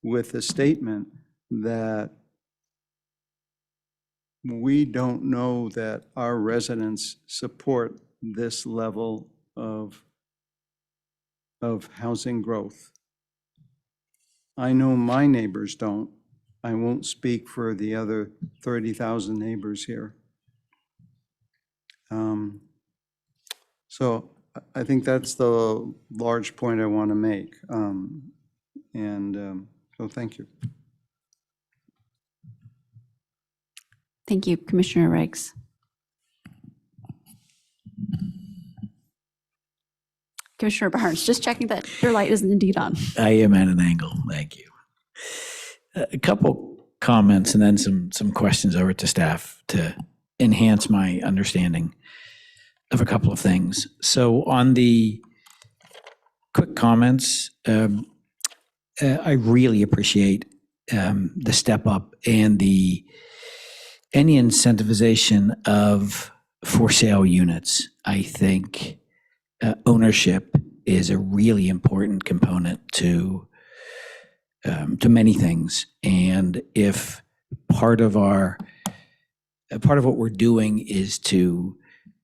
with a statement that we don't know that our residents support this level of housing growth. I know my neighbors don't. I won't speak for the other 30,000 neighbors here. So I think that's the large point I want to make. So thank you. Thank you, Commissioner Riggs. Commissioner Barnes, just checking that your light is indeed on. I am at an angle. Thank you. A couple comments and then some questions over to staff to enhance my understanding of a couple of things. So on the quick comments, I really appreciate the step up and any incentivization of for sale units. I think ownership is a really important component to many things. And if part of what we're doing is to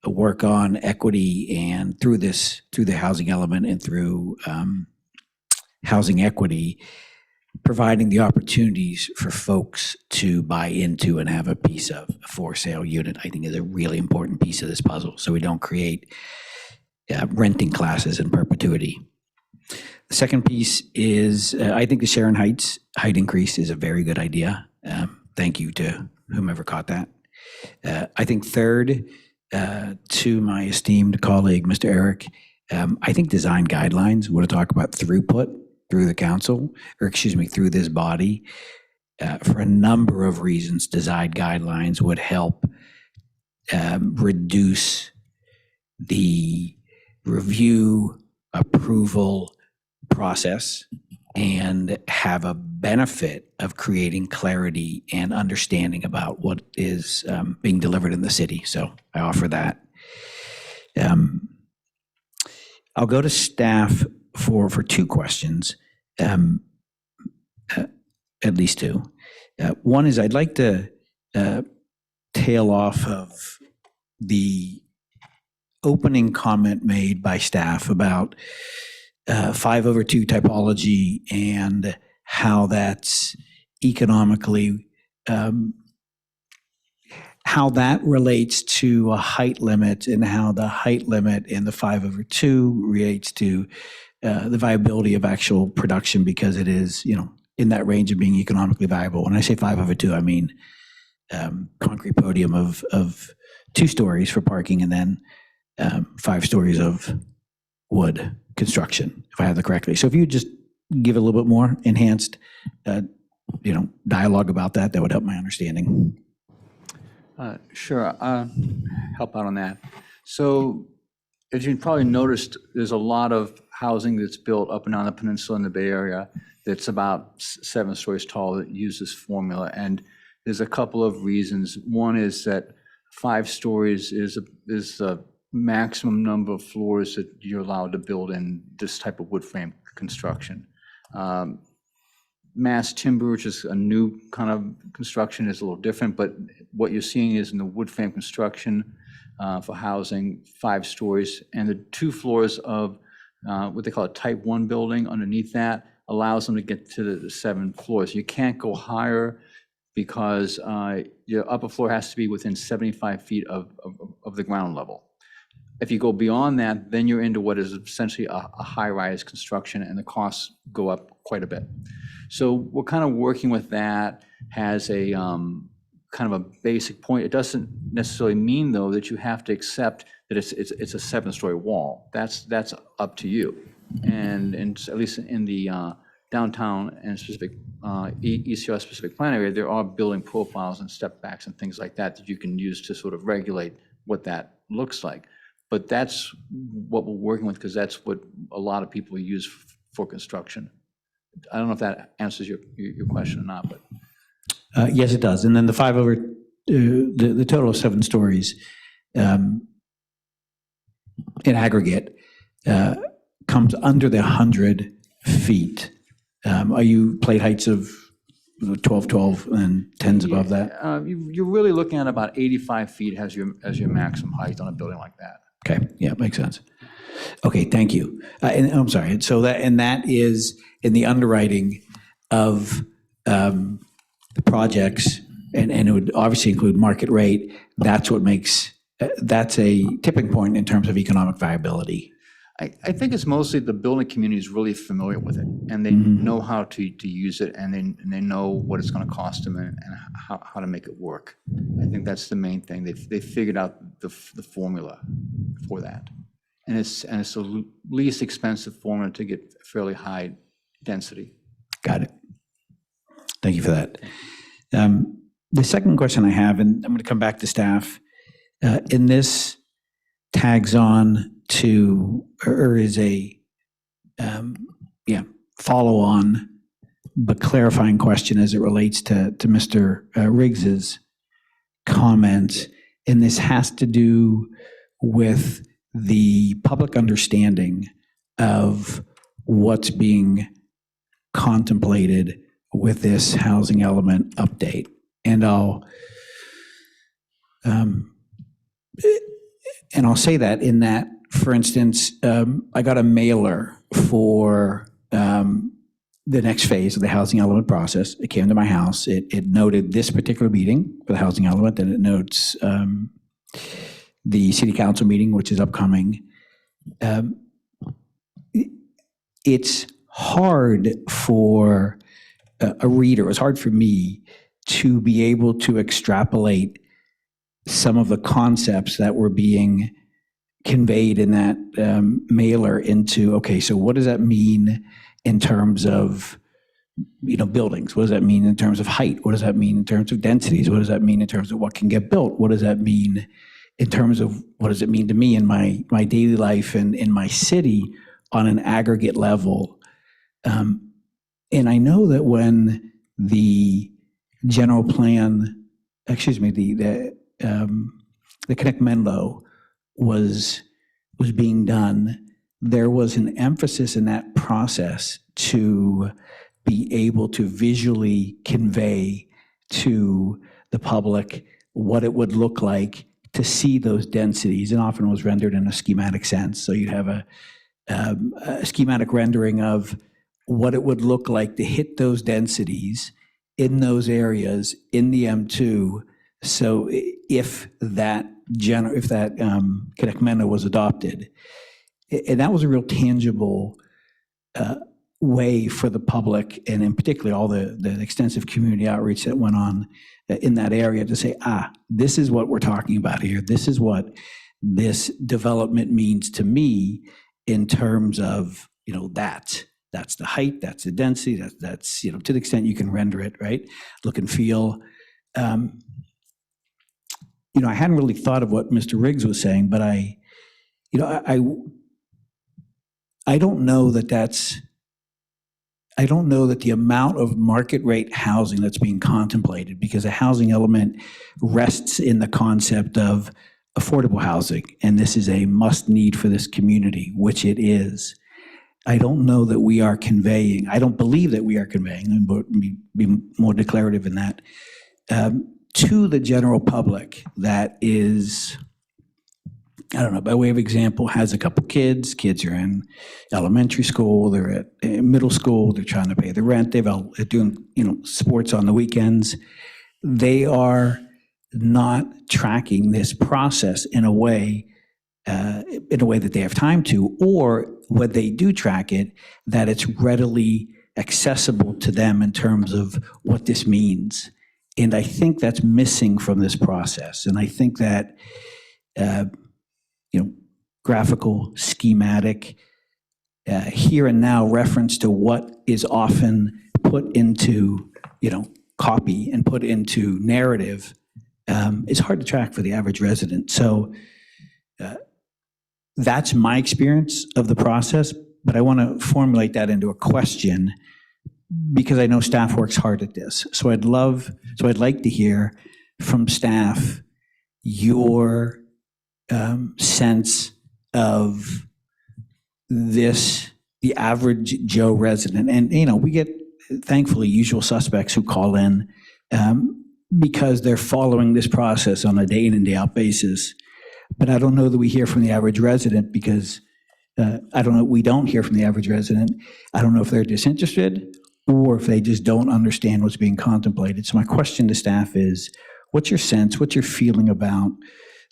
work on equity and through the housing element and through housing equity, providing the opportunities for folks to buy into and have a piece of a for sale unit, I think is a really important piece of this puzzle. So we don't create renting classes in perpetuity. The second piece is I think the Sharon Heights height increase is a very good idea. Thank you to whomever caught that. I think third, to my esteemed colleague, Mr. Eric, I think design guidelines, want to talk about throughput through the council, or excuse me, through this body, for a number of reasons, design guidelines would help reduce the review approval process and have a benefit of creating clarity and understanding about what is being delivered in the city. So I offer that. I'll go to staff for 2 questions, at least 2. One is I'd like to tail off of the opening comment made by staff about 5/2 typology and how that's economically, how that relates to a height limit and how the height limit in the 5/2 relates to the viability of actual production because it is, in that range of being economically viable. When I say 5/2, I mean concrete podium of 2 stories for parking and then 5 stories of wood construction, if I have that correctly. So if you just give a little bit more enhanced, dialogue about that, that would help my understanding. Sure, help out on that. So as you probably noticed, there's a lot of housing that's built up and down the peninsula in the Bay Area that's about 7 stories tall that use this formula. And there's a couple of reasons. One is that 5 stories is a maximum number of floors that you're allowed to build in this type of wood frame construction. Mass timber, which is a new kind of construction, is a little different, but what you're seeing is in the wood frame construction for housing, 5 stories, and the 2 floors of what they call a type 1 building underneath that allows them to get to the 7 floors. You can't go higher because your upper floor has to be within 75 feet of the ground level. If you go beyond that, then you're into what is essentially a high-rise construction, and the costs go up quite a bit. So we're kind of working with that as a kind of a basic point. It doesn't necessarily mean, though, that you have to accept that it's a 7-story wall. That's up to you. And at least in the downtown and specific ECR specific plan area, there are building profiles and step backs and things like that that you can use to sort of regulate what that looks like. But that's what we're working with, because that's what a lot of people use for construction. I don't know if that answers your question or not, but. Yes, it does. And then the 5 over, the total of 7 stories in aggregate comes under the 100 feet. Are you plate heights of 12, 12, and 10s above that? You're really looking at about 85 feet as your maximum height on a building like that. Okay, yeah, makes sense. Okay, thank you. And I'm sorry. So that is in the underwriting of the projects, and it would obviously include market rate. That's what makes that's a tipping point in terms of economic viability. I think it's mostly the building community is really familiar with it, and they know how to use it, and they know what it's going to cost them and how to make it work. I think that's the main thing. They figured out the formula for that, and it's the least expensive formula to get fairly high density. Got it. Thank you for that. The second question I have, and I'm going to come back to staff, in this tags on to, or is a follow-on but clarifying question as it relates to Mr. Riggs's comment, and this has to do with the public understanding of what's being contemplated with this housing element update. And I'll say that in that, for instance, I got a mailer for the next phase of the housing element process. It came to my house. It noted this particular meeting for the housing element, and it notes the city council meeting, which is upcoming. It's hard for a reader, it's hard for me to be able to extrapolate some of the concepts that were being conveyed in that mailer into, okay, so what does that mean in terms of, buildings? What does that mean in terms of height? What does that mean in terms of densities? What does that mean in terms of what can get built? What does that mean in terms of what does it mean to me in my daily life and in my city on an aggregate level? And I know that when the general plan, the Connect Menlo was being done, there was an emphasis in that process to be able to visually convey to the public what it would look like to see those densities, and often was rendered in a schematic sense. So you'd have a schematic rendering of what it would look like to hit those densities in those areas in the M2. So if that Connect Menlo was adopted, and that was a real tangible way for the public, and in particular all the extensive community outreach that went on in that area to say, this is what we're talking about here. This is what this development means to me in terms of, that's the height, that's the density, that's to the extent you can render it, right? Look and feel. I hadn't really thought of what Mr. Riggs was saying, but I don't know that that's I don't know that the amount of market rate housing that's being contemplated, because the housing element rests in the concept of affordable housing, and this is a must need for this community, which it is. I don't know that we are conveying, I don't believe that we are conveying, and be more declarative in that, to the general public that is, I don't know, by way of example, has a couple kids are in elementary school, they're at middle school, they're trying to pay the rent, they're doing, sports on the weekends. They are not tracking this process in a way that they have time to, or when they do track it, that it's readily accessible to them in terms of what this means. And I think that's missing from this process. And I think that, graphical, schematic, here and now reference to what is often put into, copy and put into narrative is hard to track for the average resident. So that's my experience of the process, but I want to formulate that into a question because I know staff works hard at this. So I'd like to hear from staff your sense of this, the average Joe resident. And, we get, thankfully, usual suspects who call in because they're following this process on a day in and day out basis. But I don't know that we hear from the average resident because we don't hear from the average resident. I don't know if they're disinterested or if they just don't understand what's being contemplated. So my question to staff is, what's your sense, what's your feeling about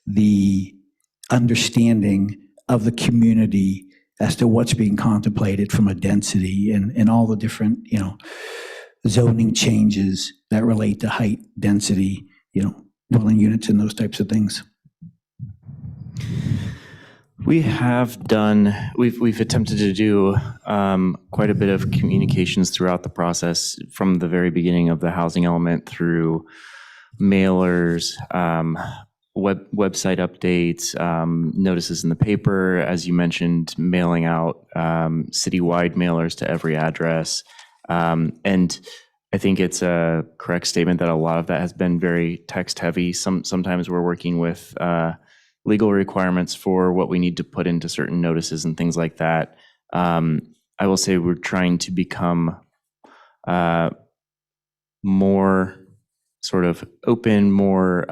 the understanding of the community as to what's being contemplated from a density and all the different, zoning changes that relate to height, density, dwelling units and those types of things? We've attempted to do quite a bit of communications throughout the process from the very beginning of the housing element through mailers, website updates, notices in the paper, as you mentioned, mailing out citywide mailers to every address. And I think it's a correct statement that a lot of that has been very text heavy. Sometimes we're working with legal requirements for what we need to put into certain notices and things like that. I will say we're trying to become more sort of open, more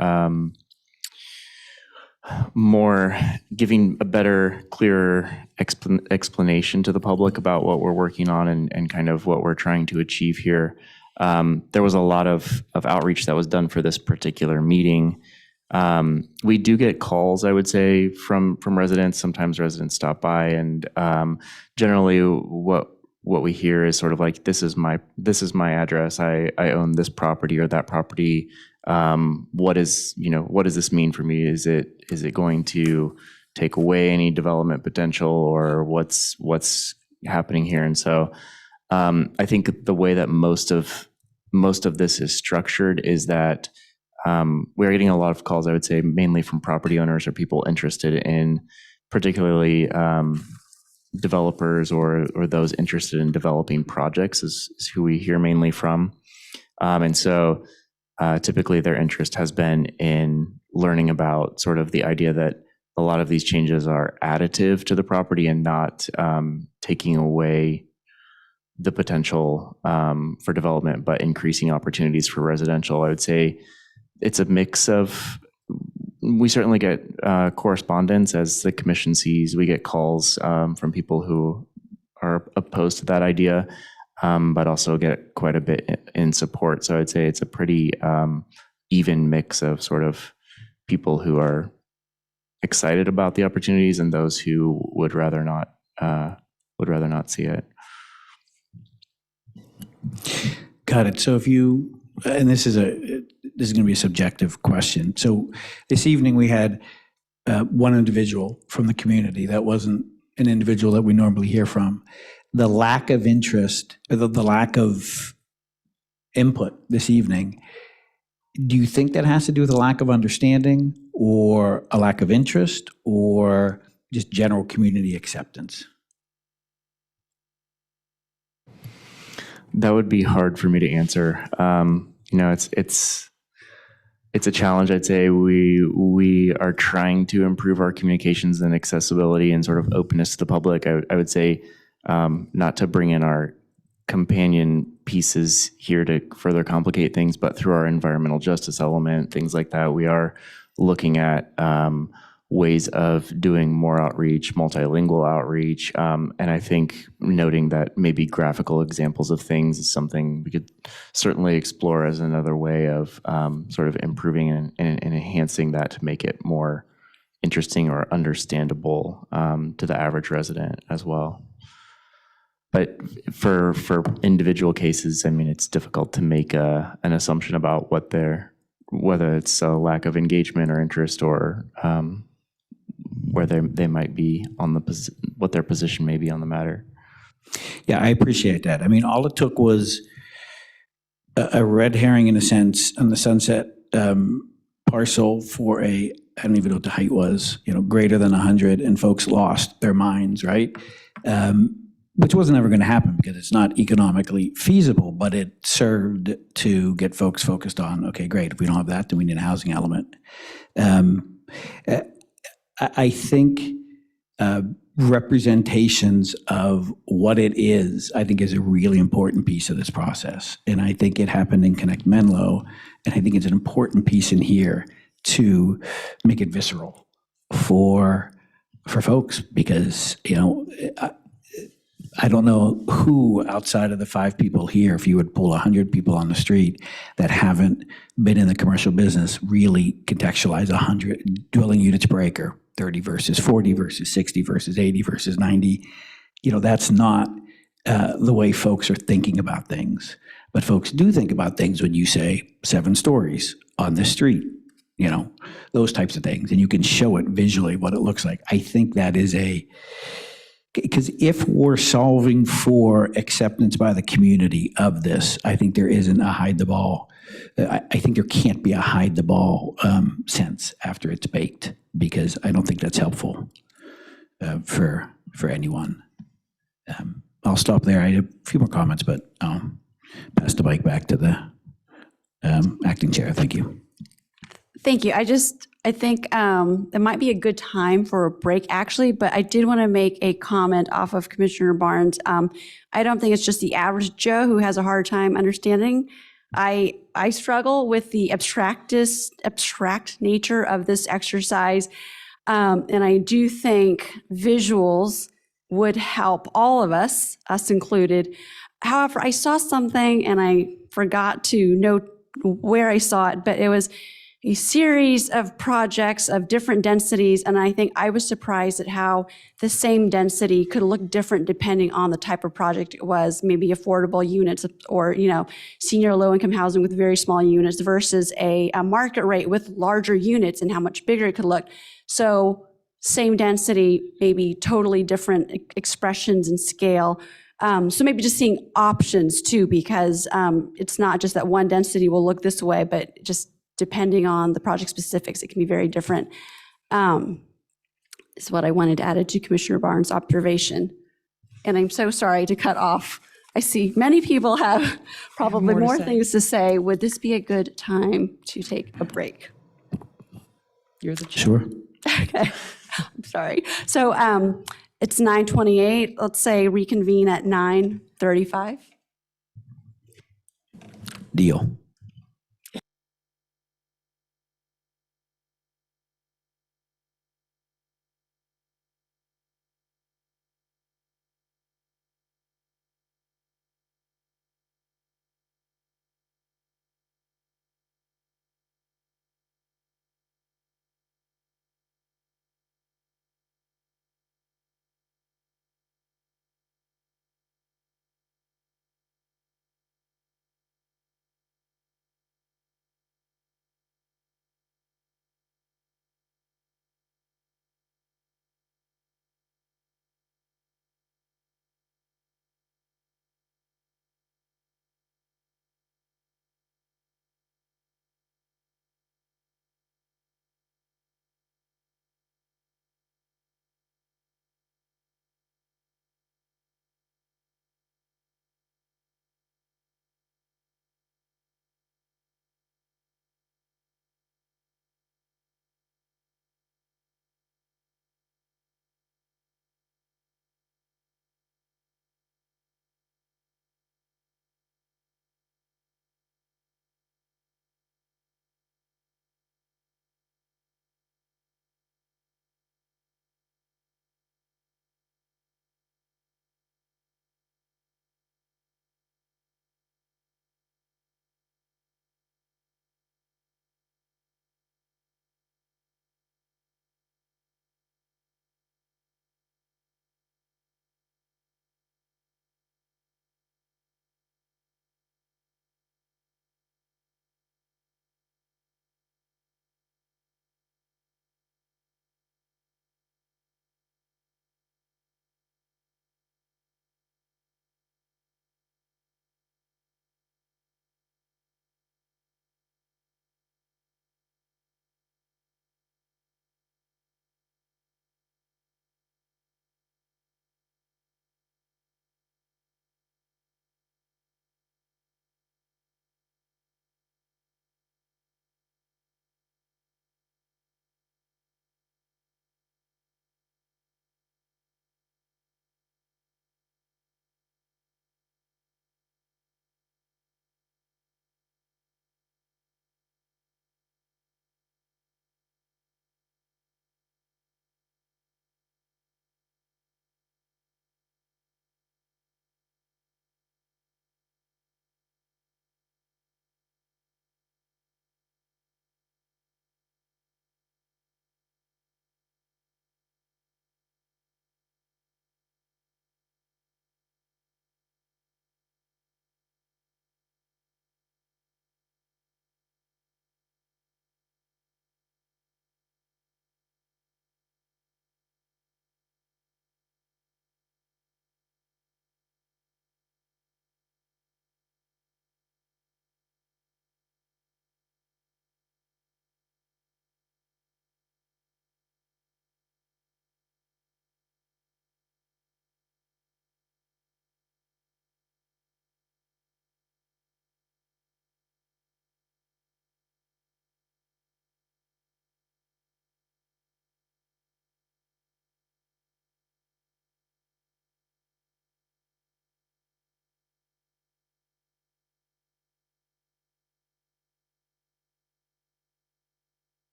giving a better, clearer explanation to the public about what we're working on and kind of what we're trying to achieve here. There was a lot of outreach that was done for this particular meeting. We do get calls, I would say, from residents. Sometimes residents stop by, and generally what we hear is sort of like, this is my address. I own this property or that property. What does this mean for me? Is it going to take away any development potential, or what's happening here? And so I think the way that most of this is structured is that we're getting a lot of calls, I would say, mainly from property owners or people interested in, particularly developers or those interested in developing projects is who we hear mainly from. And so typically their interest has been in learning about sort of the idea that a lot of these changes are additive to the property and not taking away the potential for development, but increasing opportunities for residential. I would say it's a mix of, we certainly get correspondence as the commission sees. We get calls from people who are opposed to that idea, but also get quite a bit in support. So I'd say it's a pretty even mix of sort of people who are excited about the opportunities and those who would rather not see it. Got it. So if you, and this is going to be a subjective question. So this evening we had one individual from the community that wasn't an individual that we normally hear from. The lack of interest, the lack of input this evening, do you think that has to do with a lack of understanding or a lack of interest or just general community acceptance? that would be hard for me to answer. It's a challenge. I'd say we are trying to improve our communications and accessibility and sort of openness to the public. I would say not to bring in our companion pieces here to further complicate things, but through our environmental justice element, things like that, we are looking at ways of doing more outreach, multilingual outreach. And I think noting that maybe graphical examples of things is something we could certainly explore as another way of sort of improving and enhancing that to make it more interesting or understandable to the average resident as well. But for individual cases, I mean, it's difficult to make an assumption about whether it's a lack of engagement or interest or where they might be on what their position may be on the matter. Yeah, I appreciate that. I mean, all it took was a red herring in a sense on the Sunset parcel for I don't even know what the height was, greater than 100, and folks lost their minds, right? Which wasn't ever going to happen because it's not economically feasible, but it served to get folks focused on, okay, great, if we don't have that, then we need a housing element. I think representations of what it is, I think is a really important piece of this process. And I think it happened in Connect Menlo, and I think it's an important piece in here to make it visceral for folks because, I don't know who outside of the 5 people here, if you would pull 100 people on the street that haven't been in the commercial business, really contextualize 100 dwelling units per acre, 30 versus 40 versus 60 versus 80 versus 90. That's not the way folks are thinking about things. But folks do think about things when you say 7 stories on this street, those types of things. And you can show it visually what it looks like. I think that is because if we're solving for acceptance by the community of this, I think there isn't a hide the ball. I think there can't be a hide the ball sense after it's baked, because I don't think that's helpful for anyone. I'll stop there. I have a few more comments, but I'll pass the mic back to the acting chair. Thank you. Thank you. I think it might be a good time for a break, actually, but I did want to make a comment off of Commissioner Barnes. I don't think it's just the average Joe who has a hard time understanding. I struggle with the abstract nature of this exercise, and I do think visuals would help all of us included. However, I saw something and I forgot to note where I saw it, but it was a series of projects of different densities, and I think I was surprised at how the same density could look different depending on the type of project it was, maybe affordable units or senior low-income housing with very small units versus a market rate with larger units and how much bigger it could look. So same density, maybe totally different expressions and scale. So maybe just seeing options too, because it's not just that one density will look this way, but just depending on the project specifics, it can be very different. Is what I wanted to add to Commissioner Barnes' observation. And I'm so sorry to cut off. I see many people have probably more things to say. Would this be a good time to take a break? You're the chair. Sure. Okay, I'm sorry. So it's 9:28. Let's say reconvene at 9:35. Deal.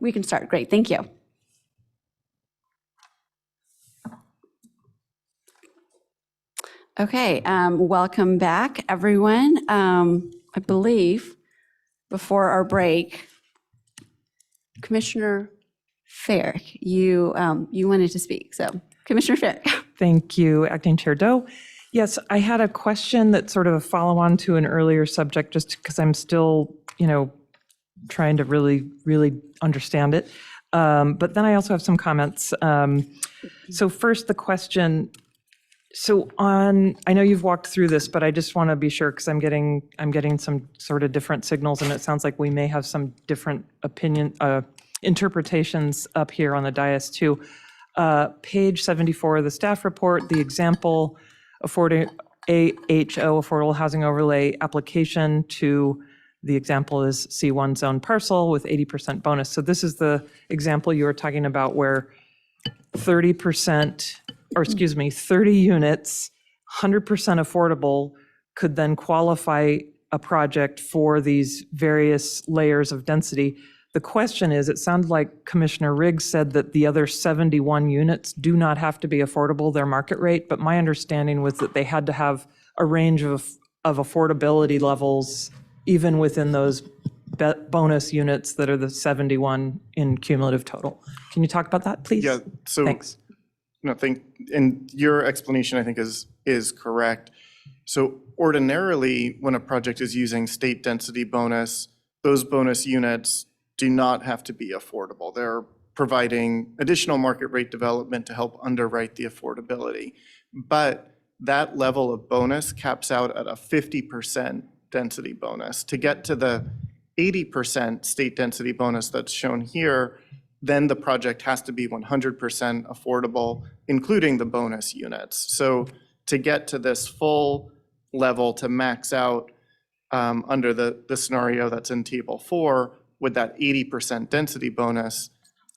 we can start. Great, thank you. Okay, welcome back, everyone. I believe before our break, Commissioner Farrick, you wanted to speak. So Commissioner Farrick. Thank you, Acting Chair Doe. Yes, I had a question that's sort of a follow-on to an earlier subject, just because I'm still, trying to really understand it. But then I also have some comments. So first, the question. So I know you've walked through this, but I just want to be sure, because I'm getting some sort of different signals, and it sounds like we may have some different interpretations up here on the dais too. Page 74 of the staff report, the example affordable housing overlay application to the example is C1 zone parcel with 80% bonus. So this is the example you were talking about where 30 units, 100% affordable, could then qualify a project for these various layers of density. The question is, it sounded like Commissioner Riggs said that the other 71 units do not have to be affordable, their market rate, but my understanding was that they had to have a range of affordability levels even within those bonus units that are the 71 in cumulative total. Can you talk about that, please? Yeah, so. Thanks. No, and your explanation, I think, is correct. So ordinarily, when a project is using state density bonus, those bonus units do not have to be affordable. They're providing additional market rate development to help underwrite the affordability. But that level of bonus caps out at a 50% density bonus. To get to the 80% state density bonus that's shown here, then the project has to be 100% affordable, including the bonus units. So to get to this full level, to max out under the scenario that's in Table 4, with that 80% density bonus,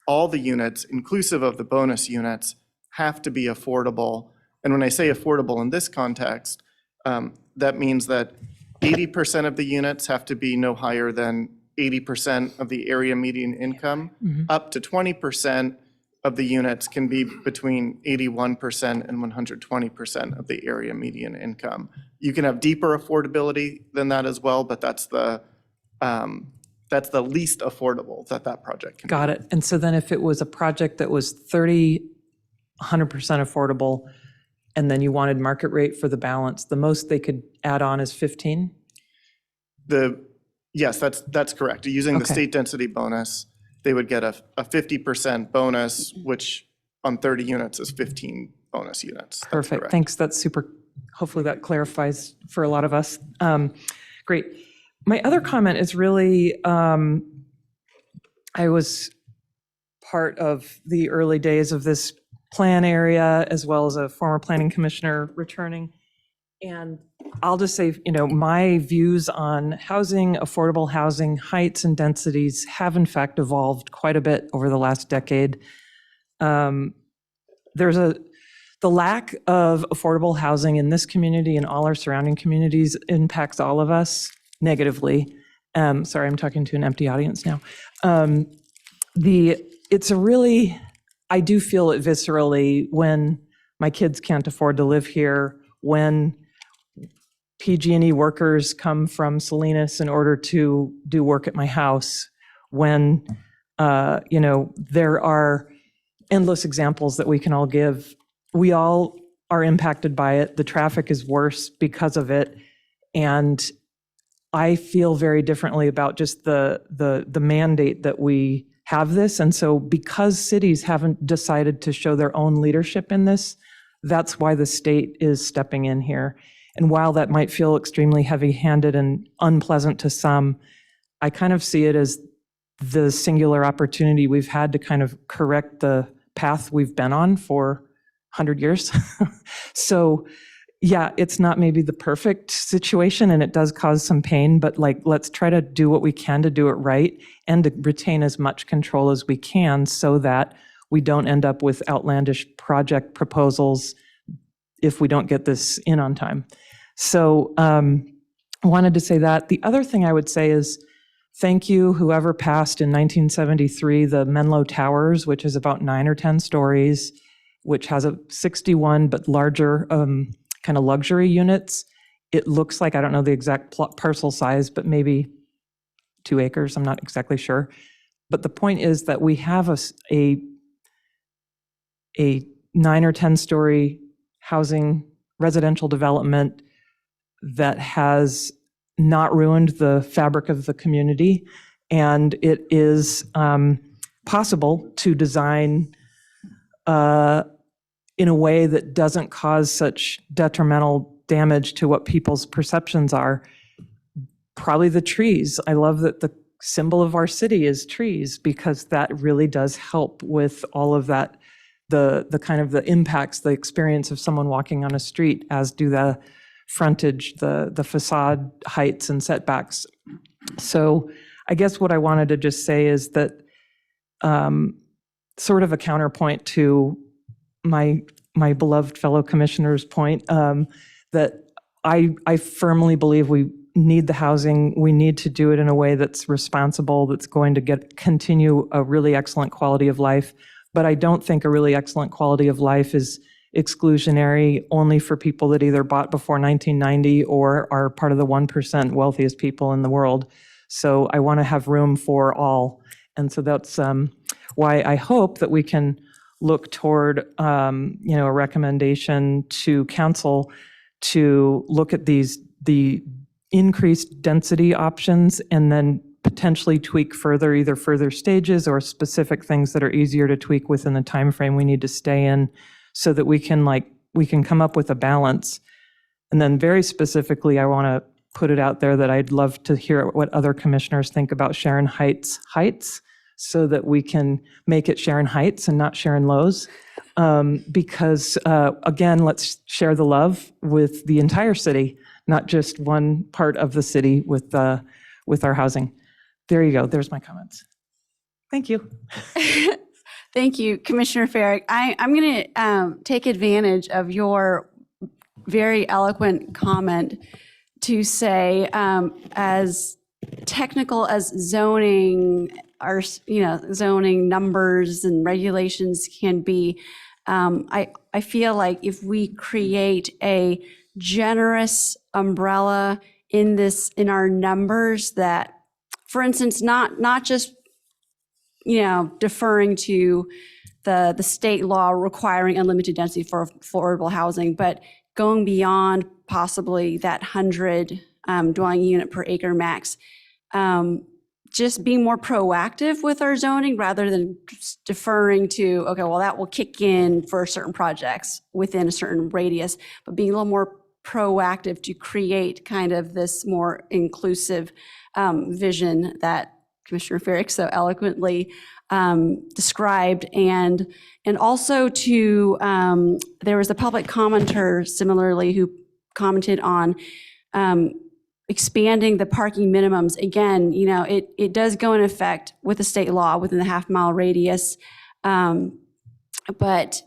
all the units, inclusive of the bonus units, have to be affordable. And when I say affordable in this context, that means that 80% of the units have to be no higher than 80% of the area median income. Up to 20% of the units can be between 81% and 120% of the area median income. You can have deeper affordability than that as well, but that's the least affordable that project can be. Got it. And so then if it was a project that was 100% affordable, and then you wanted market rate for the balance, the most they could add on is 15? Yes, that's correct. Using the state density bonus, they would get a 50% bonus, which on 30 units is 15 bonus units. That's Perfect. correct. Thanks. That's super. Hopefully that clarifies for a lot of us. Great. My other comment is really, I was part of the early days of this plan area, as well as a former planning commissioner returning. And I'll just say, my views on housing, affordable housing, heights and densities have in fact evolved quite a bit over the last decade. The lack of affordable housing in this community and all our surrounding communities impacts all of us negatively. Sorry, I'm talking to an empty audience now. I do feel it viscerally when my kids can't afford to live here, when PG&E workers come from Salinas in order to do work at my house, when, there are endless examples that we can all give. We all are impacted by it. The traffic is worse because of it. And I feel very differently about just the mandate that we have this. And so because cities haven't decided to show their own leadership in this, that's why the state is stepping in here. And while that might feel extremely heavy-handed and unpleasant to some, I kind of see it as the singular opportunity we've had to kind of correct the path we've been on for 100 years. So yeah, it's not maybe the perfect situation and it does cause some pain, but let's try to do what we can to do it right and to retain as much control as we can so that we don't end up with outlandish project proposals if we don't get this in on time. So I wanted to say that. The other thing I would say is Thank you, whoever passed in 1973, the Menlo Towers, which is about 9 or 10 stories, which has a 61 but larger kind of luxury units. It looks like, I don't know the exact parcel size, but maybe 2 acres, I'm not exactly sure. But the point is that we have a 9 or 10 story housing residential development that has not ruined the fabric of the community. And it is possible to design in a way that doesn't cause such detrimental damage to what people's perceptions are. Probably the trees. I love that the symbol of our city is trees, because that really does help with all of that, the kind of the impacts, the experience of someone walking on a street, as do the frontage, the facade heights and setbacks. So I guess what I wanted to just say is that sort of a counterpoint to my beloved fellow commissioner's point, that I firmly believe we need the housing. We need to do it in a way that's responsible, that's going to continue a really excellent quality of life. But I don't think a really excellent quality of life is exclusionary only for people that either bought before 1990 or are part of the 1% wealthiest people in the world. So I want to have room for all. And so that's why I hope that we can look toward a recommendation to council to look at the increased density options and then potentially tweak further, either further stages or specific things that are easier to tweak within the time frame we need to stay in, so that we can come up with a balance. And then very specifically, I want to put it out there that I'd love to hear what other commissioners think about Sharon Heights, so that we can make it Sharon Heights and not Sharon Lowe's. Because again, let's share the love with the entire city, not just one part of the city with our housing. There you go. There's my comments. Thank you. Thank you, Commissioner Farrick. I'm going to take advantage of your very eloquent comment to say, as technical as zoning, zoning numbers and regulations can be, I feel like if we create a generous umbrella in our numbers, that, for instance, not just deferring to the state law requiring unlimited density for affordable housing, but going beyond possibly that 100 dwelling unit per acre max. Just being more proactive with our zoning rather than just deferring to, okay, well, that will kick in for certain projects within a certain radius, but being a little more proactive to create kind of this more inclusive vision that Commissioner Farrick so eloquently described, and also to there was a public commenter similarly who commented on expanding the parking minimums. Again, it does go in effect with the state law within the half-mile radius, but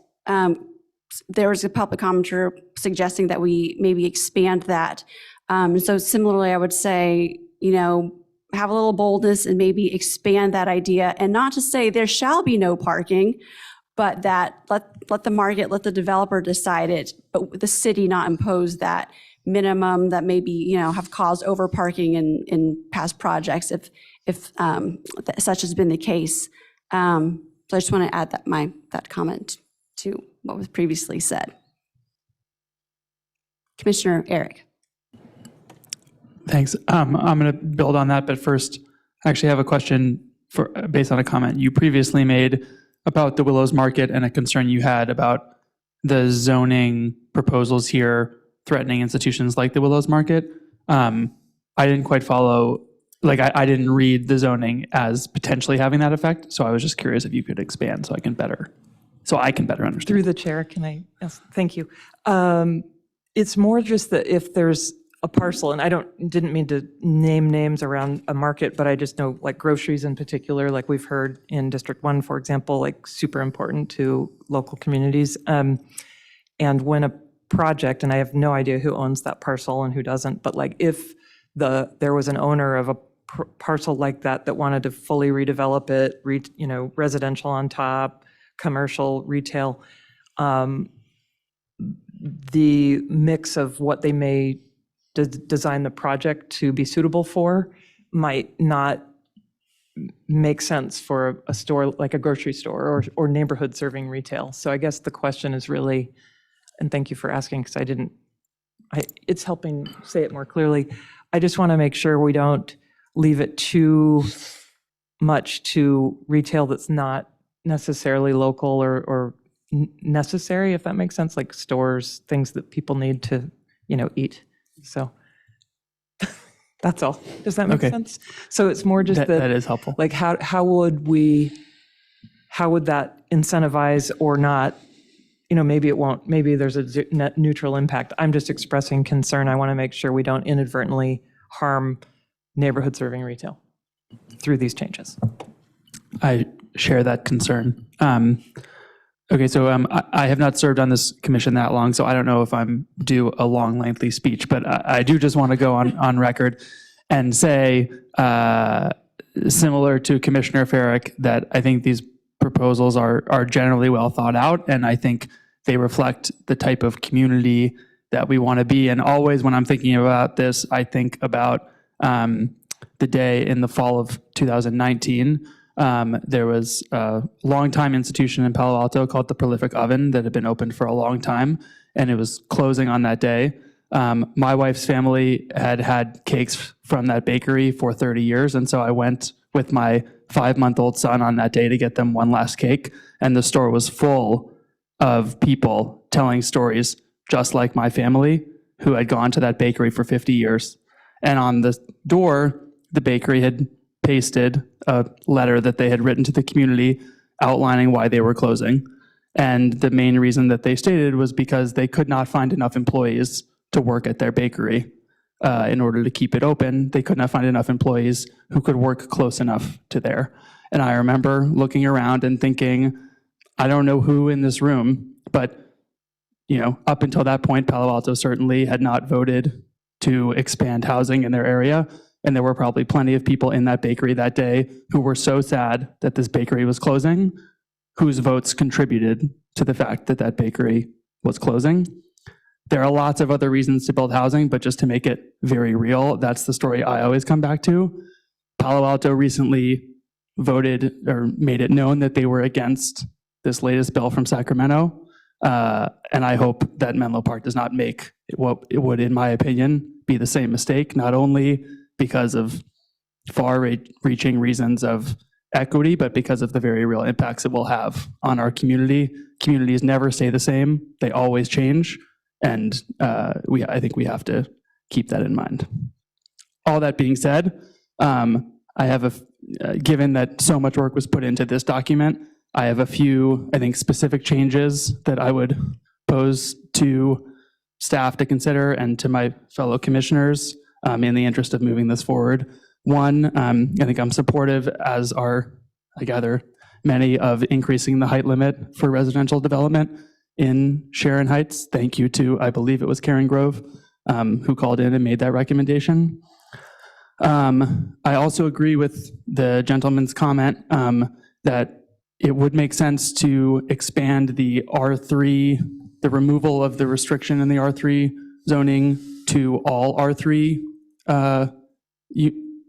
there was a public commenter suggesting that we maybe expand that. So similarly, I would say, have a little boldness and maybe expand that idea, and not to say there shall be no parking, but that let the market, let the developer decide it, but the city not impose that minimum that maybe, have caused overparking in past projects if such has been the case. So I just want to add that comment to what was previously said. Commissioner Eric. Thanks. I'm going to build on that, but first, I actually have a question based on a comment you previously made about the Willows Market and a concern you had about the zoning proposals here threatening institutions like the Willows Market. I didn't quite follow, I didn't read the zoning as potentially having that effect, so I was just curious if you could expand so I can better understand. Through the chair, can I? Yes, thank you. It's more just that if there's a parcel, and I didn't mean to name names around a market, but I just know like groceries in particular, like we've heard in District 1, for example, like super important to local communities. And when a project, and I have no idea who owns that parcel and who doesn't, but like if there was an owner of a parcel like that wanted to fully redevelop it, residential on top, commercial, retail, the mix of what they may design the project to be suitable for might not make sense for a store like a grocery store or neighborhood serving retail. So I guess the question is really, and thank you for asking because it's helping say it more clearly. I just want to make sure we don't leave it too much to retail that's not necessarily local or necessary, if that makes sense, like stores, things that people need to, eat. So that's all. Does that make Okay. sense? So it's more just That is helpful. like how would that incentivize or not? Maybe it won't, maybe there's a net neutral impact. I'm just expressing concern. I want to make sure we don't inadvertently harm neighborhood serving retail through these changes. I share that concern. Okay, so I have not served on this commission that long, so I don't know if I'm due a long, lengthy speech, but I do just want to go on record and say, similar to Commissioner Farrick, that I think these proposals are generally well thought out, and I think they reflect the type of community that we want to be. And always when I'm thinking about this, I think about the day in the fall of 2019. There was a longtime institution in Palo Alto called the Prolific Oven that had been open for a long time, and it was closing on that day. My wife's family had had cakes from that bakery for 30 years, and so I went with my 5-month-old son on that day to get them one last cake, and the store was full of people telling stories just like my family who had gone to that bakery for 50 years. And on the door, the bakery had pasted a letter that they had written to the community outlining why they were closing. And the main reason that they stated was because they could not find enough employees to work at their bakery. In order to keep it open, they could not find enough employees who could work close enough to there. And I remember looking around and thinking, I don't know who in this room, but up until that point, Palo Alto certainly had not voted to expand housing in their area. And there were probably plenty of people in that bakery that day who were so sad that this bakery was closing, whose votes contributed to the fact that that bakery was closing. There are lots of other reasons to build housing, but just to make it very real, that's the story I always come back to. Palo Alto recently voted or made it known that they were against this latest bill from Sacramento. And I hope that Menlo Park does not make what it would, in my opinion, be the same mistake, not only because of far-reaching reasons of equity, but because of the very real impacts it will have on our community. Communities never stay the same. They always change. And I think we have to keep that in mind. All that being said, I have given that so much work was put into this document, I have a few, I think, specific changes that I would pose to staff to consider and to my fellow commissioners in the interest of moving this forward. One, I think I'm supportive, as are, I gather, many, of increasing the height limit for residential development in Sharon Heights. Thank you to, I believe it was Karen Grove, who called in and made that recommendation. I also agree with the gentleman's comment that it would make sense to expand the R3, the removal of the restriction in the R3 zoning to all R3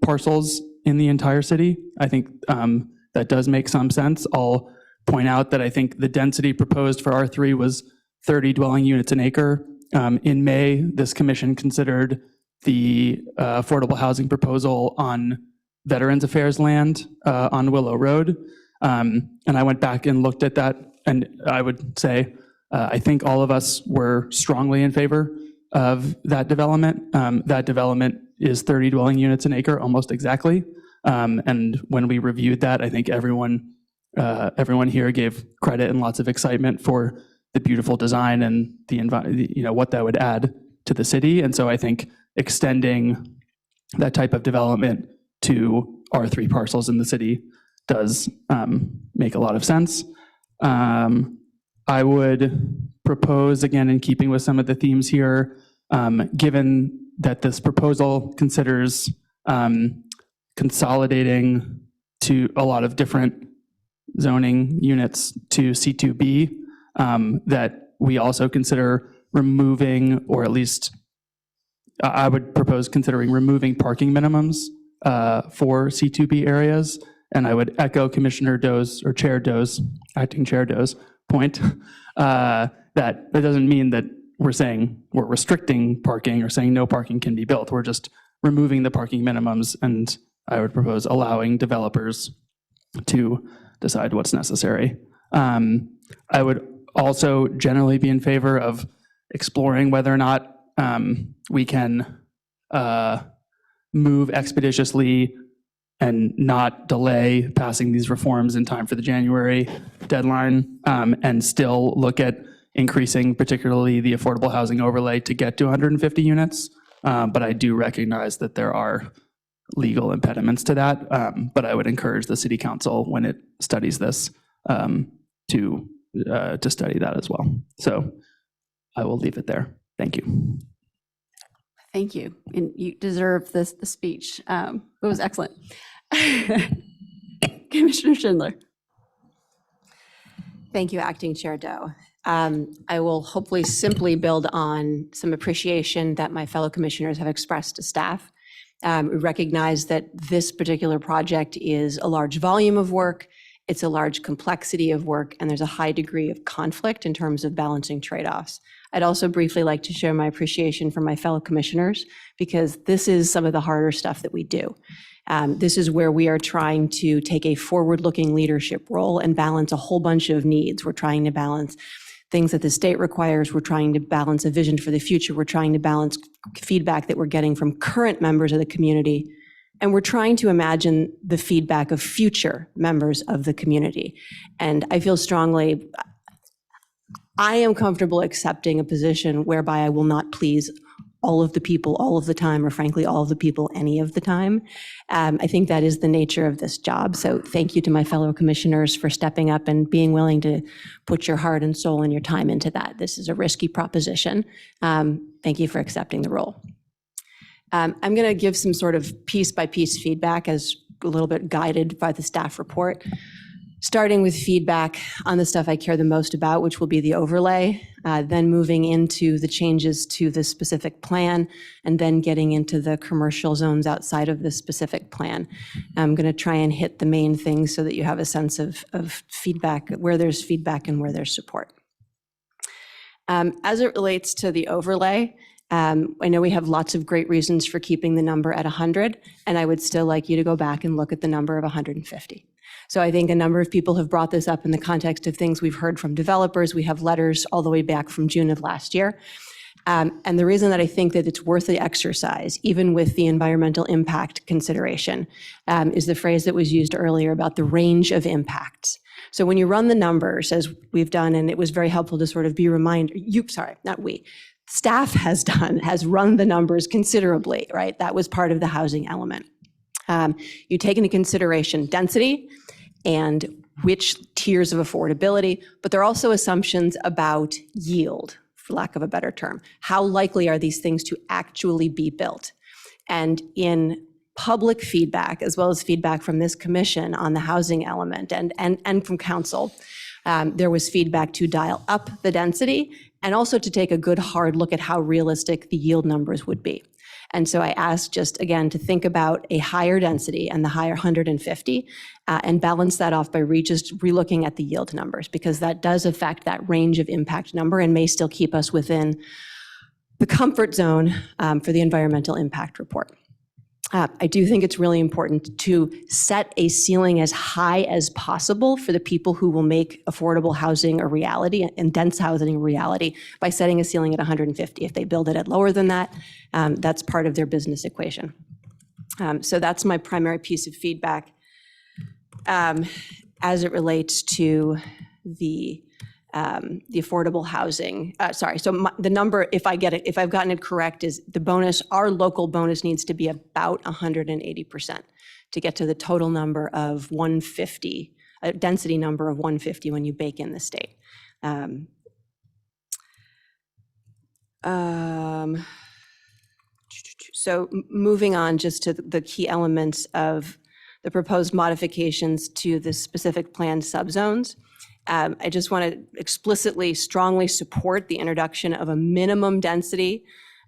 parcels in the entire city. I think that does make some sense. I'll point out that I think the density proposed for R3 was 30 dwelling units an acre. In May, this commission considered the affordable housing proposal on Veterans Affairs land on Willow Road. And I went back and looked at that, and I would say I think all of us were strongly in favor of that development. That development is 30 dwelling units an acre, almost exactly. And when we reviewed that, I think everyone here gave credit and lots of excitement for the beautiful design and the what that would add to the city. And so I think extending that type of development to R3 parcels in the city does make a lot of sense. I would propose, again, in keeping with some of the themes here, given that this proposal considers consolidating to a lot of different zoning units to C2B, that we also consider removing, or at least I would propose considering removing parking minimums for C2B areas. And I would echo Commissioner Doe's, or Chair Doe's, Acting Chair Doe's point, that doesn't mean that we're saying we're restricting parking or saying no parking can be built. We're just removing the parking minimums, and I would propose allowing developers to decide what's necessary. I would also generally be in favor of exploring whether or not we can move expeditiously and not delay passing these reforms in time for the January deadline, and still look at increasing particularly the affordable housing overlay to get to 150 units. But I do recognize that there are legal impediments to that. But I would encourage the City Council, when it studies this, to study that as well. So I will leave it there. Thank you. Thank you. And you deserve the speech. It was excellent. Commissioner Schindler. Thank you, Acting Chair Doe. I will hopefully simply build on some appreciation that my fellow commissioners have expressed to staff. We recognize that this particular project is a large volume of work, it's a large complexity of work, and there's a high degree of conflict in terms of balancing trade-offs. I'd also briefly like to share my appreciation for my fellow commissioners, because this is some of the harder stuff that we do. This is where we are trying to take a forward-looking leadership role and balance a whole bunch of needs. We're trying to balance things that the state requires. We're trying to balance a vision for the future. We're trying to balance feedback that we're getting from current members of the community. And we're trying to imagine the feedback of future members of the community. And I feel strongly, I am comfortable accepting a position whereby I will not please all of the people all of the time, or frankly, all of the people any of the time. I think that is the nature of this job. So thank you to my fellow commissioners for stepping up and being willing to put your heart and soul and your time into that. This is a risky proposition. Thank you for accepting the role. I'm going to give some sort of piece-by-piece feedback, as a little bit guided by the staff report, starting with feedback on the stuff I care the most about, which will be the overlay, then moving into the changes to the specific plan, and then getting into the commercial zones outside of the specific plan. I'm going to try and hit the main things so that you have a sense of feedback, where there's feedback and where there's support. As it relates to the overlay, I know we have lots of great reasons for keeping the number at 100, and I would still like you to go back and look at the number of 150. So I think a number of people have brought this up in the context of things we've heard from developers. We have letters all the way back from June of last year. And the reason that I think that it's worth the exercise, even with the environmental impact consideration, is the phrase that was used earlier about the range of impacts. So when you run the numbers, as we've done, and it was very helpful to sort of be reminded, staff has run the numbers considerably, right? That was part of the housing element. You take into consideration density and which tiers of affordability, but there are also assumptions about yield, for lack of a better term. How likely are these things to actually be built? And in public feedback, as well as feedback from this commission on the housing element and from council, there was feedback to dial up the density and also to take a good hard look at how realistic the yield numbers would be. And so I asked just again to think about a higher density and the higher 150 and balance that off by just relooking at the yield numbers, because that does affect that range of impact number and may still keep us within the comfort zone for the environmental impact report. I do think it's really important to set a ceiling as high as possible for the people who will make affordable housing a reality and dense housing a reality by setting a ceiling at 150. If they build it at lower than that, that's part of their business equation. So that's my primary piece of feedback as it relates to the affordable housing. The number, if I've gotten it correct, is the bonus, our local bonus needs to be about 180% to get to the total number of 150, a density number of 150 when you bake in the state. So moving on just to the key elements of the proposed modifications to the specific plan subzones. I just want to explicitly, strongly support the introduction of a minimum density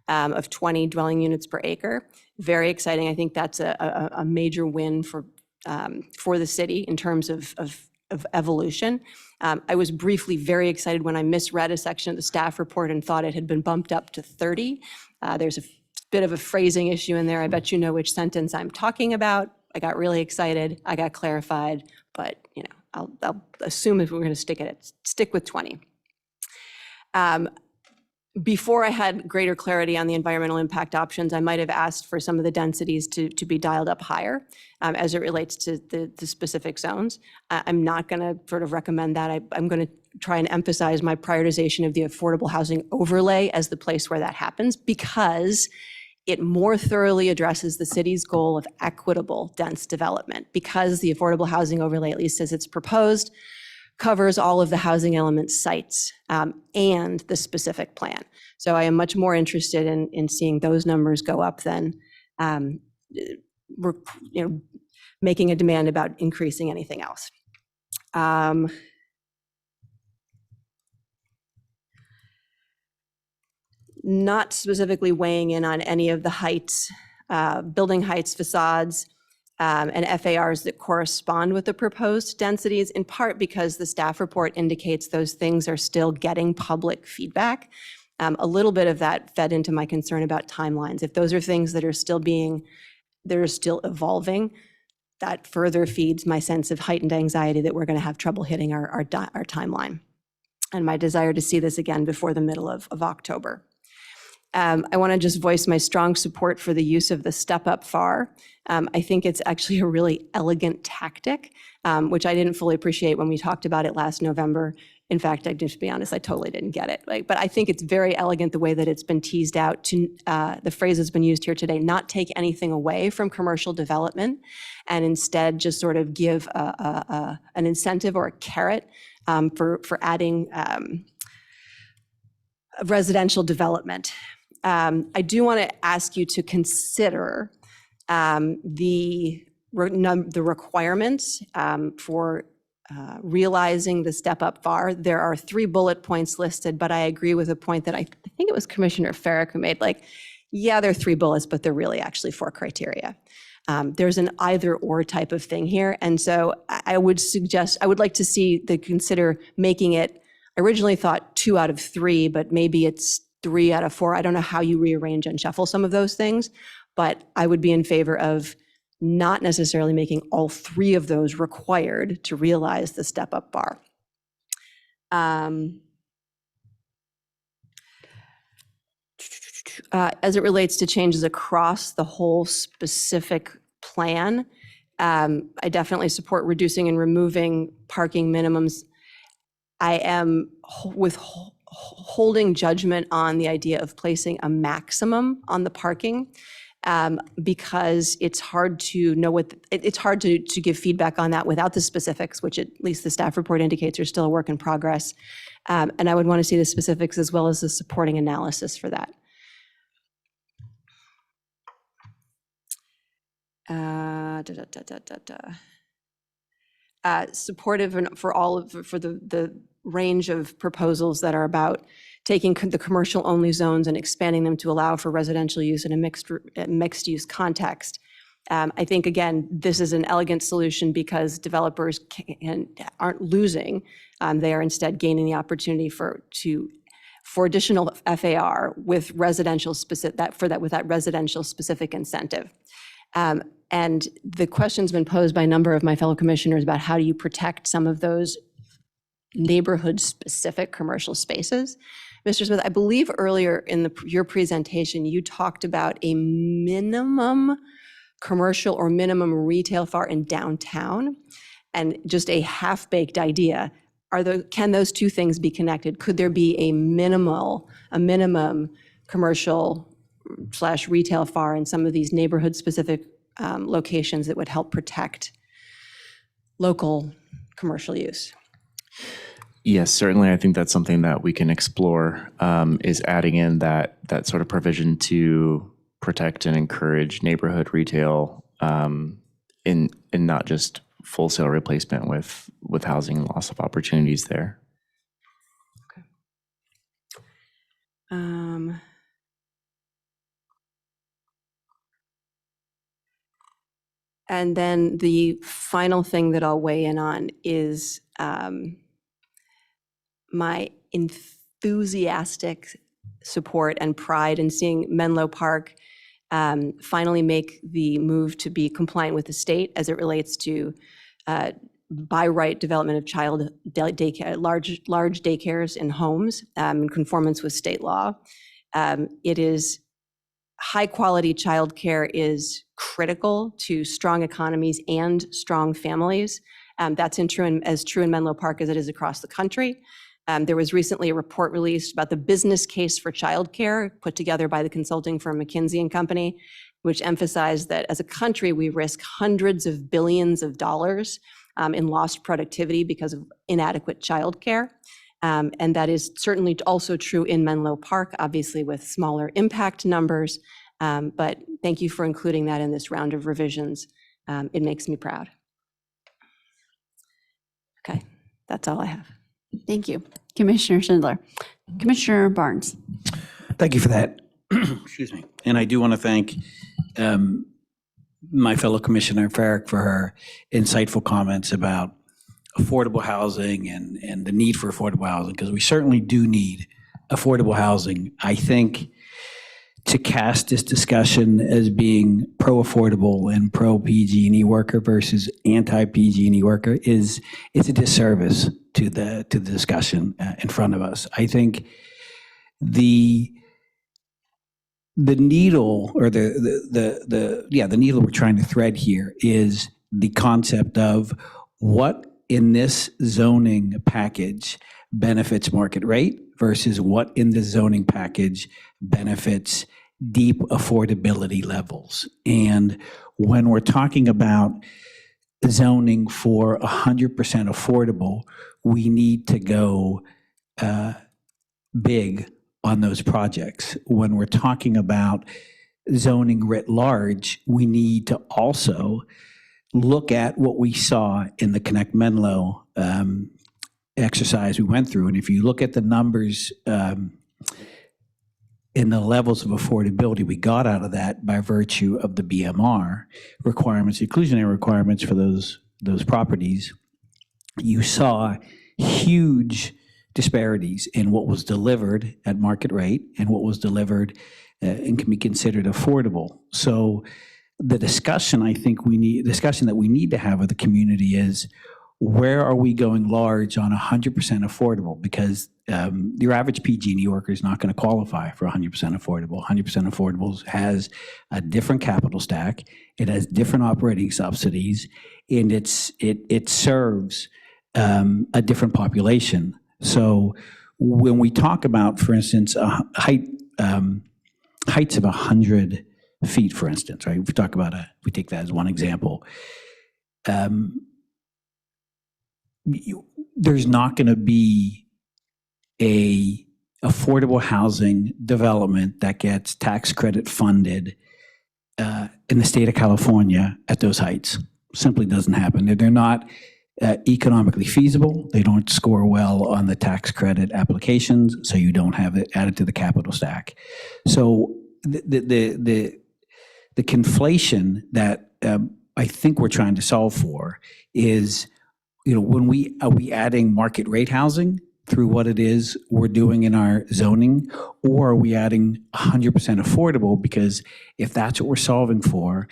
of 20 dwelling units per acre. Very exciting. I think that's a major win for the city in terms of evolution. I was briefly very excited when I misread a section of the staff report and thought it had been bumped up to 30. There's a bit of a phrasing issue in there. I bet you know which sentence I'm talking about. I got really excited. I got clarified, but I'll assume if we're going to stick with 20. Before I had greater clarity on the environmental impact options, I might have asked for some of the densities to be dialed up higher as it relates to the specific zones. I'm not going to sort of recommend that. I'm going to try and emphasize my prioritization of the affordable housing overlay as the place where that happens, because it more thoroughly addresses the city's goal of equitable dense development, because the affordable housing overlay, at least as it's proposed, covers all of the housing element sites and the specific plan. So I am much more interested in seeing those numbers go up than making a demand about increasing anything else. Not specifically weighing in on any of the heights, building heights, facades, and FARs that correspond with the proposed densities, in part because the staff report indicates those things are still getting public feedback. A little bit of that fed into my concern about timelines. If those are things that are still evolving, that further feeds my sense of heightened anxiety that we're going to have trouble hitting our timeline, and my desire to see this again before the middle of October. I want to just voice my strong support for the use of the step-up FAR. I think it's actually a really elegant tactic, which I didn't fully appreciate when we talked about it last November. In fact, I just to be honest, I totally didn't get it. But I think it's very elegant the way that it's been teased out. The phrase that's been used here today: not take anything away from commercial development, and instead just sort of give an incentive or a carrot for adding residential development. I do want to ask you to consider the requirements for realizing the step-up FAR. There are 3 bullet points listed, but I agree with a point that I think it was Commissioner Farrick who made, yeah, there are 3 bullets, but they're really actually 4 criteria. There's an either-or type of thing here, and so I would like to consider making it, I originally thought 2 out of 3, but maybe it's 3 out of 4. I don't know how you rearrange and shuffle some of those things, but I would be in favor of not necessarily making all 3 of those required to realize the step-up FAR. As it relates to changes across the whole specific plan, I definitely support reducing and removing parking minimums. I am holding judgment on the idea of placing a maximum on the parking because it's hard to know it's hard to give feedback on that without the specifics, which at least the staff report indicates are still a work in progress. And I would want to see the specifics as well as the supporting analysis for that. Supportive for the range of proposals that are about taking the commercial only zones and expanding them to allow for residential use in a mixed use context. I think, again, this is an elegant solution because developers aren't losing. They are instead gaining the opportunity for additional FAR with residential with that residential specific incentive. And the question's been posed by a number of my fellow commissioners about how do you protect some of those neighborhood-specific commercial spaces. Mr. Smith, I believe earlier in your presentation, you talked about a minimum commercial or minimum retail FAR in downtown, and just a half-baked idea. Can those 2 things be connected? Could there be a minimum commercial / retail FAR in some of these neighborhood-specific locations that would help protect local commercial use? Yes, certainly. I think that's something that we can explore, is adding in that sort of provision to protect and encourage neighborhood retail in not just full sale replacement with housing and loss of opportunities there. And then the final thing that I'll weigh in on is my enthusiastic support and pride in seeing Menlo Park finally make the move to be compliant with the state as it relates to by right development of child daycare, large daycares in homes in conformance with state law. It is high quality childcare is critical to strong economies and strong families. That's as true in Menlo Park as it is across the country. There was recently a report released about the business case for childcare put together by the consulting firm McKinsey and Company, which emphasized that as a country, we risk hundreds of billions of dollars in lost productivity because of inadequate childcare. And that is certainly also true in Menlo Park, obviously with smaller impact numbers. But thank you for including that in this round of revisions. It makes me proud. Okay, that's all I have. Thank you, Commissioner Schindler. Commissioner Barnes. Thank you for that. Excuse me. And I do want to thank my fellow Commissioner Farrick for her insightful comments about affordable housing and the need for affordable housing, because we certainly do need affordable housing. I think to cast this discussion as being pro-affordable and pro-PG&E worker versus anti-PG&E worker it's a disservice to the discussion in front of us. I think the needle, or the needle we're trying to thread here is the concept of what in this zoning package benefits market rate versus what in the zoning package benefits deep affordability levels. And when we're talking about zoning for 100% affordable, we need to go big on those projects. When we're talking about zoning writ large, we need to also look at what we saw in the Connect Menlo exercise we went through. And if you look at the numbers in the levels of affordability we got out of that by virtue of the BMR requirements, inclusionary requirements for those properties, you saw huge disparities in what was delivered at market rate and what was delivered and can be considered affordable. So the discussion that we need to have with the community is, where are we going large on 100% affordable? Because your average PG&E worker is not going to qualify for 100% affordable. 100% affordable has a different capital stack. It has different operating subsidies, and it serves a different population. So when we talk about, for instance, heights of 100 feet, for instance, right? If we talk about we take that as one example. There's not going to be a affordable housing development that gets tax credit funded in the state of California at those heights. Simply doesn't happen. They're not economically feasible. They don't score well on the tax credit applications, so you don't have it added to the capital stack. So the conflation that I think we're trying to solve for is, when are we adding market rate housing through what it is we're doing in our zoning, or are we adding 100% affordable? Because if that's what we're solving for,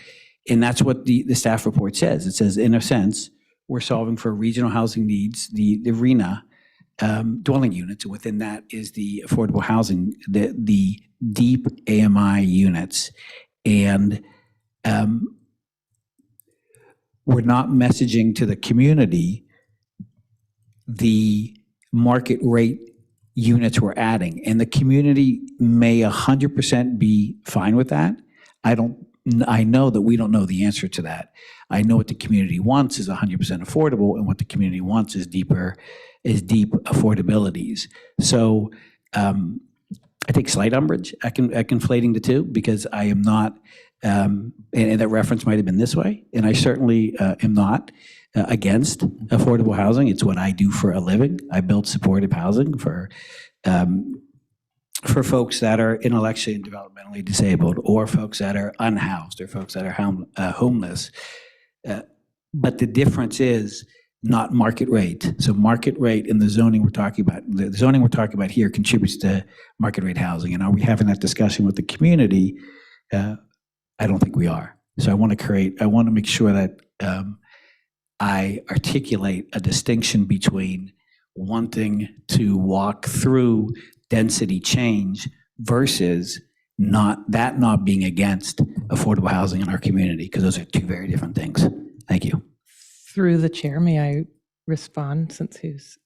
and that's what the staff report says, it says, in a sense, we're solving for regional housing needs, the RHNA dwelling units. Within that is the affordable housing, the deep AMI units. And we're not messaging to the community the market rate units we're adding. And the community may 100% be fine with that. I know that we don't know the answer to that. I know what the community wants is 100% affordable, and what the community wants is deep affordabilities. So I take slight umbrage at conflating the two, because I am not, and that reference might have been this way, and I certainly am not against affordable housing. It's what I do for a living. I build supportive housing for folks that are intellectually and developmentally disabled, or folks that are unhoused, or folks that are homeless. But the difference is not market rate. So market rate in the zoning we're talking about, the zoning we're talking about here contributes to market rate housing. And are we having that discussion with the community? I don't think we are. So I want to make sure that I articulate a distinction between wanting to walk through density change versus not being against affordable housing in our community, because those are two very different things. Thank you. Through the chair, may I respond since he's,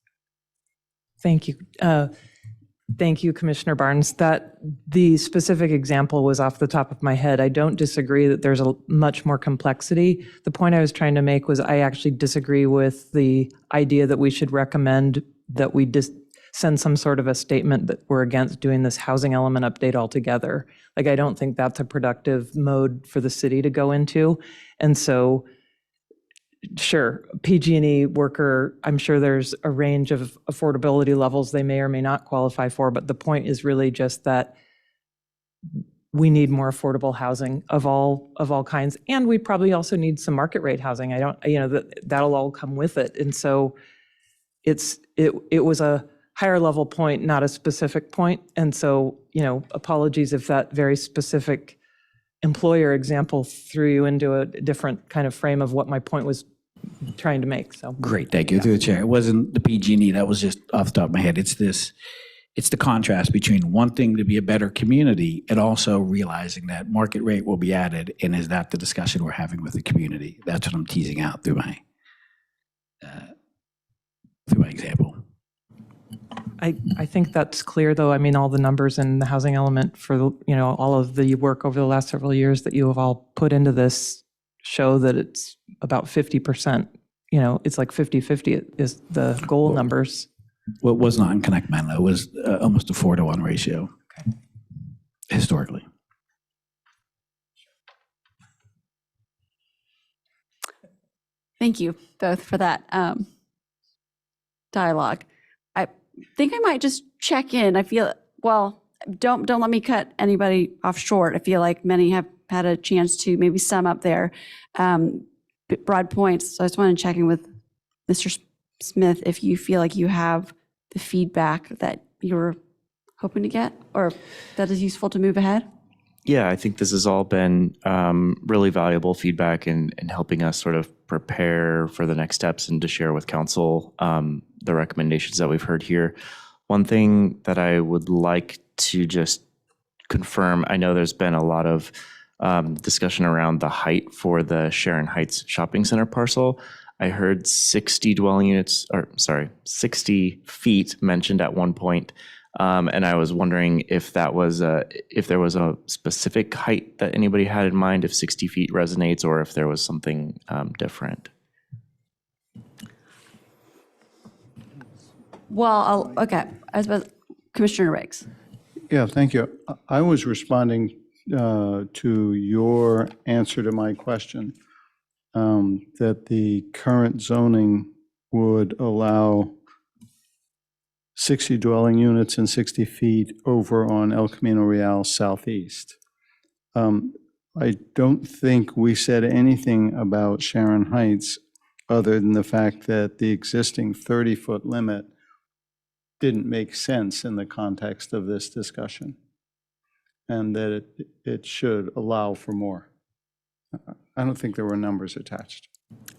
thank you. Thank you, Commissioner Barnes. That the specific example was off the top of my head. I don't disagree that there's a much more complexity. The point I was trying to make was I actually disagree with the idea that we should recommend that we just send some sort of a statement that we're against doing this housing element update altogether. Like, I don't think that's a productive mode for the city to go into. And so, sure, PG&E worker, I'm sure there's a range of affordability levels they may or may not qualify for, but the point is really just that we need more affordable housing of all kinds, and we probably also need some market rate housing. That'll all come with it. And so it was a higher level point, not a specific point. And so, apologies if that very specific employer example threw you into a different kind of frame of what my point was trying to make. So great, thank you. Through the chair. It wasn't the PG&E, that was just off the top of my head. It's the contrast between wanting to be a better community and also realizing that market rate will be added, and is that the discussion we're having with the community? That's what I'm teasing out through my example. I think that's clear, though. I mean, all the numbers and the housing element for, all of the work over the last several years that you have all put into this show that it's about 50%. It's like 50-50 is the goal numbers. What was not in Connect Menlo was almost a 4-to-1 ratio, historically. Thank you both for that dialogue. I think I might just check in. I feel, well, don't let me cut anybody off short. I feel like many have had a chance to maybe sum up their broad points. So I just want to check in with Mr. Smith if you feel like you have the feedback that you were hoping to get, or that is useful to move ahead. Yeah, I think this has all been really valuable feedback in helping us sort of prepare for the next steps and to share with council the recommendations that we've heard here. One thing that I would like to just confirm, I know there's been a lot of discussion around the height for the Sharon Heights Shopping Center parcel. I heard 60 feet mentioned at one point. And I was wondering if that was if there was a specific height that anybody had in mind, if 60 feet resonates, or if there was something different. Well, okay. I suppose Commissioner Riggs. Yeah, thank you. I was responding to your answer to my question, that the current zoning would allow 60 dwelling units and 60 feet over on El Camino Real Southeast. I don't think we said anything about Sharon Heights other than the fact that the existing 30-foot limit didn't make sense in the context of this discussion, and that it should allow for more. I don't think there were numbers attached.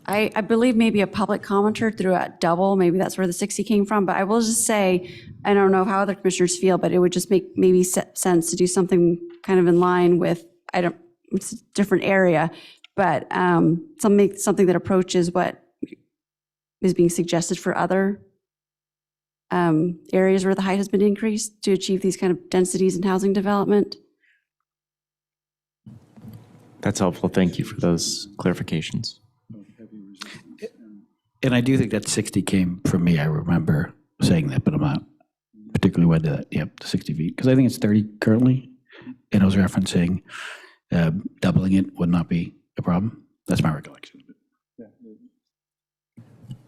I believe maybe a public commenter threw out double. Maybe that's where the 60 came from. But I will just say, I don't know how other commissioners feel, but it would just make maybe sense to do something kind of in line with, it's a different area, but something that approaches what is being suggested for other areas where the height has been increased to achieve these kind of densities in housing development. That's helpful. Thank you for those clarifications. And I do think that 60 came from me. I remember saying that, but I'm not particularly wed to that, yep, the 60 feet, because I think it's 30 currently, and I was referencing doubling it would not be a problem. That's my recollection.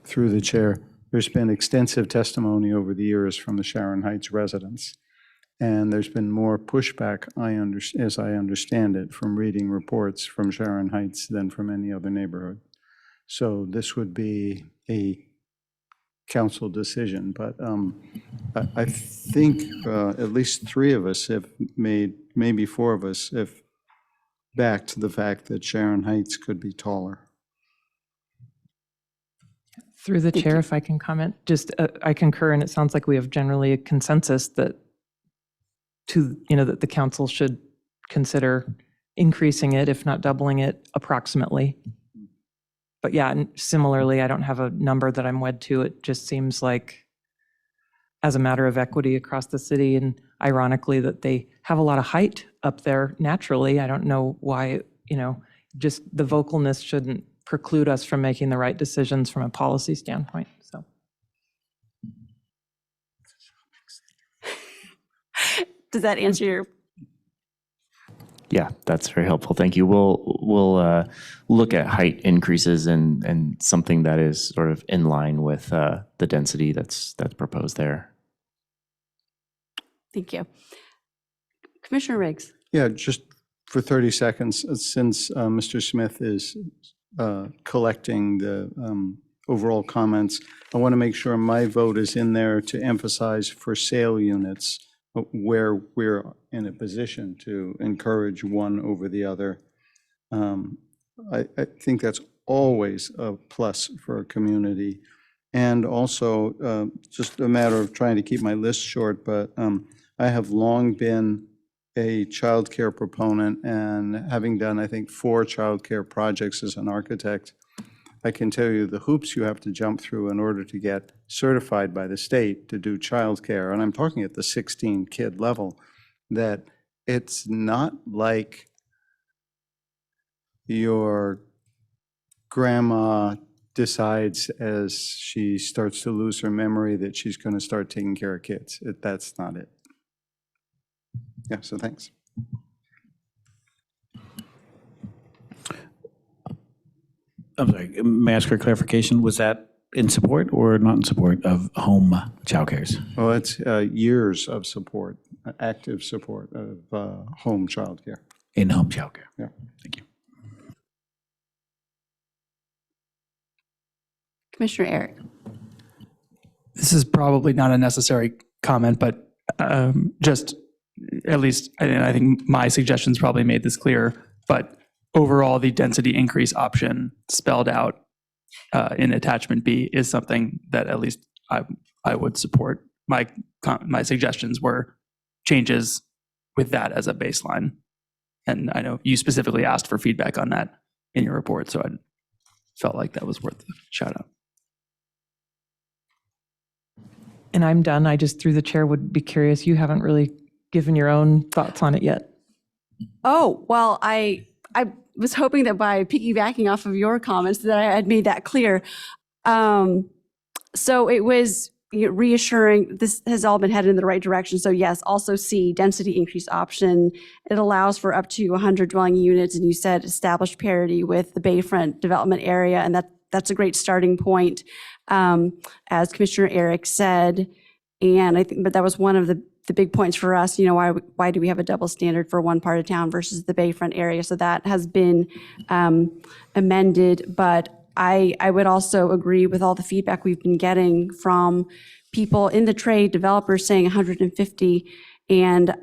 Through the chair, there's been extensive testimony over the years from the Sharon Heights residents. And there's been more pushback, as I understand it, from reading reports from Sharon Heights than from any other neighborhood. So this would be a council decision, but I think at least 3 of us have made, maybe 4 of us have backed the fact that Sharon Heights could be taller. Through the chair, if I can comment, just I concur, and it sounds like we have generally a consensus that that the council should consider increasing it, if not doubling it, approximately. But yeah, and similarly, I don't have a number that I'm wed to. It just seems like, as a matter of equity across the city, and ironically that they have a lot of height up there naturally. I don't know why, just the vocalness shouldn't preclude us from making the right decisions from a policy standpoint. So. Does that answer your? Yeah, that's very helpful. Thank you. We'll look at height increases and something that is sort of in line with the density that's proposed there. Thank you. Commissioner Riggs. Yeah, just for 30 seconds, since Mr. Smith is collecting the overall comments, I want to make sure my vote is in there to emphasize for sale units where we're in a position to encourage one over the other. I think that's always a plus for a community. And also, just a matter of trying to keep my list short, but I have long been a childcare proponent, and having done, I think, 4 childcare projects as an architect, I can tell you the hoops you have to jump through in order to get certified by the state to do childcare, and I'm talking at the 16-kid level, that it's not like your grandma decides as she starts to lose her memory that she's going to start taking care of kids. That's not it. Yeah, so thanks. I'm sorry, may I ask for clarification? Was that in support or not in support of home childcares? Well, it's years of support, active support of home childcare. In-home childcare. Yeah. Thank you. Commissioner Eric. This is probably not a necessary comment, but just at least, I think my suggestions probably made this clear, but overall, the density increase option spelled out in attachment B is something that at least I would support. My suggestions were changes with that as a baseline. And I know you specifically asked for feedback on that in your report, so I felt like that was worth a shout out. And I'm done. I just, through the chair, would be curious. You haven't really given your own thoughts on it yet. Oh, well, I was hoping that by piggybacking off of your comments that I had made that clear. So it was reassuring, this has all been headed in the right direction. So yes, also C, density increase option. It allows for up to 100 dwelling units, and you said established parity with the Bayfront development area, and that's a great starting point, as Commissioner Eric said. And I think, but that was one of the big points for us, why do we have a double standard for one part of town versus the Bayfront area? So that has been amended, but I would also agree with all the feedback we've been getting from people in the trade, developers saying 150 and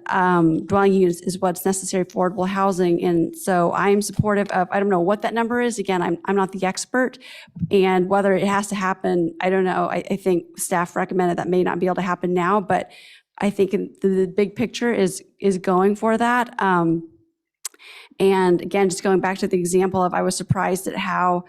dwelling units is what's necessary for affordable housing. And so I'm supportive of, I don't know what that number is. Again, I'm not the expert, and whether it has to happen, I don't know. I think staff recommended that may not be able to happen now, but I think the big picture is going for that. And again, just going back to the example of, I was surprised at how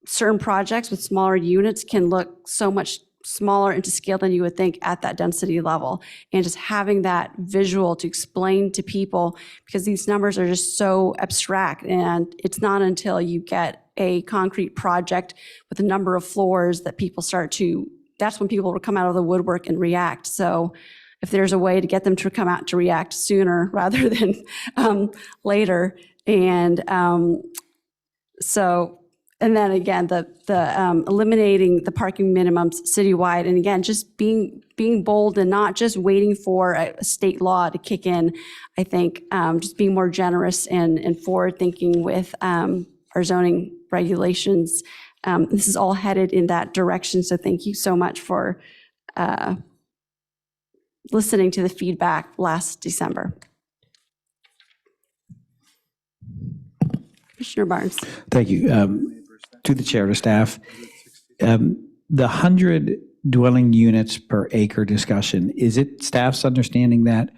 certain projects with smaller units can look so much smaller into scale than you would think at that density level. And just having that visual to explain to people, because these numbers are just so abstract, and it's not until you get a concrete project with a number of floors that people start to that's when people will come out of the woodwork and react. So if there's a way to get them to come out to react sooner rather than later. And and then again, the eliminating the parking minimums citywide, and again, just being bold and not just waiting for a state law to kick in. I think just being more generous and forward thinking with our zoning regulations. This is all headed in that direction. So thank you so much for listening to the feedback last December. Commissioner Barnes. Thank you. To the chair, to staff, the 100 dwelling units per acre discussion, is it staff's understanding that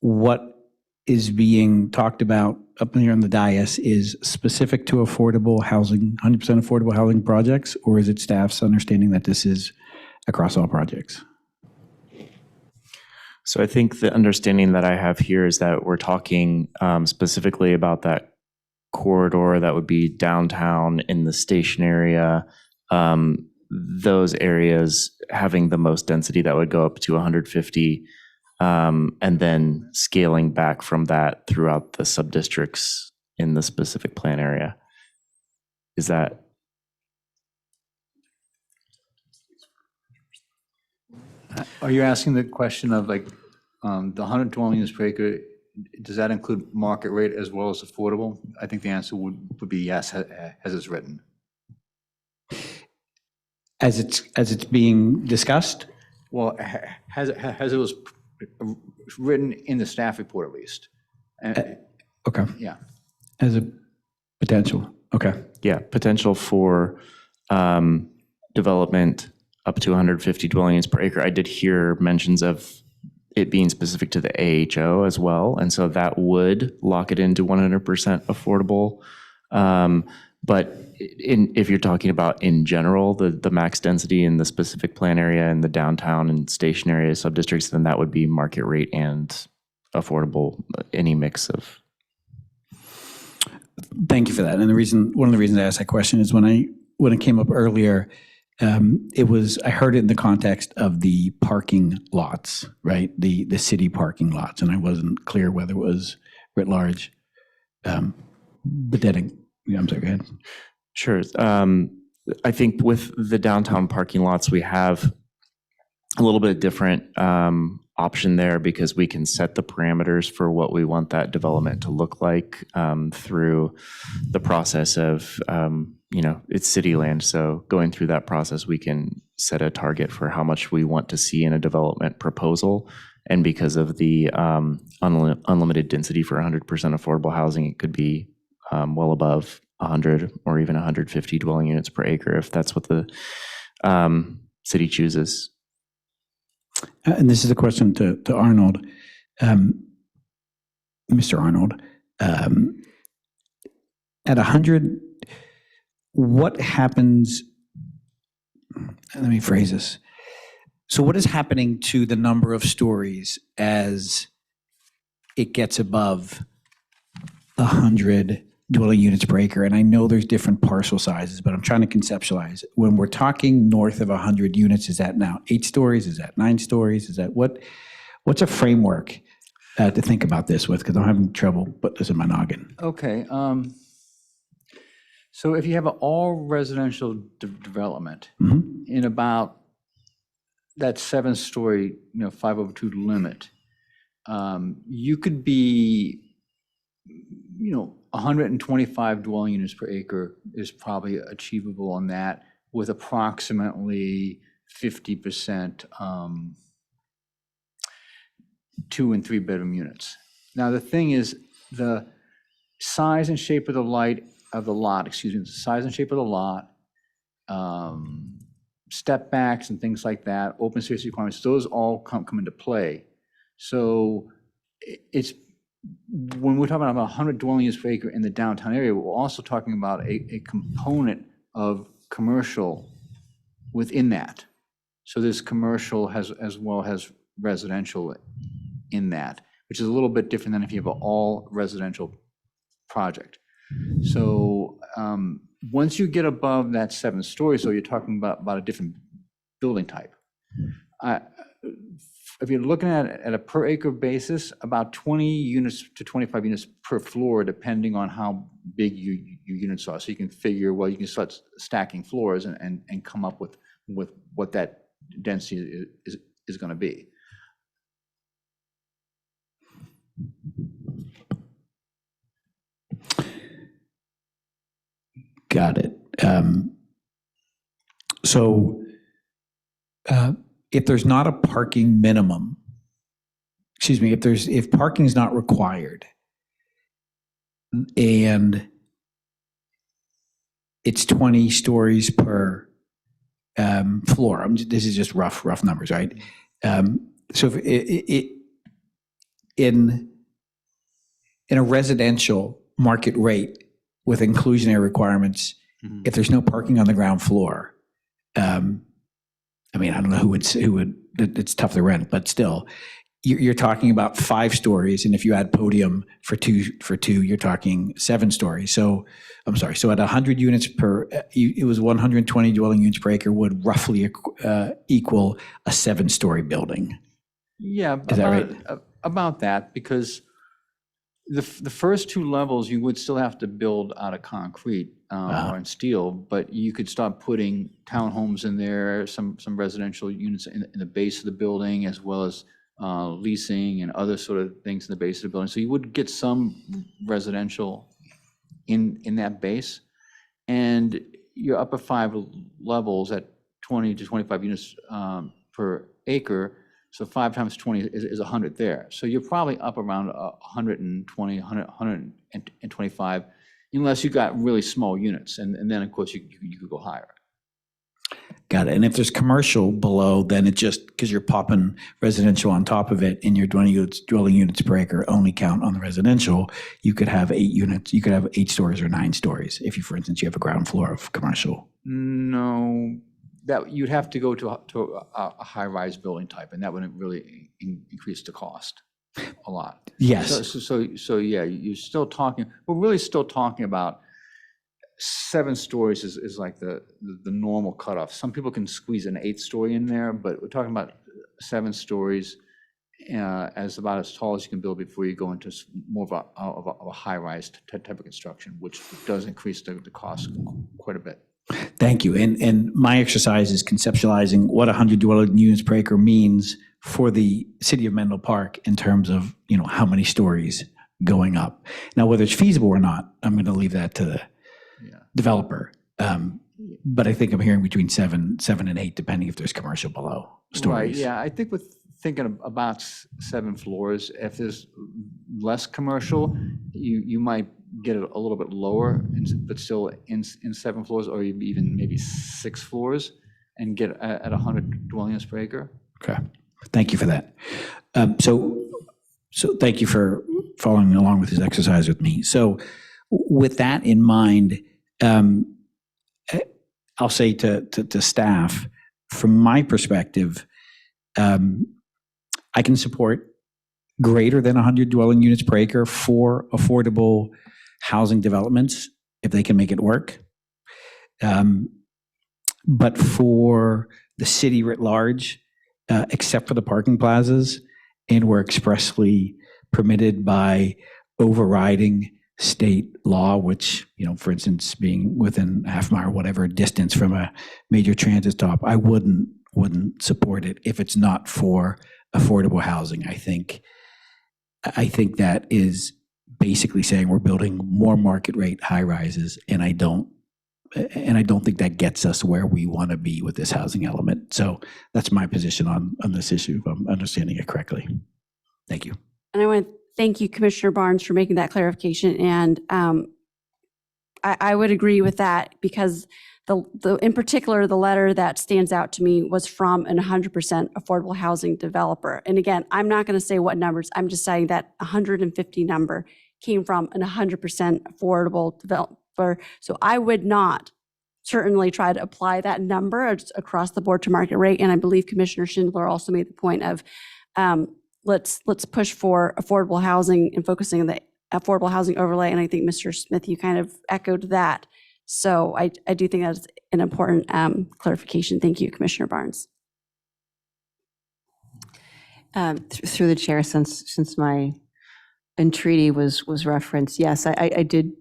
what is being talked about up here on the dais is specific to affordable housing, 100% affordable housing projects, or is it staff's understanding that this is across all projects? So I think the understanding that I have here is that we're talking specifically about that corridor that would be downtown in the station area, those areas having the most density that would go up to 150, and then scaling back from that throughout the sub-districts in the specific plan area. Is that? Are you asking the question of like the 100 dwelling units per acre, does that include market rate as well as affordable? I think the answer would be yes, as it's written. As it's being discussed? Well, as it was written in the staff report at least. Okay. Yeah. As a potential. Okay. Yeah, potential for development up to 150 dwelling units per acre. I did hear mentions of it being specific to the AHO as well, and so that would lock it into 100% affordable. But if you're talking about in general, the max density in the specific plan area and the downtown and station area sub-districts, then that would be market rate and affordable, any mix of. Thank you for that. And one of the reasons I asked that question is when it came up earlier, I heard it in the context of the parking lots, right? The city parking lots, and I wasn't clear whether it was writ large. But then, I'm sorry, go ahead. Sure. I think with the downtown parking lots, we have a little bit different option there because we can set the parameters for what we want that development to look like through the process of, it's city land. So going through that process, we can set a target for how much we want to see in a development proposal. And because of the unlimited density for 100% affordable housing, it could be well above 100 or even 150 dwelling units per acre if that's what the city chooses. And this is a question to Arnold. Mr. Arnold, at 100, what happens, let me phrase this. So what is happening to the number of stories as it gets above 100 dwelling units per acre? And I know there's different parcel sizes, but I'm trying to conceptualize. When we're talking north of 100 units, is that now 8 stories? Is that 9 stories? Is that what's a framework to think about this with? Because I'm having trouble putting this in my noggin. Okay. So if you have an all residential development in about that 7-story, 5/2 limit, you could be, 125 dwelling units per acre is probably achievable on that with approximately 50% 2 and 3 bedroom units. Now, the thing is the size and shape of the lot, the size and shape of the lot, step backs and things like that, open space requirements, those all come into play. So it's, when we're talking about 100 dwelling units per acre in the downtown area, we're also talking about a component of commercial within that. So there's commercial as well as residential in that, which is a little bit different than if you have an all residential project. So once you get above that 7 stories, so you're talking about a different building type. If you're looking at a per acre basis, about 20 units to 25 units per floor, depending on how big your units are. So you can figure, well, you can start stacking floors and come up with what that density is going to be. Got it. So if there's not a parking minimum, excuse me, if parking is not required and it's 20 stories per floor, this is just rough numbers, right? So if in a residential market rate with inclusionary requirements, if there's no parking on the ground floor, I mean, I don't know who would, it's tough to rent, but still, you're talking about 5 stories, and if you add podium for two, you're talking 7 stories. So, I'm sorry, so at 100 units per, it was 120 dwelling units per acre would roughly equal a 7-story building. Yeah, Is that right? About that, because the first 2 levels, you would still have to build out of concrete or in steel, but you could start putting townhomes in there, some residential units in the base of the building, as well as leasing and other sort of things in the base of the building. So you would get some residential in that base. And your upper 5 levels at 20 to 25 units per acre, so 5 times 20 is 100 there. So you're probably up around 120, 125, unless you got really small units. And then, of course, you could go higher. Got it. And if there's commercial below, then it just, because you're popping residential on top of it and your dwelling units per acre only count on the residential, you could have 8 units, you could have 8 stories or 9 stories if you, for instance, you have a ground floor of commercial. No, that you'd have to go to a high-rise building type, and that wouldn't really increase the cost a lot. Yes. So yeah, you're still talking, we're really still talking about 7 stories is like the normal cutoff. Some people can squeeze an 8th story in there, but we're talking about 7 stories as about as tall as you can build before you go into more of a high-rise type of construction, which does increase the cost quite a bit. Thank you. And my exercise is conceptualizing what 100 dwelling units per acre means for the city of Menlo Park in terms of, how many stories going up. Now, whether it's feasible or not, I'm going to leave that to the developer. But I think I'm hearing between 7 and 8, depending if there's commercial below stories. Right, yeah, I think with thinking about 7 floors, if there's less commercial, you might get it a little bit lower, but still in 7 floors, or even maybe 6 floors, and get at 100 dwelling units per acre. Okay, thank you for that. So thank you for following along with this exercise with me. So with that in mind, I'll say to staff, from my perspective, I can support greater than 100 dwelling units per acre for affordable housing developments if they can make it work. But for the city writ large, except for the parking plazas, and we're expressly permitted by overriding state law, which, for instance, being within a half mile or whatever distance from a major transit stop, I wouldn't support it if it's not for affordable housing. I think that is basically saying we're building more market rate high rises, and I don't think that gets us where we want to be with this housing element. So that's my position on this issue, if I'm understanding it correctly. Thank you. And I want to thank you, Commissioner Barnes, for making that clarification. And I would agree with that, because in particular, the letter that stands out to me was from an 100% affordable housing developer. And again, I'm not going to say what numbers, I'm just saying that 150 number came from an 100% affordable developer. So I would not certainly try to apply that number across the board to market rate. And I believe Commissioner Schindler also made the point of let's push for affordable housing and focusing on the affordable housing overlay. And I think Mr. Smith, you kind of echoed that So I do think that's an important clarification. Thank you, Commissioner Barnes. Through the chair, since my entreaty was referenced, yes, I did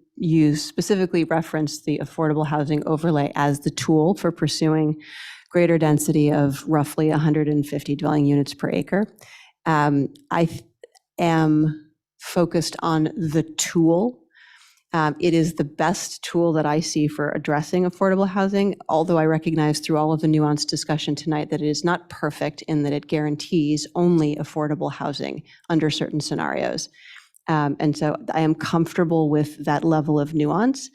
specifically reference the affordable housing overlay as the tool for pursuing greater density of roughly 150 dwelling units per acre. I am focused on the tool. It is the best tool that I see for addressing affordable housing, although I recognize through all of the nuanced discussion tonight that it is not perfect in that it guarantees only affordable housing under certain scenarios. And so I am comfortable with that level of nuance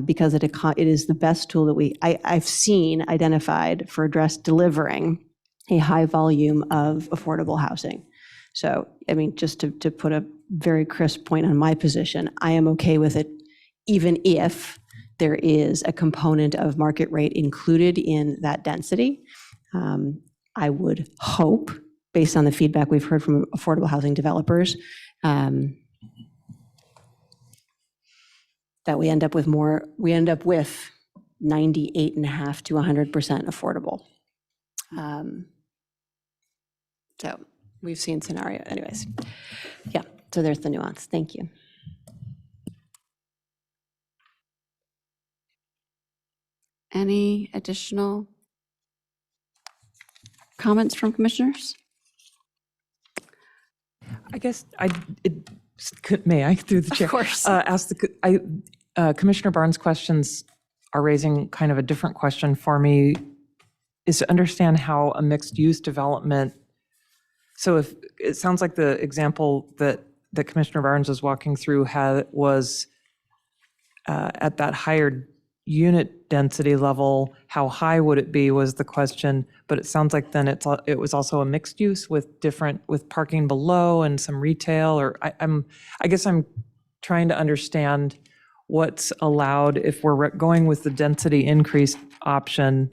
because it is the best tool that I've seen identified for delivering a high volume of affordable housing. So, I mean, just to put a very crisp point on my position, I am okay with it, even if there is a component of market rate included in that density. I would hope, based on the feedback we've heard from affordable housing developers, that we end up with 98.5% to 100% affordable. So we've seen scenario, anyways. Yeah, so there's the nuance. Thank you. Any additional comments from commissioners? I guess may I, through the chair? Of course. Commissioner Barnes' questions are raising kind of a different question for me, is to understand how a mixed-use development, so if it sounds like the example that Commissioner Barnes was walking through was at that higher unit density level, how high would it be was the question, but it sounds like then it was also a mixed use with parking below and some retail, or I guess I'm trying to understand what's allowed if we're going with the density increase option.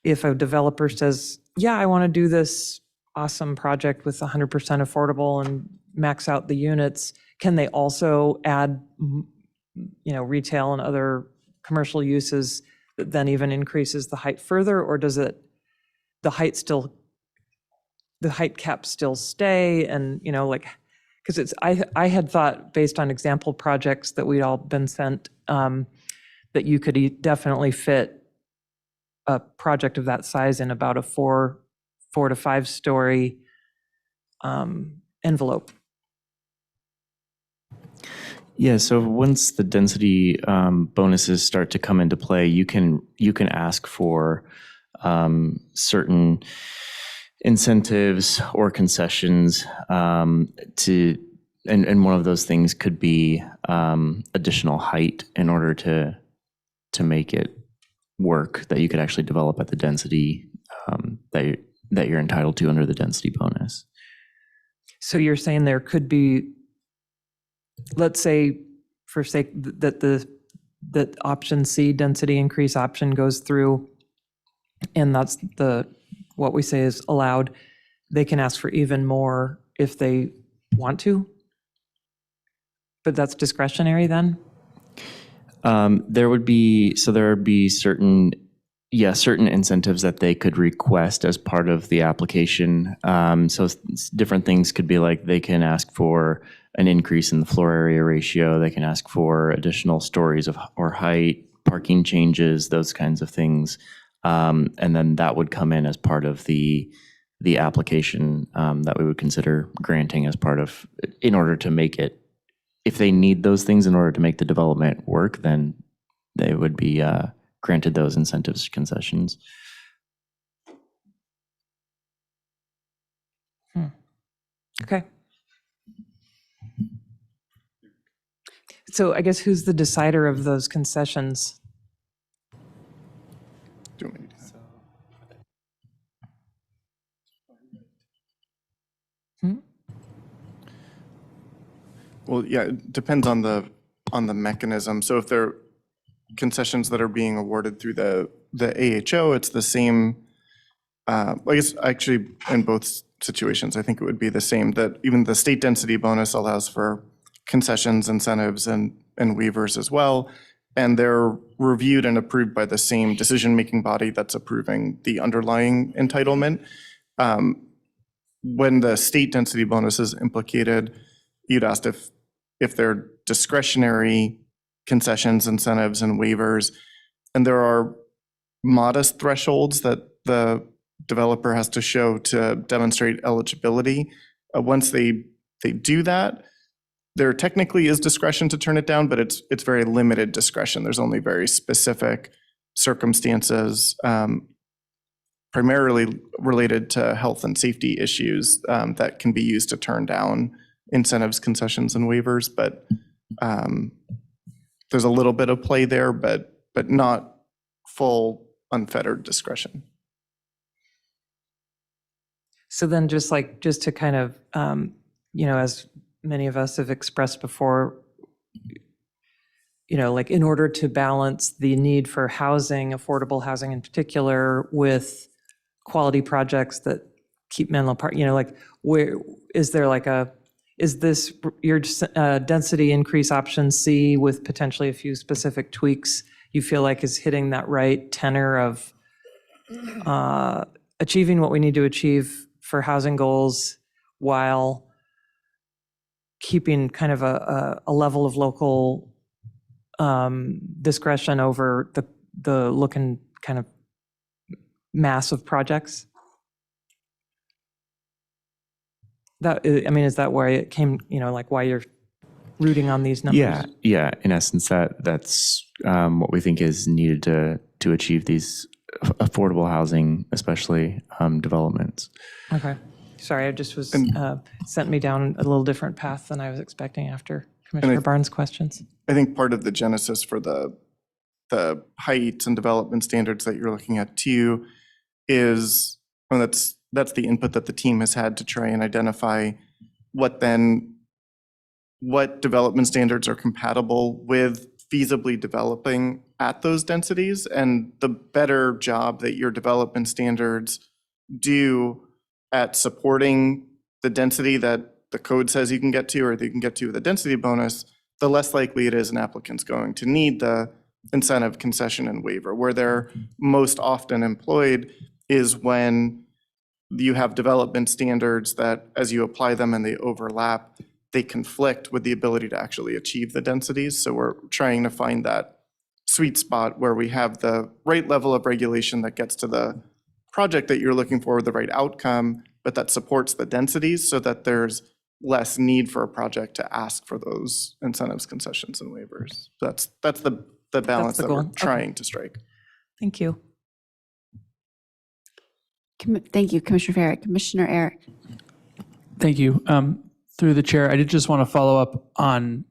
If a developer says, yeah, I want to do this awesome project with 100% affordable and max out the units, can they also add retail and other commercial uses that then even increases the height further, or does the height caps still stay? And because I had thought, based on example projects that we'd all been sent, that you could definitely fit a project of that size in about a 4 to 5 story envelope. Yeah, so once the density bonuses start to come into play, you can ask for certain incentives or concessions and one of those things could be additional height in order to make it work, that you could actually develop at the density that you're entitled to under the density bonus. So you're saying there could be, let's say, for sake that option C, density increase option, goes through, and that's what we say is allowed. They can ask for even more if they want to, but that's discretionary then? There would be certain incentives that they could request as part of the application. So different things could be like they can ask for an increase in the floor area ratio. They can ask for additional stories or height, parking changes, those kinds of things. And then that would come in as part of the application that we would consider granting as part of, in order to make it, if they need those things in order to make the development work, then they would be granted those incentives, concessions. Okay. So I guess who's the decider of those concessions? Do you want me to do that? Well, yeah, it depends on the mechanism. So if they're concessions that are being awarded through the AHO, it's the same. I guess actually in both situations, I think it would be the same, that even the state density bonus allows for concessions, incentives, and waivers as well. and they're reviewed and approved by the same decision-making body that's approving the underlying entitlement. When the state density bonus is implicated, you'd asked if they're discretionary concessions, incentives, and waivers, and there are modest thresholds that the developer has to show to demonstrate eligibility. Once they do that, there technically is discretion to turn it down, but it's very limited discretion. There's only very specific circumstances, primarily related to health and safety issues, that can be used to turn down incentives, concessions, and waivers. But there's a little bit of play there, but not full unfettered discretion. So then just to kind of, as many of us have expressed before, in order to balance the need for housing, affordable housing in particular, with quality projects that keep Menlo Park, where is there is this your density increase option C with potentially a few specific tweaks you feel like is hitting that right tenor of achieving what we need to achieve for housing goals while keeping kind of a level of local discretion over the look and kind of mass of projects? Is that where it came, why you're rooting on these numbers? Yeah. In essence, that's what we think is needed to achieve these affordable housing, especially developments. Okay. Sorry, I just was sent me down a little different path than I was expecting after Commissioner Barnes' questions. I think part of the genesis for the height and development standards that you're looking at too is, well, that's the input that the team has had to try and identify what development standards are compatible with feasibly developing at those densities, and the better job that your development standards do at supporting the density that the code says you can get to or that you can get to with a density bonus, the less likely it is an applicant's going to need the incentive, concession, and waiver. Where they're most often employed is when you have development standards that, as you apply them and they overlap, they conflict with the ability to actually achieve the densities. So we're trying to find that sweet spot where we have the right level of regulation that gets to the project that you're looking for, the right outcome, but that supports the densities so that there's less need for a project to ask for those incentives, concessions, and waivers. That's the balance that we're trying to strike. Thank you. Thank you, Commissioner Farrett. Commissioner Eric. Thank you. Through the chair, I did just want to follow up on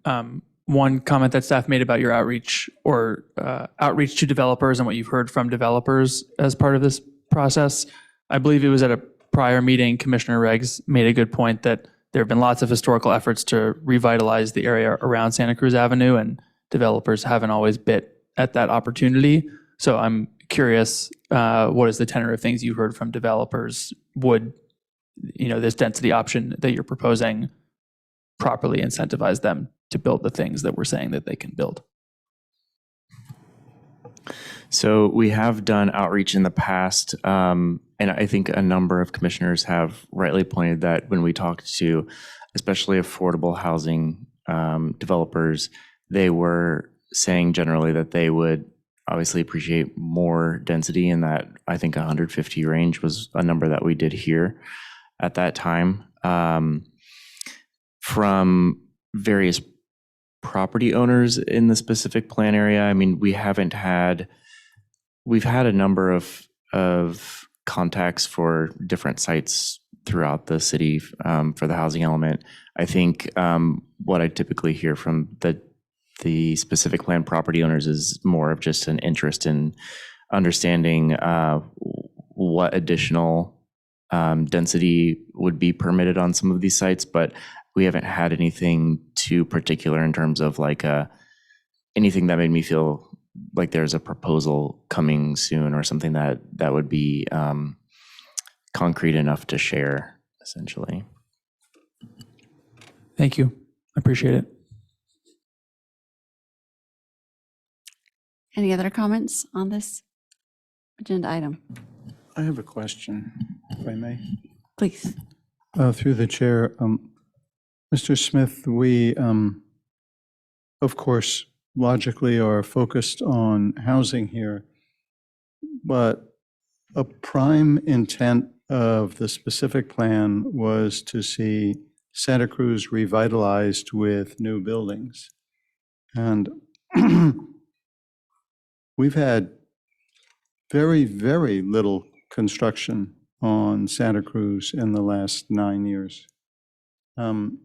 one comment that staff made about your outreach to developers and what you've heard from developers as part of this process. I believe it was at a prior meeting, Commissioner Reggs made a good point that there have been lots of historical efforts to revitalize the area around Santa Cruz Avenue, and developers haven't always bit at that opportunity. So I'm curious, what is the tenor of things you heard from developers? Would this density option that you're proposing properly incentivize them to build the things that we're saying that they can build? So we have done outreach in the past, and I think a number of commissioners have rightly pointed that when we talked to especially affordable housing developers, they were saying generally that they would obviously appreciate more density, and that I think 150 range was a number that we did hear at that time. From various property owners in the specific plan area, I mean, we've had a number of contacts for different sites throughout the city for the housing element. I think what I typically hear from the specific plan property owners is more of just an interest in understanding what additional density would be permitted on some of these sites, but we haven't had anything too particular in terms of anything that made me feel like there's a proposal coming soon or something that would be concrete enough to share, essentially. Thank you. I appreciate it. Any other comments on this agenda item? I have a question, if I may. Please. Through the chair, Mr. Smith, we, of course, logically are focused on housing here, but a prime intent of the specific plan was to see Santa Cruz revitalized with new buildings. And we've had very, very little construction on Santa Cruz in the last 9 years. And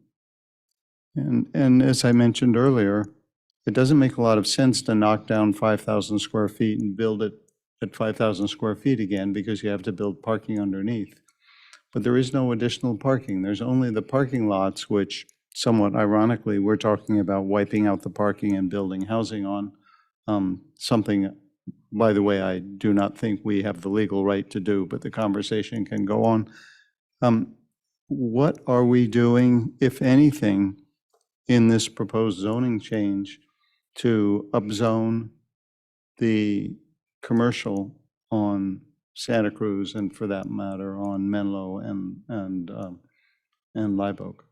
as I mentioned earlier, it doesn't make a lot of sense to knock down 5,000 square feet and build it at 5,000 square feet again, because you have to build parking underneath. But there is no additional parking. There's only the parking lots, which somewhat ironically, we're talking about wiping out the parking and building housing on. Something, by the way, I do not think we have the legal right to do, but the conversation can go on. What are we doing, if anything, in this proposed zoning change to upzone the commercial on Santa Cruz, and for that matter, on Menlo and Live Oak?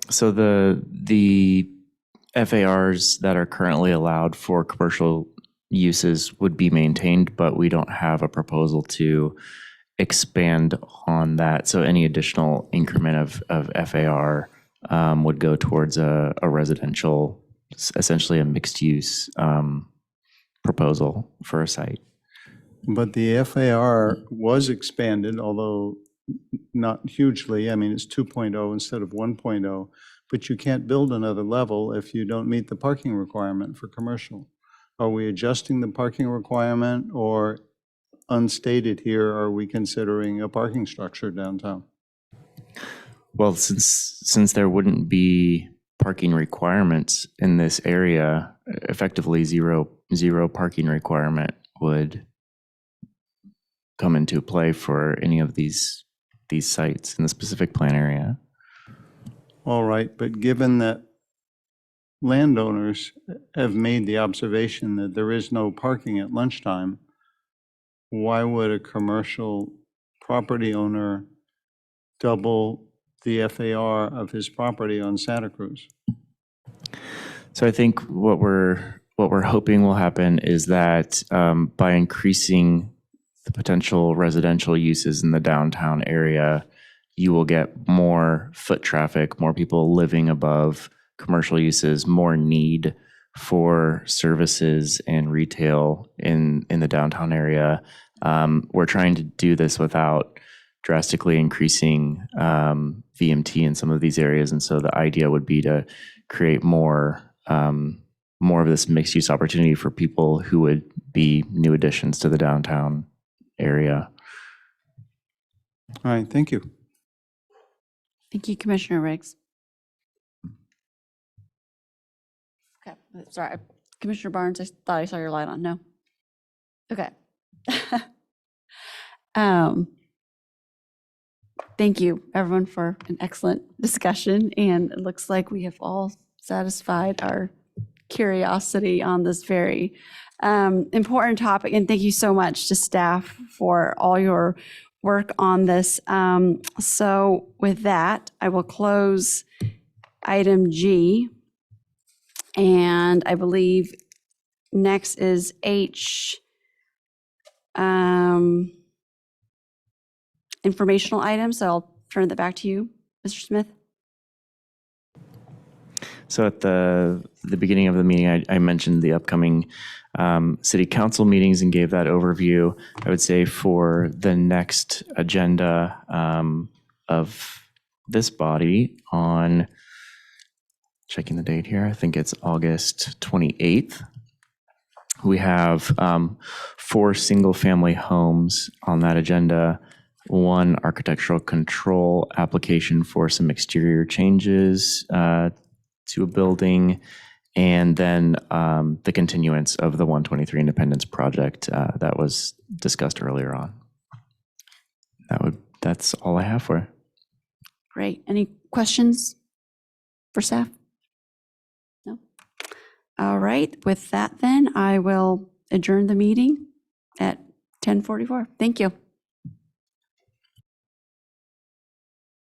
So the FARs that are currently allowed for commercial uses would be maintained, but we don't have a proposal to expand on that. So any additional increment of FAR would go towards a residential, essentially a mixed use proposal for a site. But the FAR was expanded, although not hugely. I mean, it's 2.0 instead of 1.0, but you can't build another level if you don't meet the parking requirement for commercial. Are we adjusting the parking requirement, or unstated here, are we considering a parking structure downtown? Well, since there wouldn't be parking requirements in this area, effectively zero parking requirement would come into play for any of these sites in the specific plan area. All right, but given that landowners have made the observation that there is no parking at lunchtime, why would a commercial property owner double the FAR of his property on Santa Cruz? So I think what we're hoping will happen is that by increasing the potential residential uses in the downtown area, you will get more foot traffic, more people living above commercial uses, more need for services and retail in the downtown area. We're trying to do this without drastically increasing VMT in some of these areas. And so the idea would be to create more of this mixed use opportunity for people who would be new additions to the downtown area. All right, thank you. Thank you, Commissioner Riggs. Okay, sorry, Commissioner Barnes, I thought I saw your light on. No. Okay. Thank you, everyone, for an excellent discussion. And it looks like we have all satisfied our curiosity on this very important topic. And thank you so much to staff for all your work on this. So with that, I will close item G. And I believe next is H. Informational items. So I'll turn that back to you, Mr. Smith. So at the beginning of the meeting, I mentioned the upcoming city council meetings and gave that overview. I would say for the next agenda of this body on, checking the date here, I think it's August 28th. We have 4 single-family homes on that agenda, 1 architectural control application for some exterior changes to a building, and then the continuance of the 123 Independence project that was discussed earlier on. That's all I have for you. Great. Any questions for staff? No? All right, with that then, I will adjourn the meeting at 10:44. Thank you.